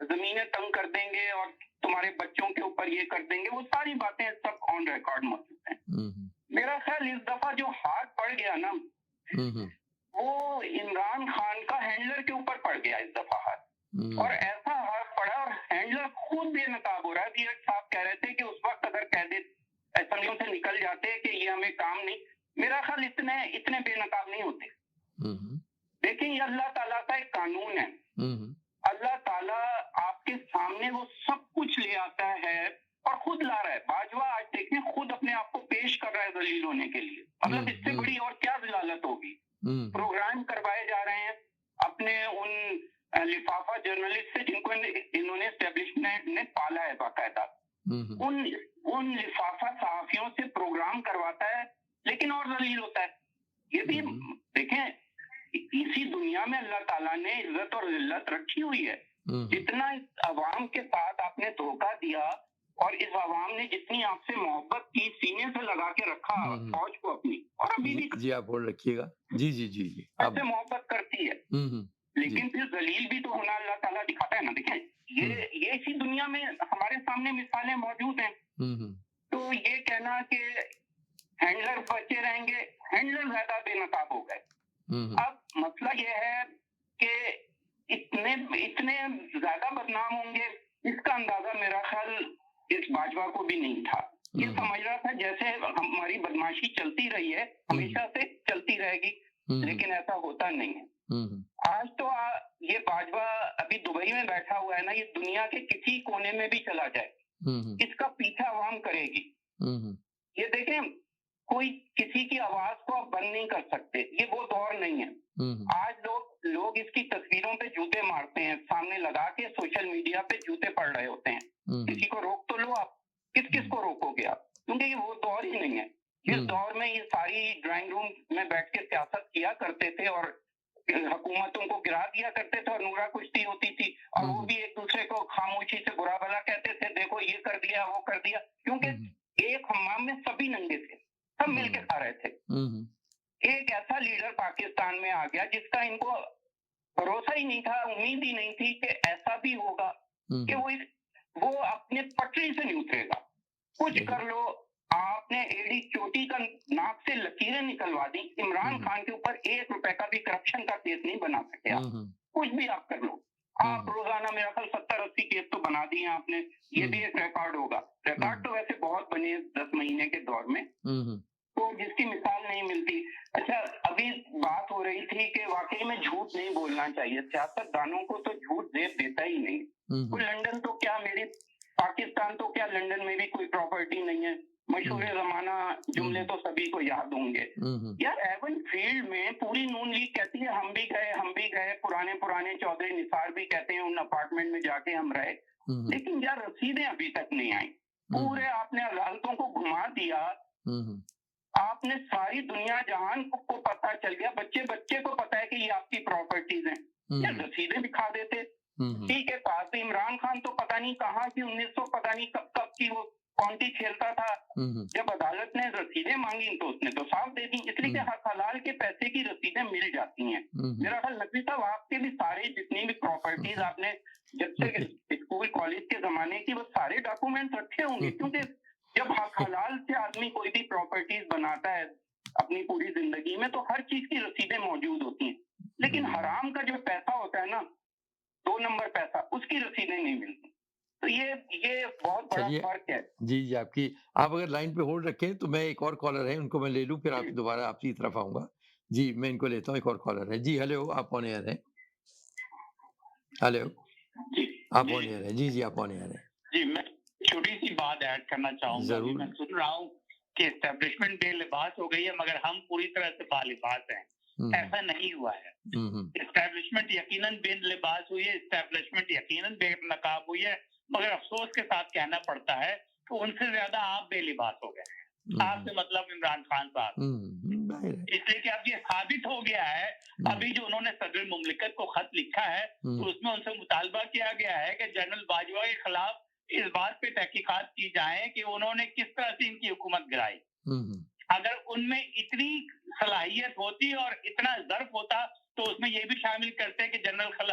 L: زمینیں تنگ کر دیں گے اور تمہارے بچوں کے اوپر یہ کر دیں گے، وہ ساری باتیں سب آن ریکارڈ موجود ہیں۔ میرا خیال اس دفعہ جو ہاتھ پڑ گیا نا وہ عمران خان کا ہینڈلر کے اوپر پڑ گیا اس دفعہ ہاتھ، اور ایسا ہاتھ پڑا اور ہینڈلر خود بے نقاب ہو رہا ہے۔ ویرٹ صاحب کہہ رہے تھے کہ اس وقت اگر قید اسمبلیوں سے نکل جاتے کہ یہ ہمیں کام نہیں، میرا خیال اتنے بے نقاب نہیں ہوتے۔ دیکھیں یہ اللہ تعالیٰ کا ایک قانون ہے، اللہ تعالیٰ آپ کے سامنے وہ سب کچھ لے آتا ہے اور خود لا رہا ہے۔ باجوہ آج دیکھیں خود اپنے آپ کو پیش کر رہا ہے ذلیل ہونے کے لیے، مطلب اس سے بڑی اور کیا ذلالت ہوگی۔ پروگرام کروائے جا رہے ہیں اپنے ان لفافہ جرنلسٹ سے جن کو انہوں نے اسٹیبلشمنٹ نے پالا ہے باقاعدہ، ان لفافہ صحافیوں سے پروگرام کرواتا ہے لیکن اور ذلیل ہوتا ہے۔ یہ بھی دیکھیں اسی دنیا میں اللہ تعالیٰ نے عزت اور ذلت رکھی ہوئی ہے۔ جتنا اس عوام کے ساتھ آپ نے دھوکہ دیا اور اس عوام نے جتنی آپ سے محبت کی، سینے سے لگا کے رکھا فوج کو اپنی، اور ابھی بھی
A: جی آپ بول رکھیے گا، جی جی جی جی
L: آپ سے محبت کرتی ہے، لیکن پھر ذلیل بھی تو ہونا اللہ تعالیٰ دکھاتا ہے نا۔ دیکھیں یہ اسی دنیا میں ہمارے سامنے مثالیں موجود ہیں۔ تو یہ کہنا کہ ہینڈلر بچے رہیں گے، ہینڈلر زیادہ بے نقاب ہو گئے۔ اب مسئلہ یہ ہے کہ اتنے زیادہ بدنام ہوں گے، اس کا اندازہ میرا خیال اس باجوہ کو بھی نہیں تھا۔ یہ سمجھ رہا تھا جیسے ہماری بدماشی چلتی رہی ہے ہمیشہ سے چلتی رہے گی، لیکن ایسا ہوتا نہیں ہے۔ آج تو یہ باجوہ ابھی دبئی میں بیٹھا ہوا ہے نا، یہ دنیا کے کسی کونے میں بھی چلا جائے اس کا پیچھا عوام کرے گی۔ یہ دیکھیں کوئی کسی کی آواز کو آپ بند نہیں کر سکتے، یہ وہ دور نہیں ہے۔ آج لوگ اس کی تصویروں پہ جوتے مارتے ہیں، سامنے لگا کے سوشل میڈیا پہ جوتے پڑ رہے ہوتے ہیں۔ کسی کو روک تو لو آپ، کس کو روکو گے آپ؟ کیونکہ یہ وہ دور ہی نہیں ہے۔ جس دور میں یہ ساری ڈرائنگ روم میں بیٹھ کے سیاست کیا کرتے تھے اور حکومتوں کو گرا دیا کرتے تھے اور نورا کشتی ہوتی تھی، اور وہ بھی ایک دوسرے کو خاموشی سے برا بھلا کہتے تھے، دیکھو یہ کر دیا وہ کر دیا، کیونکہ ایک حمام میں سبھی ننگے تھے، سب مل کے کھا رہے تھے۔ ایک ایسا لیڈر پاکستان میں آ گیا جس کا ان کو بھروسہ ہی نہیں تھا، امید ہی نہیں تھی کہ ایسا بھی ہوگا کہ وہ اپنے پٹری سے نہیں اترے گا۔ کچھ کر لو، آپ نے ایڑی چوٹی کا ناک سے لکیریں نکلوا دی، عمران خان کے اوپر 1 روپے کا بھی کرپشن کا کیس نہیں بنا سکے آپ، کچھ بھی آپ کر لو۔ آپ روزانہ میرا خیال 70-80 کیس تو بنا دیے آپ نے، یہ بھی ایک ریکارڈ ہوگا۔ ریکارڈ تو ویسے بہت بنے 10 مہینے کے دور میں، تو جس کی مثال نہیں ملتی۔ اچھا ابھی بات ہو رہی تھی کہ واقعی میں جھوٹ نہیں بولنا چاہیے، سیاست دانوں کو تو جھوٹ زیب دیتا ہی نہیں۔ کوئی لندن تو کیا، میری پاکستان تو کیا، لندن میں بھی کوئی پراپرٹی نہیں ہے، مشہور زمانہ جملے تو سبھی کو یاد ہوں گے۔ یار ایون فیلڈ میں پوری نون لیگ کہتی ہے ہم بھی گئے، پرانے چودھری نثار بھی کہتے ہیں ان اپارٹمنٹ میں جا کے ہم رہے، لیکن یار رسیدیں ابھی تک نہیں آئیں۔ پورے آپ نے عدالتوں کو گھما دیا، آپ نے ساری دنیا جہان کو پتا چل گیا، بچے کو پتا ہے کہ یہ آپ کی پراپرٹیز ہیں، یا رسیدیں دکھا دیتے۔ ٹھیک ہے، پاس عمران خان تو پتہ نہیں کہاں کی 1900 پتہ نہیں کب کی وہ کونٹی کھیلتا تھا، جب عدالت نے رسیدیں مانگی تو اس نے تو صاف دے دی، اس لیے کہ حلال کے پیسے کی رسیدیں مل جاتی ہیں۔ میرا خیال نقوی صاحب آپ کے بھی سارے جتنی بھی پراپرٹیز آپ نے جب سے اسکول کالج کے زمانے کی وہ سارے ڈاکومنٹ رکھے ہوں گے، کیونکہ جب حلال سے آدمی کوئی بھی پراپرٹیز بناتا ہے اپنی پوری زندگی میں تو ہر چیز کی رسیدیں موجود ہوتی ہیں، لیکن حرام کا جو پیسہ ہوتا ہے نا، 2 نمبر پیسہ، اس کی رسیدیں نہیں ملتی۔ تو یہ بہت بڑا فرق ہے۔
A: جی آپ اگر لائن پہ ہولڈ رکھیں تو میں ایک اور کالر ہے ان کو میں لے لوں، پھر آپ دوبارہ آپ کی طرف آؤں گا۔ جی میں ان کو لیتا ہوں، ایک اور کالر ہے۔ جی ہیلو، آپ آن ایئر ہیں۔ ہیلو، آپ آن ایئر ہیں۔ جی آپ آن ایئر ہیں۔
K: جی میں چھوٹی سی بات ایڈ کرنا چاہوں گا۔ میں سن رہا ہوں کہ اسٹیبلشمنٹ بے لباس ہو گئی ہے مگر ہم پوری طرح سے بالباس ہیں، ایسا نہیں ہوا ہے۔ اسٹیبلشمنٹ یقیناً بے لباس ہوئی ہے، اسٹیبلشمنٹ یقیناً بے نقاب ہوئی ہے، مگر افسوس کے ساتھ کہنا پڑتا ہے کہ ان سے زیادہ آپ بے لباس ہو گئے ہیں۔ آپ سے مطلب عمران خان صاحب، اس لیے کہ اب یہ ثابت ہو گیا ہے، ابھی جو انہوں نے صدر مملکت کو خط لکھا ہے تو اس میں ان سے مطالبہ کیا گیا ہے کہ جنرل باجوہ کے خلاف اس بات پہ تحقیقات کی جائیں کہ انہوں نے کس طرح سے ان کی حکومت گرائی۔ اگر ان میں اتنی صلاحیت ہوتی اور اتنا ظرف ہوتا تو اس میں یہ بھی شامل کرتے کہ general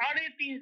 K: 3.5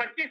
K: 25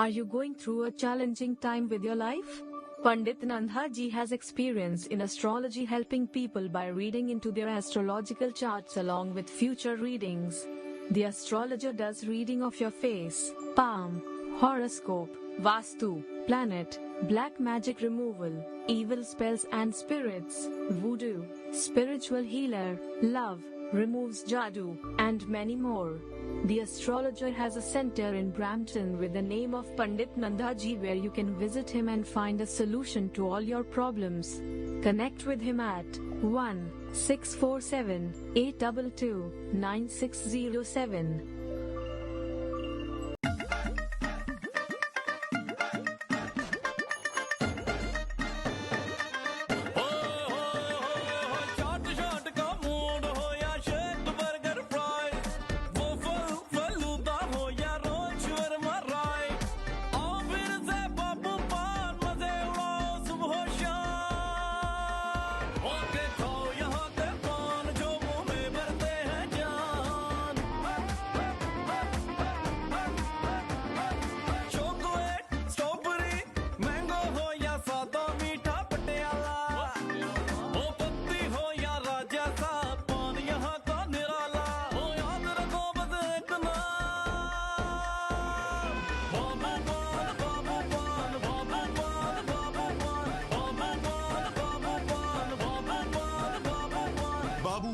C: Are you going through a challenging time with your life? Pandit Nandha ji has experience in astrology, helping people by reading into their astrological charts along with future readings. The astrologer does reading of your face, palm, horoscope, vastu, planet, black magic removal, evil spells and spirits, voodoo, spiritual healer, love, removes jadoo, and many more. The astrologer has a center in Brampton with the name of Pandit Nandha ji, where you can visit him and find a solution to all your problems. Connect with him at 1-647-822-9607.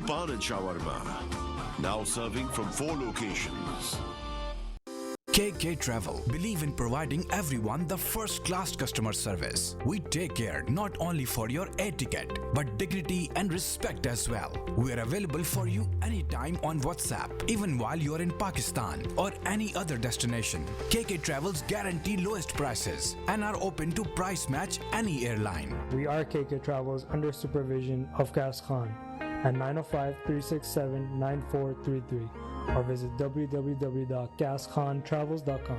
E: Pan and Shawarma, now serving from 4 locations.
F: KK Travel, believe in providing everyone the first-class customer service. We take care not only for your air ticket, but dignity and respect as well. We are available for you anytime on WhatsApp, even while you are in Pakistan or any other destination. KK Travels guarantee lowest prices and are open to price match any airline.
G: We are KK Travels under supervision of Gas Khan at 905-367-9433 or visit www.gaskhontravels.com.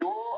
K: $2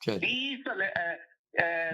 K: 20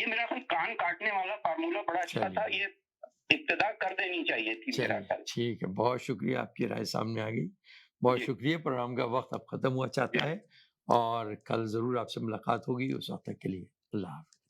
K: یہ میرا خیال کان کاٹنے والا formula بڑا اچھا تھا، یہ ابتدا کر دینی چاہیے تھی میرا خیال۔
A: ٹھیک ہے، بہت شکریہ، آپ کی رائے سامنے آ گئی، بہت شکریہ۔ پروگرام کا وقت اب ختم ہوا چاہتا ہے اور کل ضرور آپ سے ملاقات ہوگی، اس وقت تک کے لیے اللہ حافظ۔